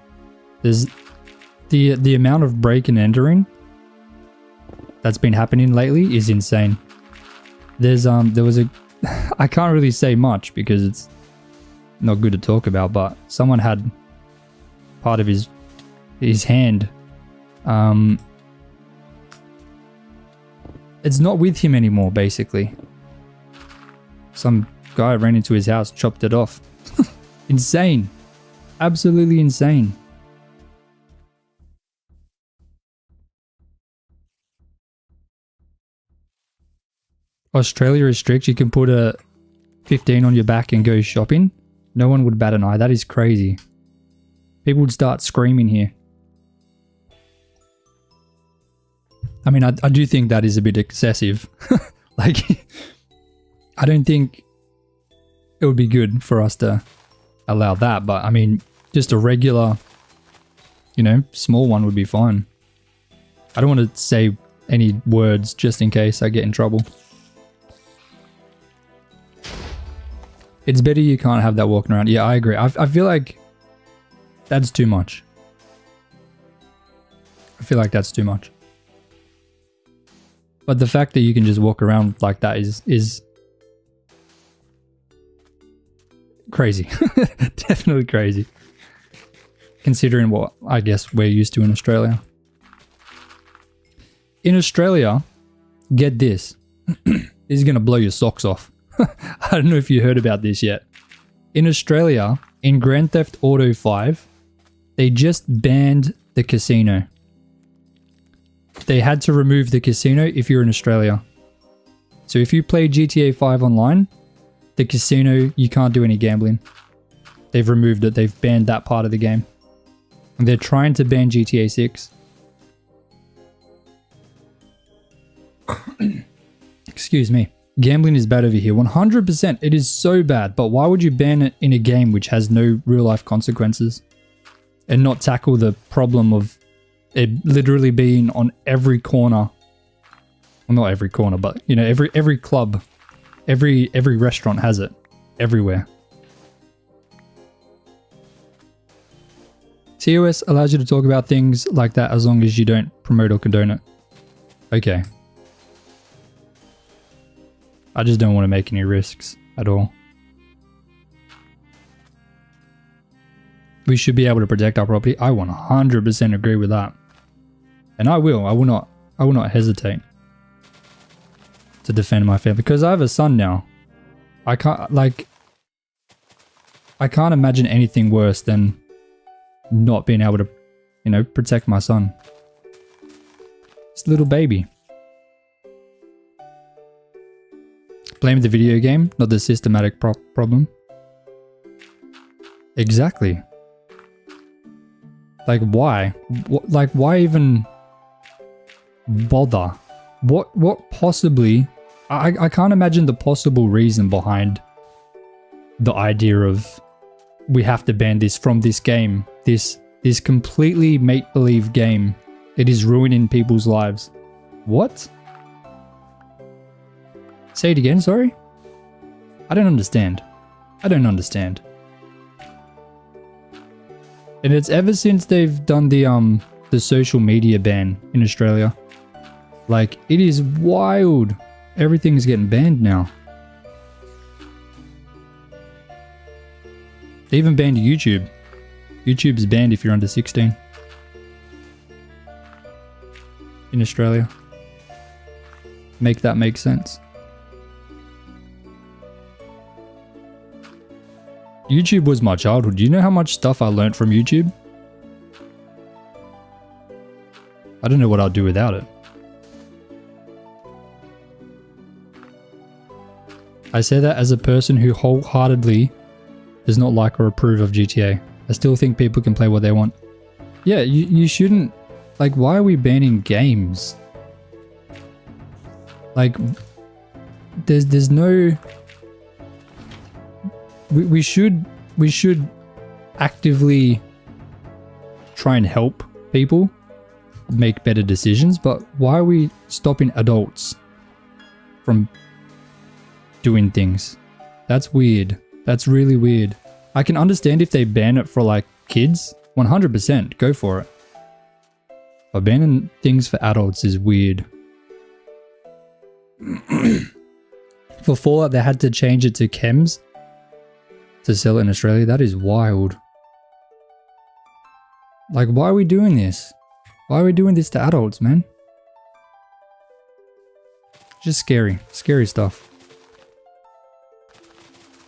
There's the amount of break and entering that's been happening lately is insane. There was a I can't really say much because it's not good to talk about, but someone had part of his hand. It's not with him anymore, basically. Some guy ran into his house, chopped it off. Insane. Absolutely insane. Australia is strict. You can put a 15 on your back and go shopping. No one would bat an eye. That is crazy. People would start screaming here. I mean, I do think that is a bit excessive. Like, I don't think it would be good for us to allow that, but I mean, just a regular, small one would be fine. I don't want to say any words just in case I get in trouble. It's better you can't have that walking around. Yeah, I agree. I feel like that's too much. I feel like that's too much. But the fact that you can just walk around like that is crazy. Definitely crazy. Considering what I guess we're used to in Australia. In Australia, get this. This is going to blow your socks off. I don't know if you heard about this yet. In Australia, in Grand Theft Auto 5, they just banned the casino. They had to remove the casino if you're in Australia. So if you play GTA 5 online, the casino, you can't do any gambling. They've removed it. They've banned that part of the game. And they're trying to ban GTA 6. Excuse me. Gambling is bad over here. 100%. It is so bad. But why would you ban it in a game which has no real life consequences? And not tackle the problem of it literally being on every corner. Well, not every corner, but you know, every club, every restaurant has it. Everywhere. TOS allows you to talk about things like that as long as you don't promote or condone it. Okay. I just don't want to make any risks at all. We should be able to protect our property. I 100% agree with that. And I will. I will not hesitate to defend my family because I have a son now. I can't imagine anything worse than not being able to, you know, protect my son. It's a little baby. Blame the video game, not the systematic problem. Exactly. Like why? Like why even bother? What possibly? I can't imagine the possible reason behind the idea of we have to ban this from this game. This completely make-believe game. It is ruining people's lives. What? Say it again, sorry? I don't understand. I don't understand. And it's ever since they've done the social media ban in Australia. Like, it is wild. Everything's getting banned now. They even banned YouTube. YouTube's banned if you're under 16. In Australia. Make that make sense. YouTube was my childhood. Do you know how much stuff I learned from YouTube? I don't know what I'd do without it. I say that as a person who wholeheartedly does not like or approve of GTA. I still think people can play what they want. Yeah, you shouldn't... Like, why are we banning games? Like, there's no... We should actively try and help people make better decisions, but why are we stopping adults from doing things? That's weird. That's really weird. I can understand if they ban it for like kids, 100%, go for it. But banning things for adults is weird. For Fallout, they had to change it to chems to sell it in Australia. That is wild. Like, why are we doing this? Why are we doing this to adults, man? Just scary. Scary stuff.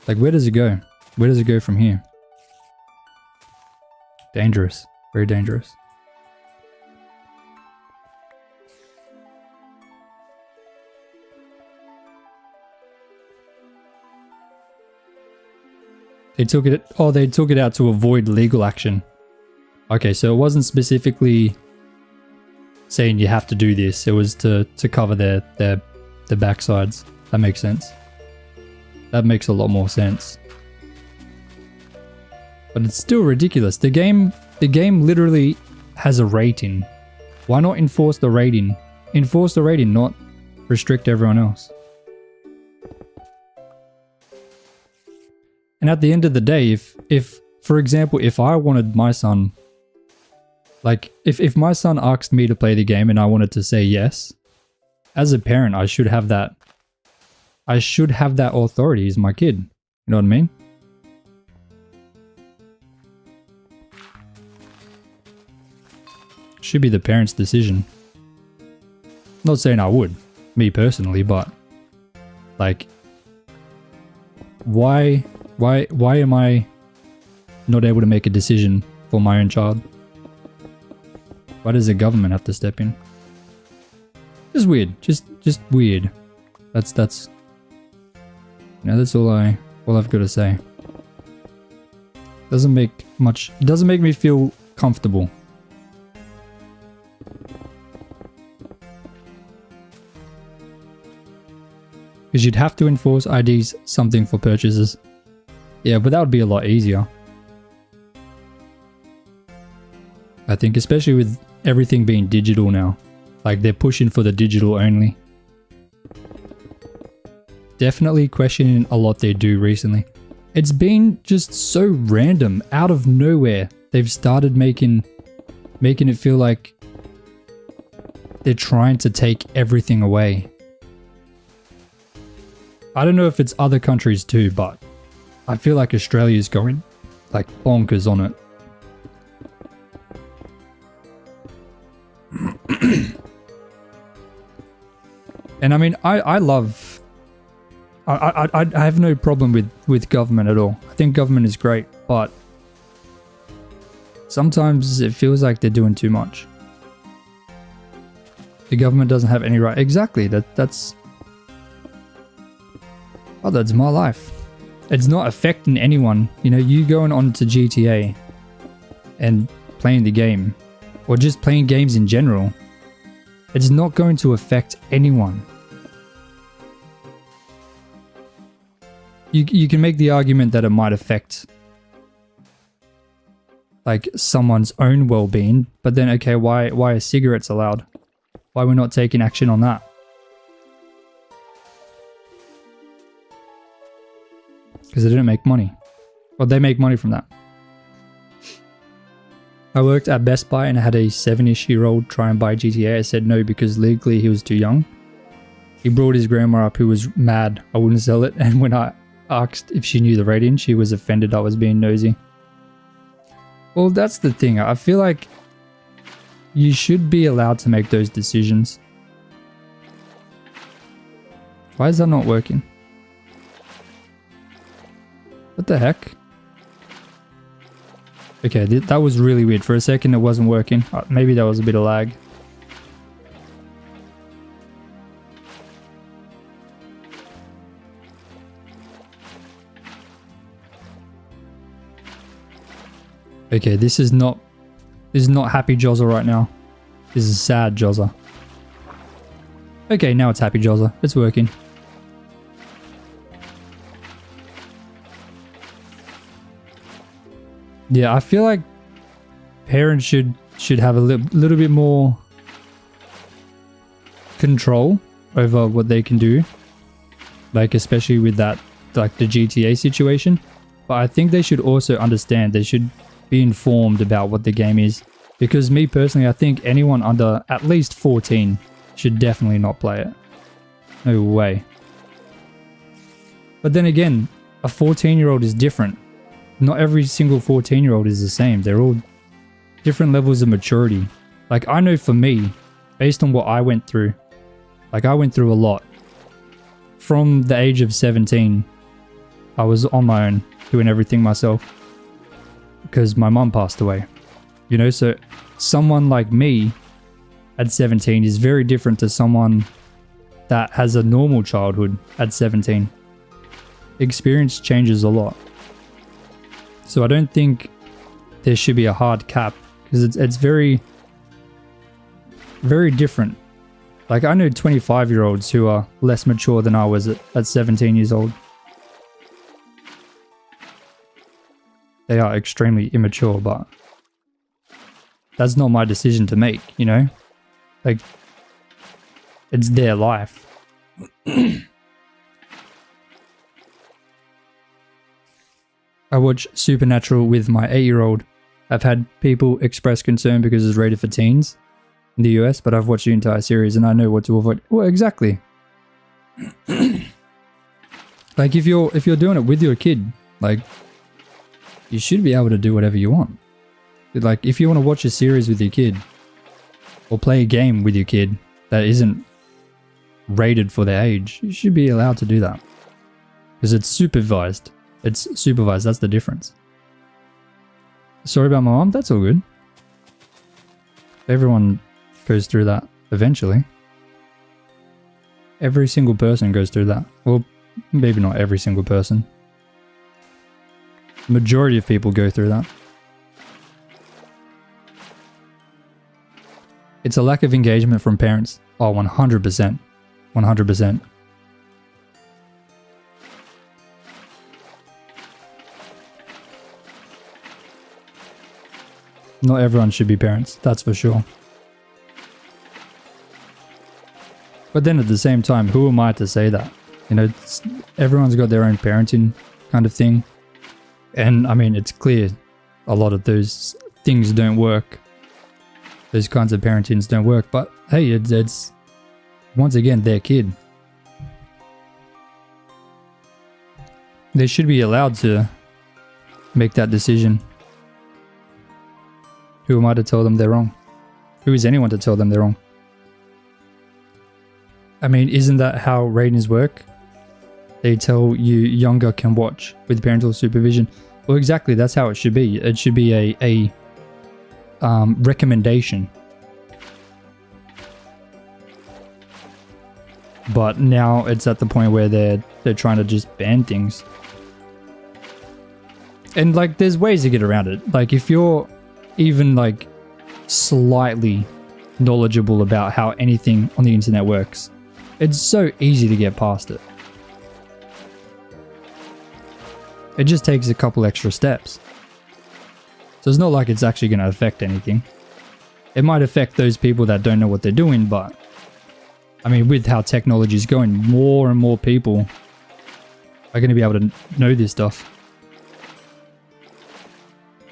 Like, where does it go? Where does it go from here? Dangerous. Very dangerous. They took it out to avoid legal action. Okay, so it wasn't specifically saying you have to do this. It was to cover their backsides. That makes sense. That makes a lot more sense. But it's still ridiculous. The game literally has a rating. Why not enforce the rating? Enforce the rating, not restrict everyone else. And at the end of the day, if for example, if I wanted my son, like if my son asked me to play the game and I wanted to say yes, as a parent, I should have that. I should have that authority. He's my kid. You know what I mean? Should be the parents' decision. Not saying I would, me personally, but like, why am I not able to make a decision for my own child? Why does the government have to step in? Just weird. Just weird. That's you know, that's all I've got to say. Doesn't make me feel comfortable. Because you'd have to enforce IDs something for purchases. Yeah, but that would be a lot easier. I think, especially with everything being digital now. Like, they're pushing for the digital only. Definitely questioning a lot they do recently. It's been just so random, out of nowhere. They've started making it feel like they're trying to take everything away. I don't know if it's other countries too, but I feel like Australia's going like bonkers on it. And I mean, I have no problem with government at all. I think government is great, but sometimes it feels like they're doing too much. The government doesn't have any right. Exactly. That's my life. It's not affecting anyone. You know, you going on to GTA and playing the game, or just playing games in general, it's not going to affect anyone. You can make the argument that it might affect like someone's own well-being, but then okay, why are cigarettes allowed? Why we're not taking action on that? Because they didn't make money. Well, they make money from that. I worked at Best Buy and I had a 7-ish-year-old try and buy GTA. I said no because legally he was too young. He brought his grandma up who was mad I wouldn't sell it, and when I asked if she knew the rating, she was offended I was being nosy. Well, that's the thing. I feel like you should be allowed to make those decisions. Why is that not working? What the heck? Okay, that was really weird. For a second it wasn't working. Maybe that was a bit of lag. Okay, this is not happy Jozza right now. This is sad Jozza. Okay, now it's happy Jozza. It's working. Yeah, I feel like parents should have a little bit more control over what they can do. Like, especially with that, like the GTA situation. But I think they should also understand, they should be informed about what the game is. Because me personally, I think anyone under at least 14 should definitely not play it. No way. But then again, a 14-year-old is different. Not every single 14-year-old is the same. They're all different levels of maturity. Like, I know for me, based on what I went through, like I went through a lot. From the age of 17, I was on my own, doing everything myself. Because my mum passed away. You know, so someone like me at 17 is very different to someone that has a normal childhood at 17. Experience changes a lot. So I don't think there should be a hard cap, because it's very, very different. Like, I know 25-year-olds who are less mature than I was at 17 years old. They are extremely immature, but that's not my decision to make, you know? Like, it's their life. I watch Supernatural with my 8-year-old. I've had people express concern because it's rated for teens in the US, but I've watched the entire series and I know what to avoid. Well, exactly. Like, if you're doing it with your kid, like, you should be able to do whatever you want. Like, if you want to watch a series with your kid, or play a game with your kid that isn't rated for their age, you should be allowed to do that. Because it's supervised. It's supervised, that's the difference. Sorry about my mom, that's all good. Everyone goes through that eventually. Every single person goes through that. Well, maybe not every single person. Majority of people go through that. It's a lack of engagement from parents. Oh, 100%. 100%. Not everyone should be parents, that's for sure. But then at the same time, who am I to say that? You know, everyone's got their own parenting kind of thing. And I mean, it's clear a lot of those things don't work. Those kinds of parentings don't work. But hey, it's once again, their kid. They should be allowed to make that decision. Who am I to tell them they're wrong? Who is anyone to tell them they're wrong? I mean, isn't that how ratings work? They tell you younger can watch with parental supervision. Well, exactly, that's how it should be. It should be a recommendation. But now it's at the point where they're trying to just ban things. And like, there's ways to get around it. Like, if you're even like slightly knowledgeable about how anything on the internet works, it's so easy to get past it. It just takes a couple extra steps. So it's not like it's actually going to affect anything. It might affect those people that don't know what they're doing, but I mean, with how technology is going, more and more people are going to be able to know this stuff.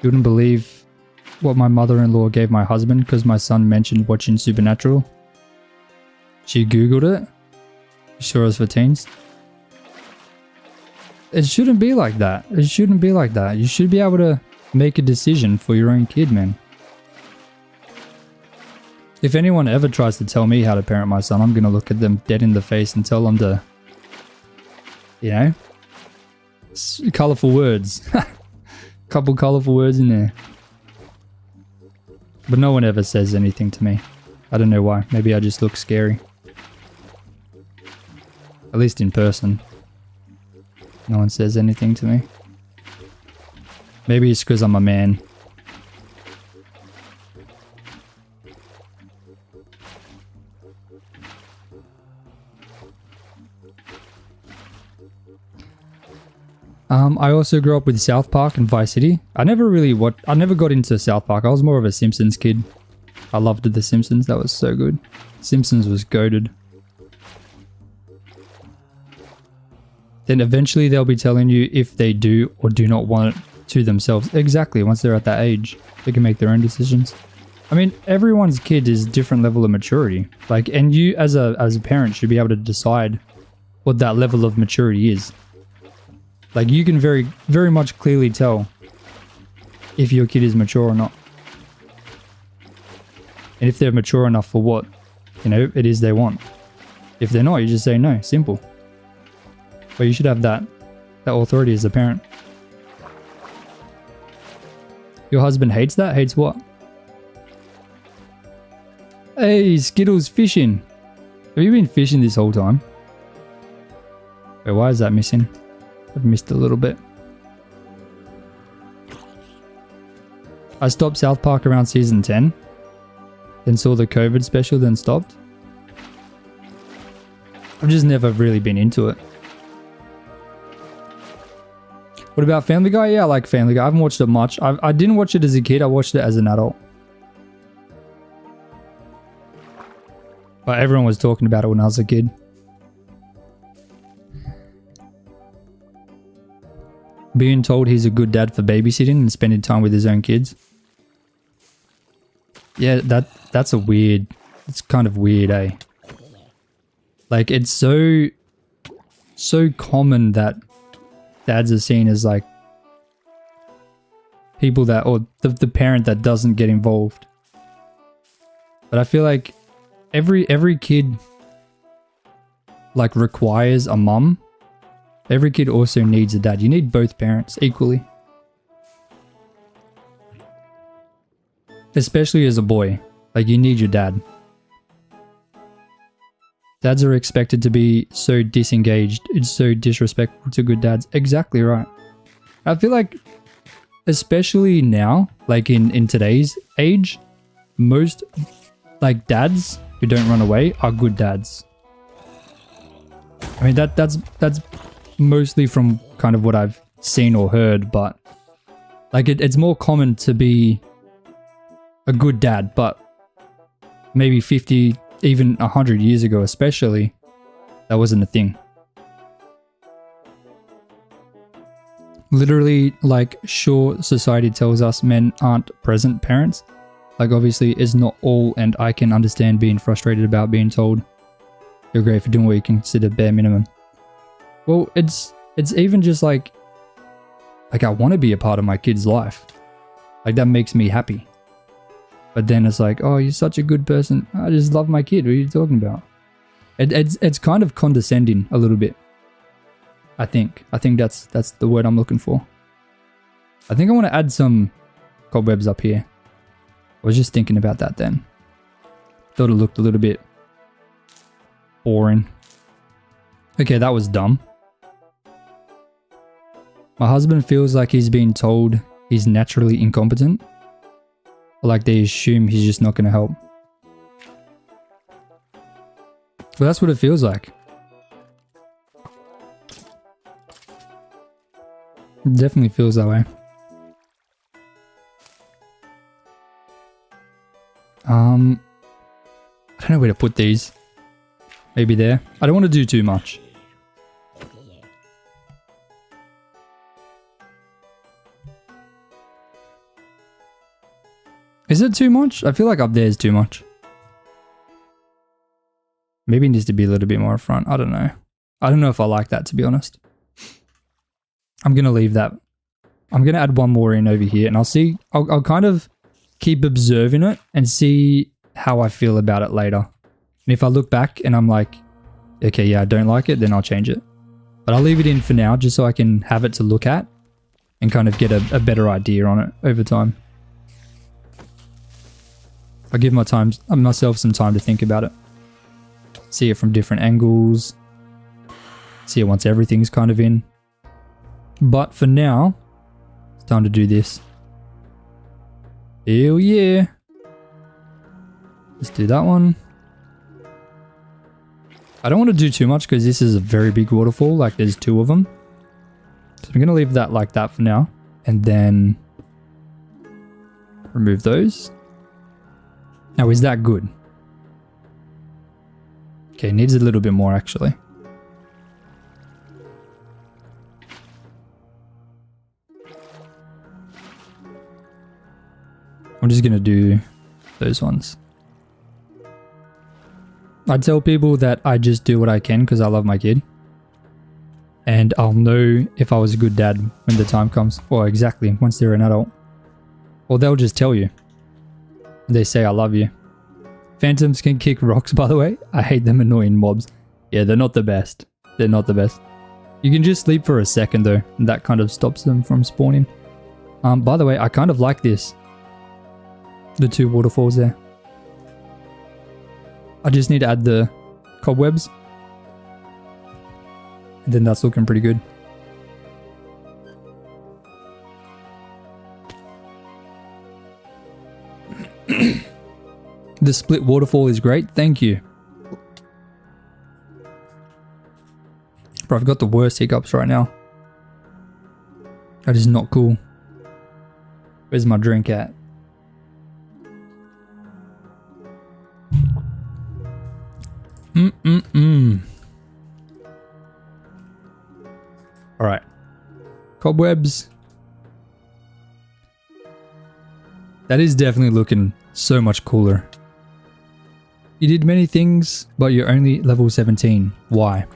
You wouldn't believe what my mother-in-law gave my husband because my son mentioned watching Supernatural. She Googled it. Sure, it was for teens. It shouldn't be like that. It shouldn't be like that. You should be able to make a decision for your own kid, man. If anyone ever tries to tell me how to parent my son, I'm going to look at them dead in the face and tell them to, you know, colorful words. Couple colorful words in there. But no one ever says anything to me. I don't know why. Maybe I just look scary. At least in person. No one says anything to me. Maybe it's because I'm a man. I also grew up with South Park and Vice City. I never got into South Park. I was more of a Simpsons kid. I loved The Simpsons. That was so good. Simpsons was goated. Then eventually they'll be telling you if they do or do not want it to themselves. Exactly. Once they're at that age, they can make their own decisions. I mean, everyone's kid is different level of maturity. Like, and you as a parent should be able to decide what that level of maturity is. Like, you can very, very much clearly tell if your kid is mature or not. And if they're mature enough for what, you know, it is they want. If they're not, you just say no. Simple. But you should have that authority as a parent. Your husband hates that? Hates what? Hey, Skittles fishing. Have you been fishing this whole time? Wait, why is that missing? I've missed a little bit. I stopped South Park around season 10. Then saw the COVID special, then stopped. I've just never really been into it. What about Family Guy? Yeah, I like Family Guy. I haven't watched it much. I didn't watch it as a kid. I watched it as an adult. But everyone was talking about it when I was a kid. Being told he's a good dad for babysitting and spending time with his own kids. Yeah, that's a weird... It's kind of weird, eh? Like, it's so common that dads are seen as like people that, or the parent that doesn't get involved. But I feel like every kid like requires a mum. Every kid also needs a dad. You need both parents equally. Especially as a boy. Like, you need your dad. Dads are expected to be so disengaged. It's so disrespectful to good dads. Exactly right. I feel like, especially now, like in today's age, most like dads who don't run away are good dads. I mean, that's mostly from kind of what I've seen or heard, but like it's more common to be a good dad, but maybe 50, even 100 years ago especially, that wasn't a thing. Literally, like, sure, society tells us men aren't present parents. Like, obviously, it's not all, and I can understand being frustrated about being told you're great for doing what you consider bare minimum. Well, it's even just like I want to be a part of my kid's life. Like, that makes me happy. But then it's like, oh, you're such a good person. I just love my kid. What are you talking about? It's kind of condescending a little bit. I think that's the word I'm looking for. I think I want to add some cobwebs up here. I was just thinking about that then. Thought it looked a little bit boring. Okay, that was dumb. My husband feels like he's being told he's naturally incompetent. Or like they assume he's just not going to help. Well, that's what it feels like. It definitely feels that way. I don't know where to put these. Maybe there. I don't want to do too much. Is it too much? I feel like up there is too much. Maybe it needs to be a little bit more front. I don't know. I don't know if I like that, to be honest. I'm going to leave that. I'm going to add one more in over here, and I'll see. I'll kind of keep observing it and see how I feel about it later. And if I look back and I'm like, okay, yeah, I don't like it, then I'll change it. But I'll leave it in for now just so I can have it to look at and kind of get a better idea on it over time. I'll give myself some time to think about it. See it from different angles. See it once everything's kind of in. But for now, it's time to do this. Hell yeah. Let's do that one. I don't want to do too much because this is a very big waterfall. Like, there's two of them. So I'm going to leave that like that for now. And then remove those. Now, is that good? Okay, it needs a little bit more actually. I'm just going to do those ones. I tell people that I just do what I can because I love my kid. And I'll know if I was a good dad when the time comes. Or exactly, once they're an adult. Or they'll just tell you. They say I love you. Phantoms can kick rocks, by the way. I hate them annoying mobs. Yeah, they're not the best. They're not the best. You can just sleep for a second though. And that kind of stops them from spawning. By the way, I kind of like this. The two waterfalls there. I just need to add the cobwebs. And then that's looking pretty good. The split waterfall is great. Thank you. Bro, I've got the worst hiccups right now. That is not cool. Where's my drink at? Alright. Cobwebs. That is definitely looking so much cooler. You did many things, but you're only level 17. Why?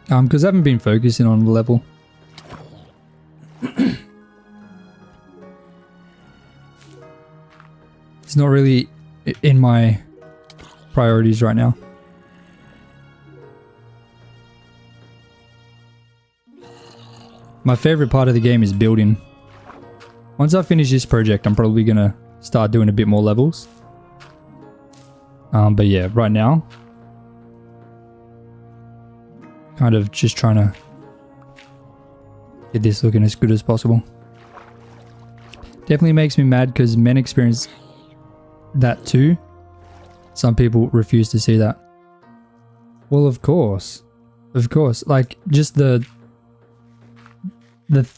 Because I haven't been focusing on the level. It's not really in my priorities right now. My favorite part of the game is building. Once I finish this project, I'm probably going to start doing a bit more levels. But yeah, right now, kind of just trying to get this looking as good as possible. Definitely makes me mad because men experience that too. Some people refuse to see that. Well, of course. Of course. Like, just the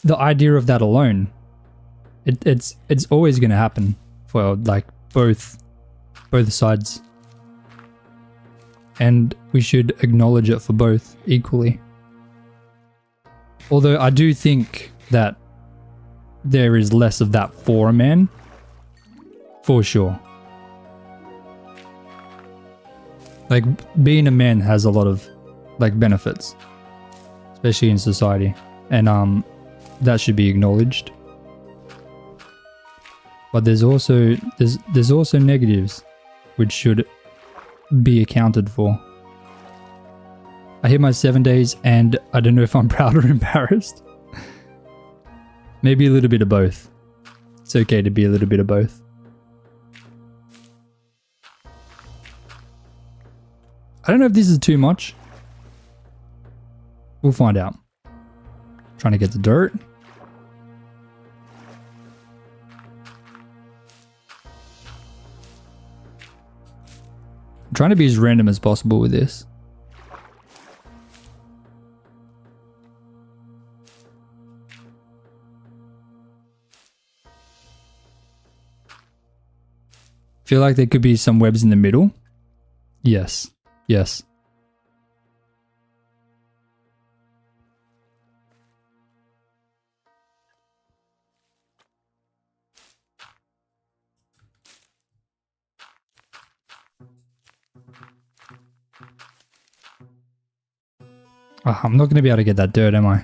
idea of that alone. It's always going to happen for, like, both sides. And we should acknowledge it for both equally. Although I do think that there is less of that for a man. For sure. Like, being a man has a lot of, like, benefits. Especially in society. And, that should be acknowledged. But there's also negatives, which should be accounted for. I hit my 7 days and I don't know if I'm proud or embarrassed. Maybe a little bit of both. It's okay to be a little bit of both. I don't know if this is too much. We'll find out. Trying to get the dirt. I'm trying to be as random as possible with this. Feel like there could be some webs in the middle. Yes. Yes. Oh, I'm not going to be able to get that dirt, am I?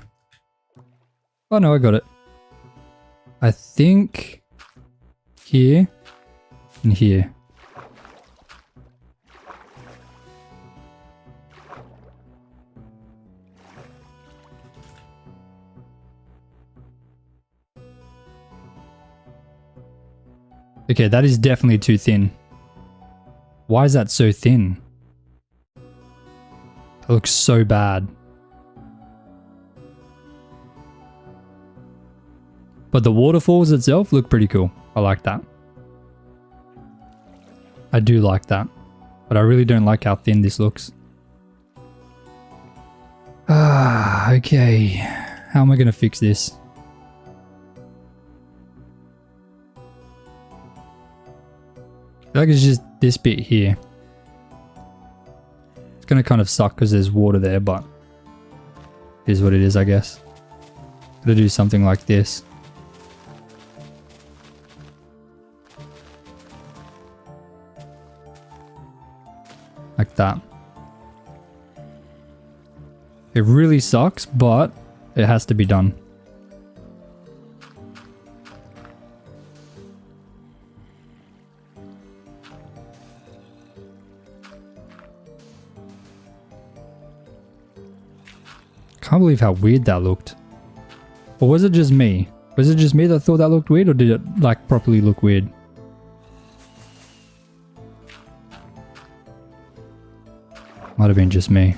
Oh no, I got it. I think here and here. Okay, that is definitely too thin. Why is that so thin? It looks so bad. But the waterfalls itself look pretty cool. I like that. I do like that. But I really don't like how thin this looks. Ah, okay. How am I going to fix this? I feel like it's just this bit here. It's going to kind of suck because there's water there, but it is what it is, I guess. Gotta do something like this. Like that. It really sucks, but it has to be done. Can't believe how weird that looked. Or was it just me? Was it just me that thought that looked weird, or did it like properly look weird? Might have been just me.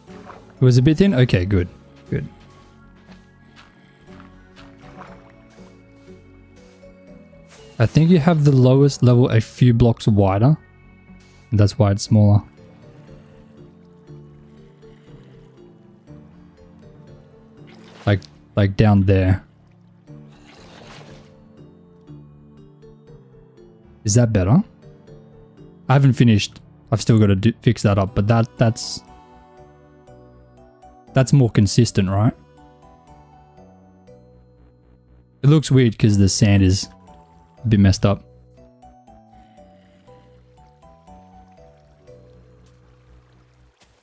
It was a bit thin? Okay, good. Good. I think you have the lowest level a few blocks wider. And that's why it's smaller. Like down there. Is that better? I haven't finished. I've still got to fix that up, but that's more consistent, right? It looks weird because the sand is a bit messed up.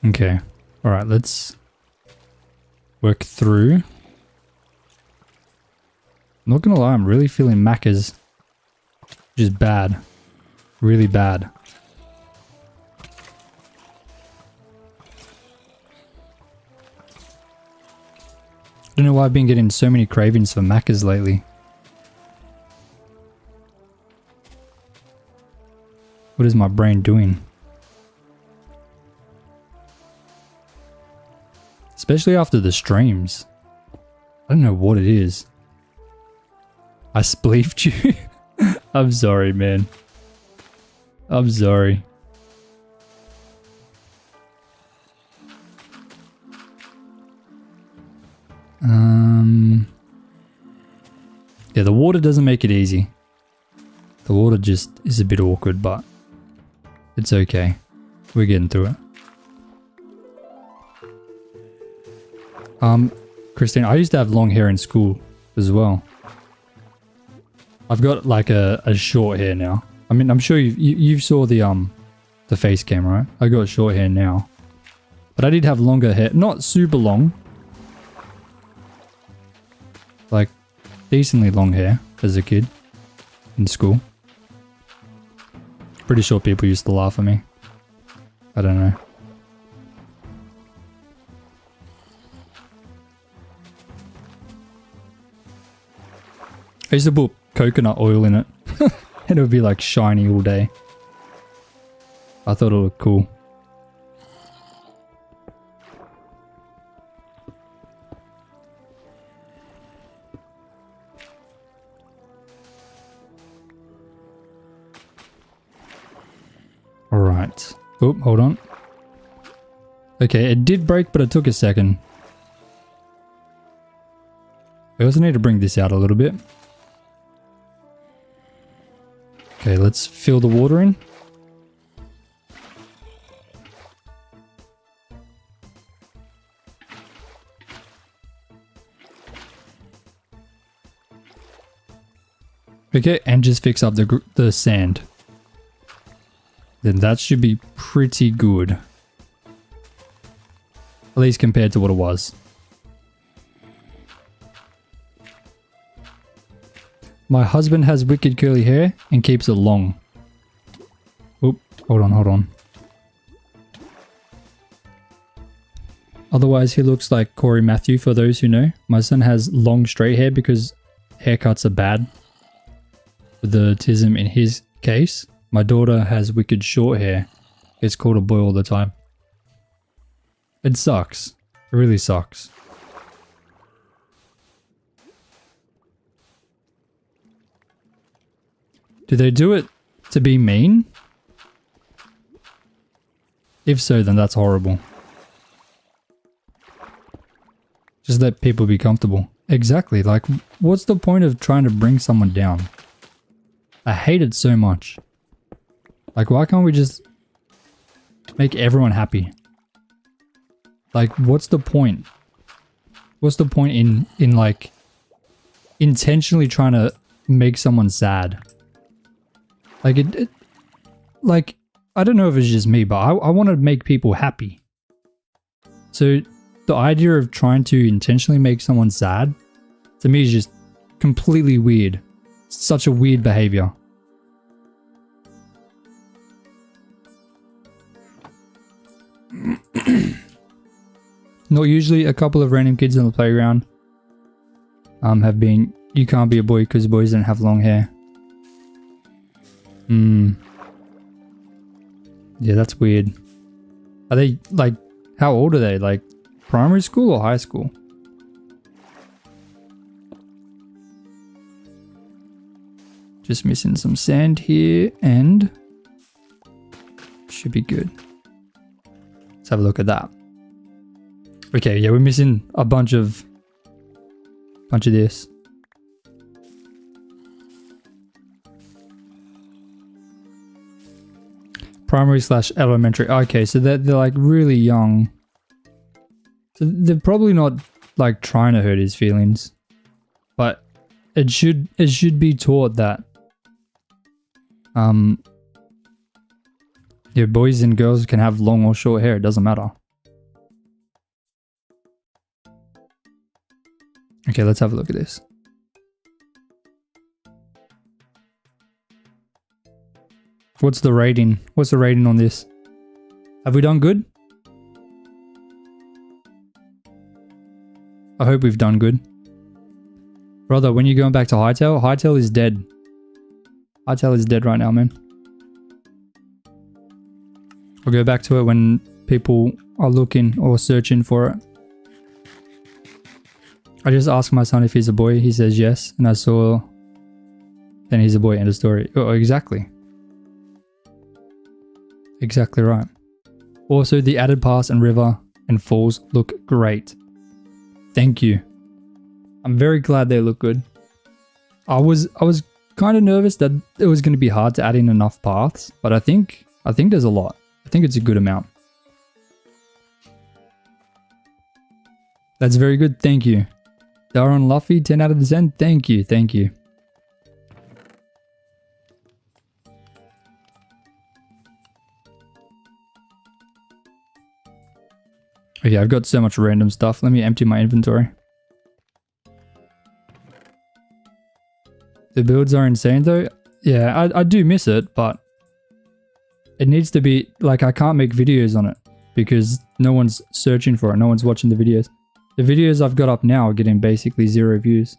Okay. All right, let's work through. Not gonna lie, I'm really feeling Macca's. Which is bad. Really bad. I don't know why I've been getting so many cravings for Macca's lately. What is my brain doing? Especially after the streams. I don't know what it is. I spleefed you? I'm sorry, man. I'm sorry. Yeah, the water doesn't make it easy. The water just is a bit awkward, but it's okay. We're getting through it. Christine, I used to have long hair in school as well. I've got like a short hair now. I mean, I'm sure you saw the face cam, right? I got short hair now. But I did have longer hair. Not super long. Like, decently long hair as a kid in school. Pretty sure people used to laugh at me. I don't know. I used to put coconut oil in it. And it would be like shiny all day. I thought it looked cool. Alright. Oh, hold on. Okay, it did break, but it took a second. I also need to bring this out a little bit. Okay, let's fill the water in. Okay, and just fix up the sand. Then that should be pretty good. At least compared to what it was. My husband has wicked curly hair and keeps it long. Oop, hold on. Otherwise, he looks like Corey Matthew for those who know. My son has long straight hair because haircuts are bad. With the autism in his case. My daughter has wicked short hair. Gets called a boy all the time. It sucks. It really sucks. Do they do it to be mean? If so, then that's horrible. Just let people be comfortable. Exactly, like, what's the point of trying to bring someone down? I hate it so much. Like, why can't we just make everyone happy? Like, what's the point? What's the point in like, intentionally trying to make someone sad? Like, like, I don't know if it's just me, but I want to make people happy. So, the idea of trying to intentionally make someone sad, to me is just completely weird. It's such a weird behavior. Not usually. A couple of random kids on the playground have been, you can't be a boy because boys don't have long hair. Yeah, that's weird. Are they, like, how old are they? Like, primary school or high school? Just missing some sand here and should be good. Let's have a look at that. Okay, yeah, we're missing a bunch of this. Primary / elementary. Okay, so they're like really young. So they're probably not like trying to hurt his feelings, but it should be taught that yeah, boys and girls can have long or short hair. It doesn't matter. Okay, let's have a look at this. What's the rating? What's the rating on this? Have we done good? I hope we've done good. Brother, when you're going back to Hightail, Hightail is dead. Hightail is dead right now, man. I'll go back to it when people are looking or searching for it. I just asked my son if he's a boy. He says yes. And I saw... Then he's a boy, end of story. Oh, exactly. Exactly right. Also, the added pass and river and falls look great. Thank you. I'm very glad they look good. I was kind of nervous that it was going to be hard to add in enough paths, but I think there's a lot. I think it's a good amount. That's very good. Thank you. Darren Luffy, 10 out of 10. Thank you. Thank you. Okay, I've got so much random stuff. Let me empty my inventory. The builds are insane though. Yeah, I do miss it, but it needs to be like I can't make videos on it because no one's searching for it. No one's watching the videos. The videos I've got up now are getting basically 0 views.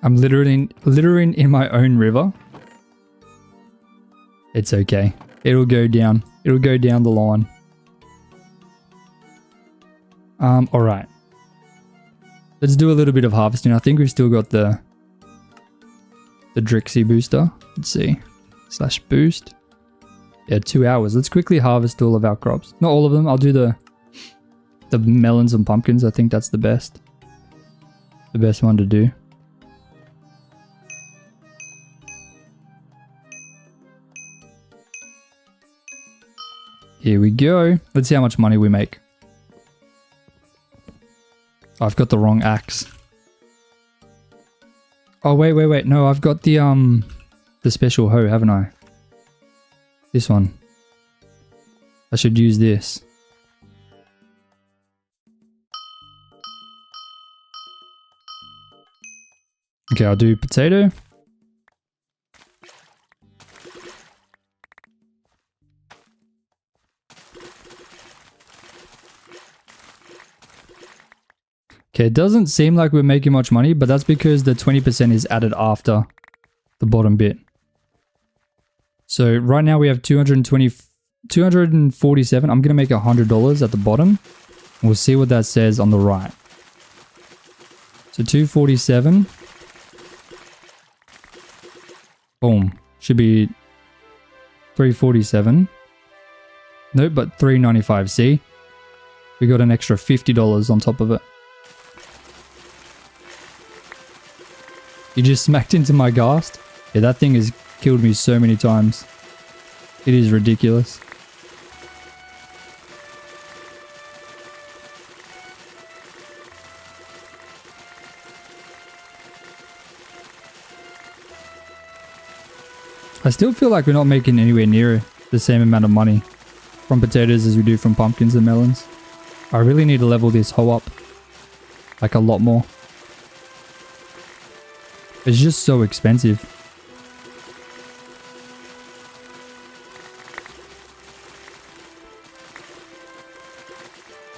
I'm littering in my own river. It's okay. It'll go down. It'll go down the line. Alright. Let's do a little bit of harvesting. I think we've still got the Drixie booster. Let's see. / boost. Yeah, 2 hours. Let's quickly harvest all of our crops. Not all of them. I'll do the melons and pumpkins. I think that's the best. The best one to do. Here we go. Let's see how much money we make. Oh, I've got the wrong axe. Oh, wait. No, I've got the special hoe, haven't I? This one. I should use this. Okay, I'll do potato. Okay, it doesn't seem like we're making much money, but that's because the 20% is added after the bottom bit. So right now we have 247. I'm going to make $100 at the bottom. We'll see what that says on the right. So 247. Boom. Should be 347. Nope, but 395. See? We got an extra $50 on top of it. You just smacked into my ghast? Yeah, that thing has killed me so many times. It is ridiculous. I still feel like we're not making anywhere near the same amount of money from potatoes as we do from pumpkins and melons. I really need to level this hoe up. Like a lot more. It's just so expensive.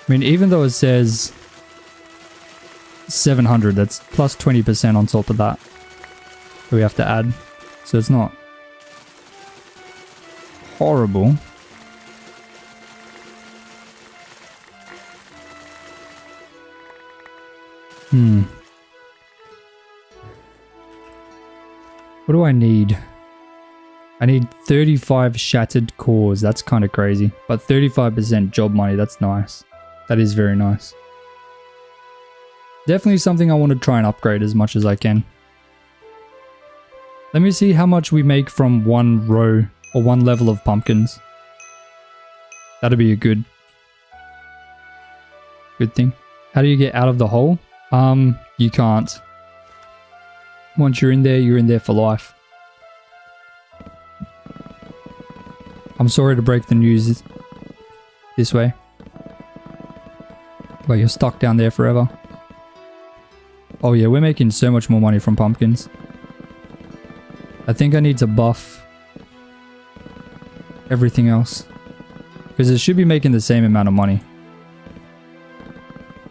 I mean, even though it says 700, that's plus 20% on top of that we have to add. So it's not horrible. What do I need? I need 35 shattered cores. That's kind of crazy. But 35% job money. That's nice. That is very nice. Definitely something I want to try and upgrade as much as I can. Let me see how much we make from one row or one level of pumpkins. That'll be a good thing. How do you get out of the hole? You can't. Once you're in there for life. I'm sorry to break the news this way. But you're stuck down there forever. Oh yeah, we're making so much more money from pumpkins. I think I need to buff everything else. Because it should be making the same amount of money.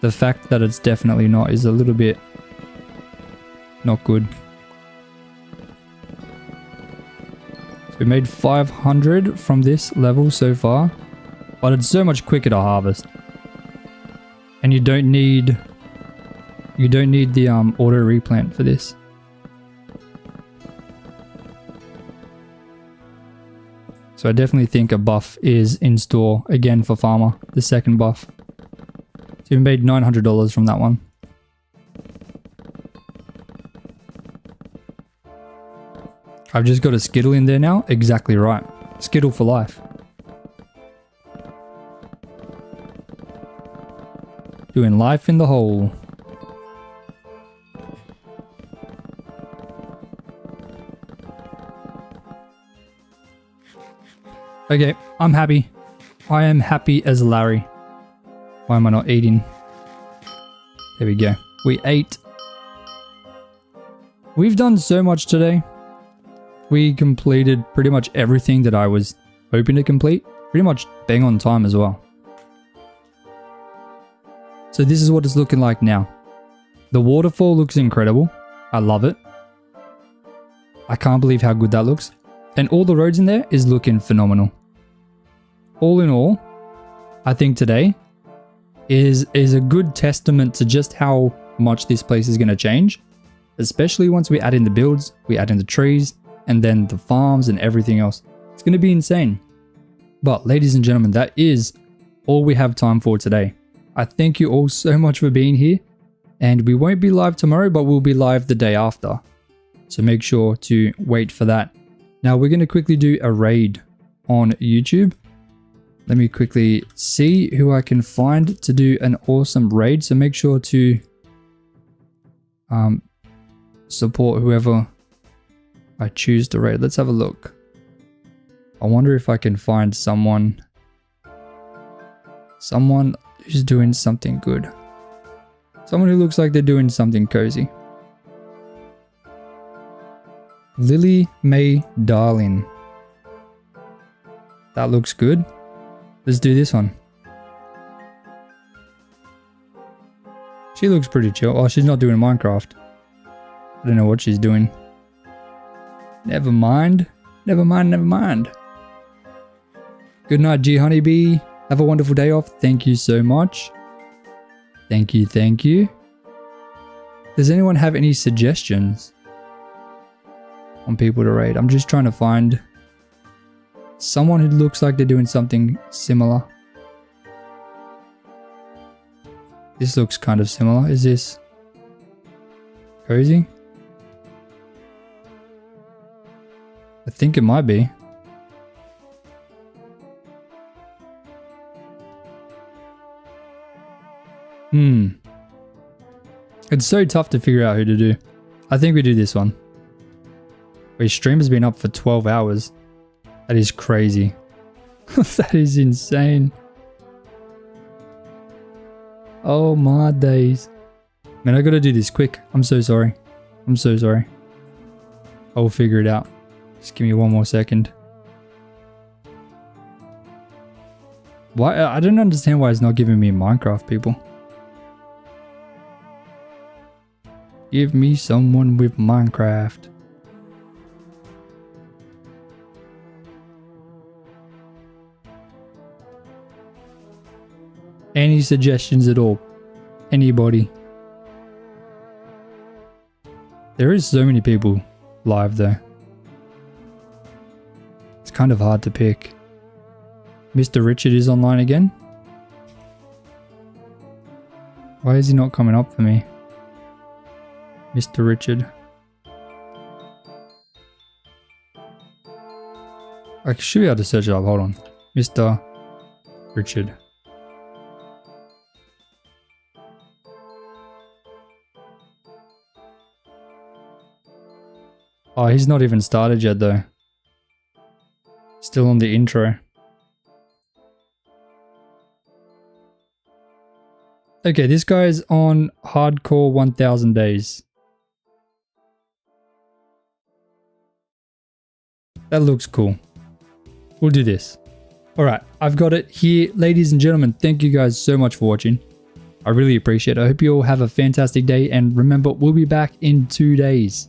The fact that it's definitely not is a little bit not good. So we made 500 from this level so far. But it's so much quicker to harvest. And you don't need the auto replant for this. So I definitely think a buff is in store again for farmer, the second buff. So we made $900 from that one. I've just got a Skittle in there now. Exactly right. Skittle for life. Doing life in the hole. Okay, I'm happy. I am happy as Larry. Why am I not eating? There we go. We ate. We've done so much today. We completed pretty much everything that I was hoping to complete. Pretty much bang on time as well. So this is what it's looking like now. The waterfall looks incredible. I love it. I can't believe how good that looks. And all the roads in there is looking phenomenal. All in all, I think today is a good testament to just how much this place is going to change. Especially once we add in the builds, we add in the trees, and then the farms and everything else. It's going to be insane. But ladies and gentlemen, that is all we have time for today. I thank you all so much for being here. And we won't be live tomorrow, but we'll be live the day after. So make sure to wait for that. Now we're going to quickly do a raid on YouTube. Let me quickly see who I can find to do an awesome raid. So make sure to support whoever I choose to raid. Let's have a look. I wonder if I can find someone who's doing something good. Someone who looks like they're doing something cozy. Lily Mae Darling. That looks good. Let's do this one. She looks pretty chill. Oh, she's not doing Minecraft. I don't know what she's doing. Never mind. Never mind, never mind. Good night, G Honeybee. Have a wonderful day off. Thank you so much. Thank you, thank you. Does anyone have any suggestions on people to raid? I'm just trying to find someone who looks like they're doing something similar. This looks kind of similar. Is this cozy? I think it might be. It's so tough to figure out who to do. I think we do this one. Wait, stream has been up for 12 hours. That is crazy. That is insane. Oh my days. Man, I gotta do this quick. I'm so sorry. I'm so sorry. I'll figure it out. Just give me one more second. Why? I don't understand why it's not giving me Minecraft, people. Give me someone with Minecraft. Any suggestions at all? Anybody? There is so many people live though. It's kind of hard to pick. Mr. Richard is online again. Why is he not coming up for me? Mr. Richard. I should be able to search it up. Hold on. Mr. Richard. Oh, he's not even started yet though. Still on the intro. Okay, this guy's on hardcore 1000 days. That looks cool. We'll do this. All right, I've got it here. Ladies and gentlemen, thank you guys so much for watching. I really appreciate it. I hope you all have a fantastic day. And remember, we'll be back in 2 days.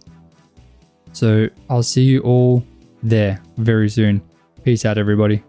So I'll see you all there very soon. Peace out, everybody.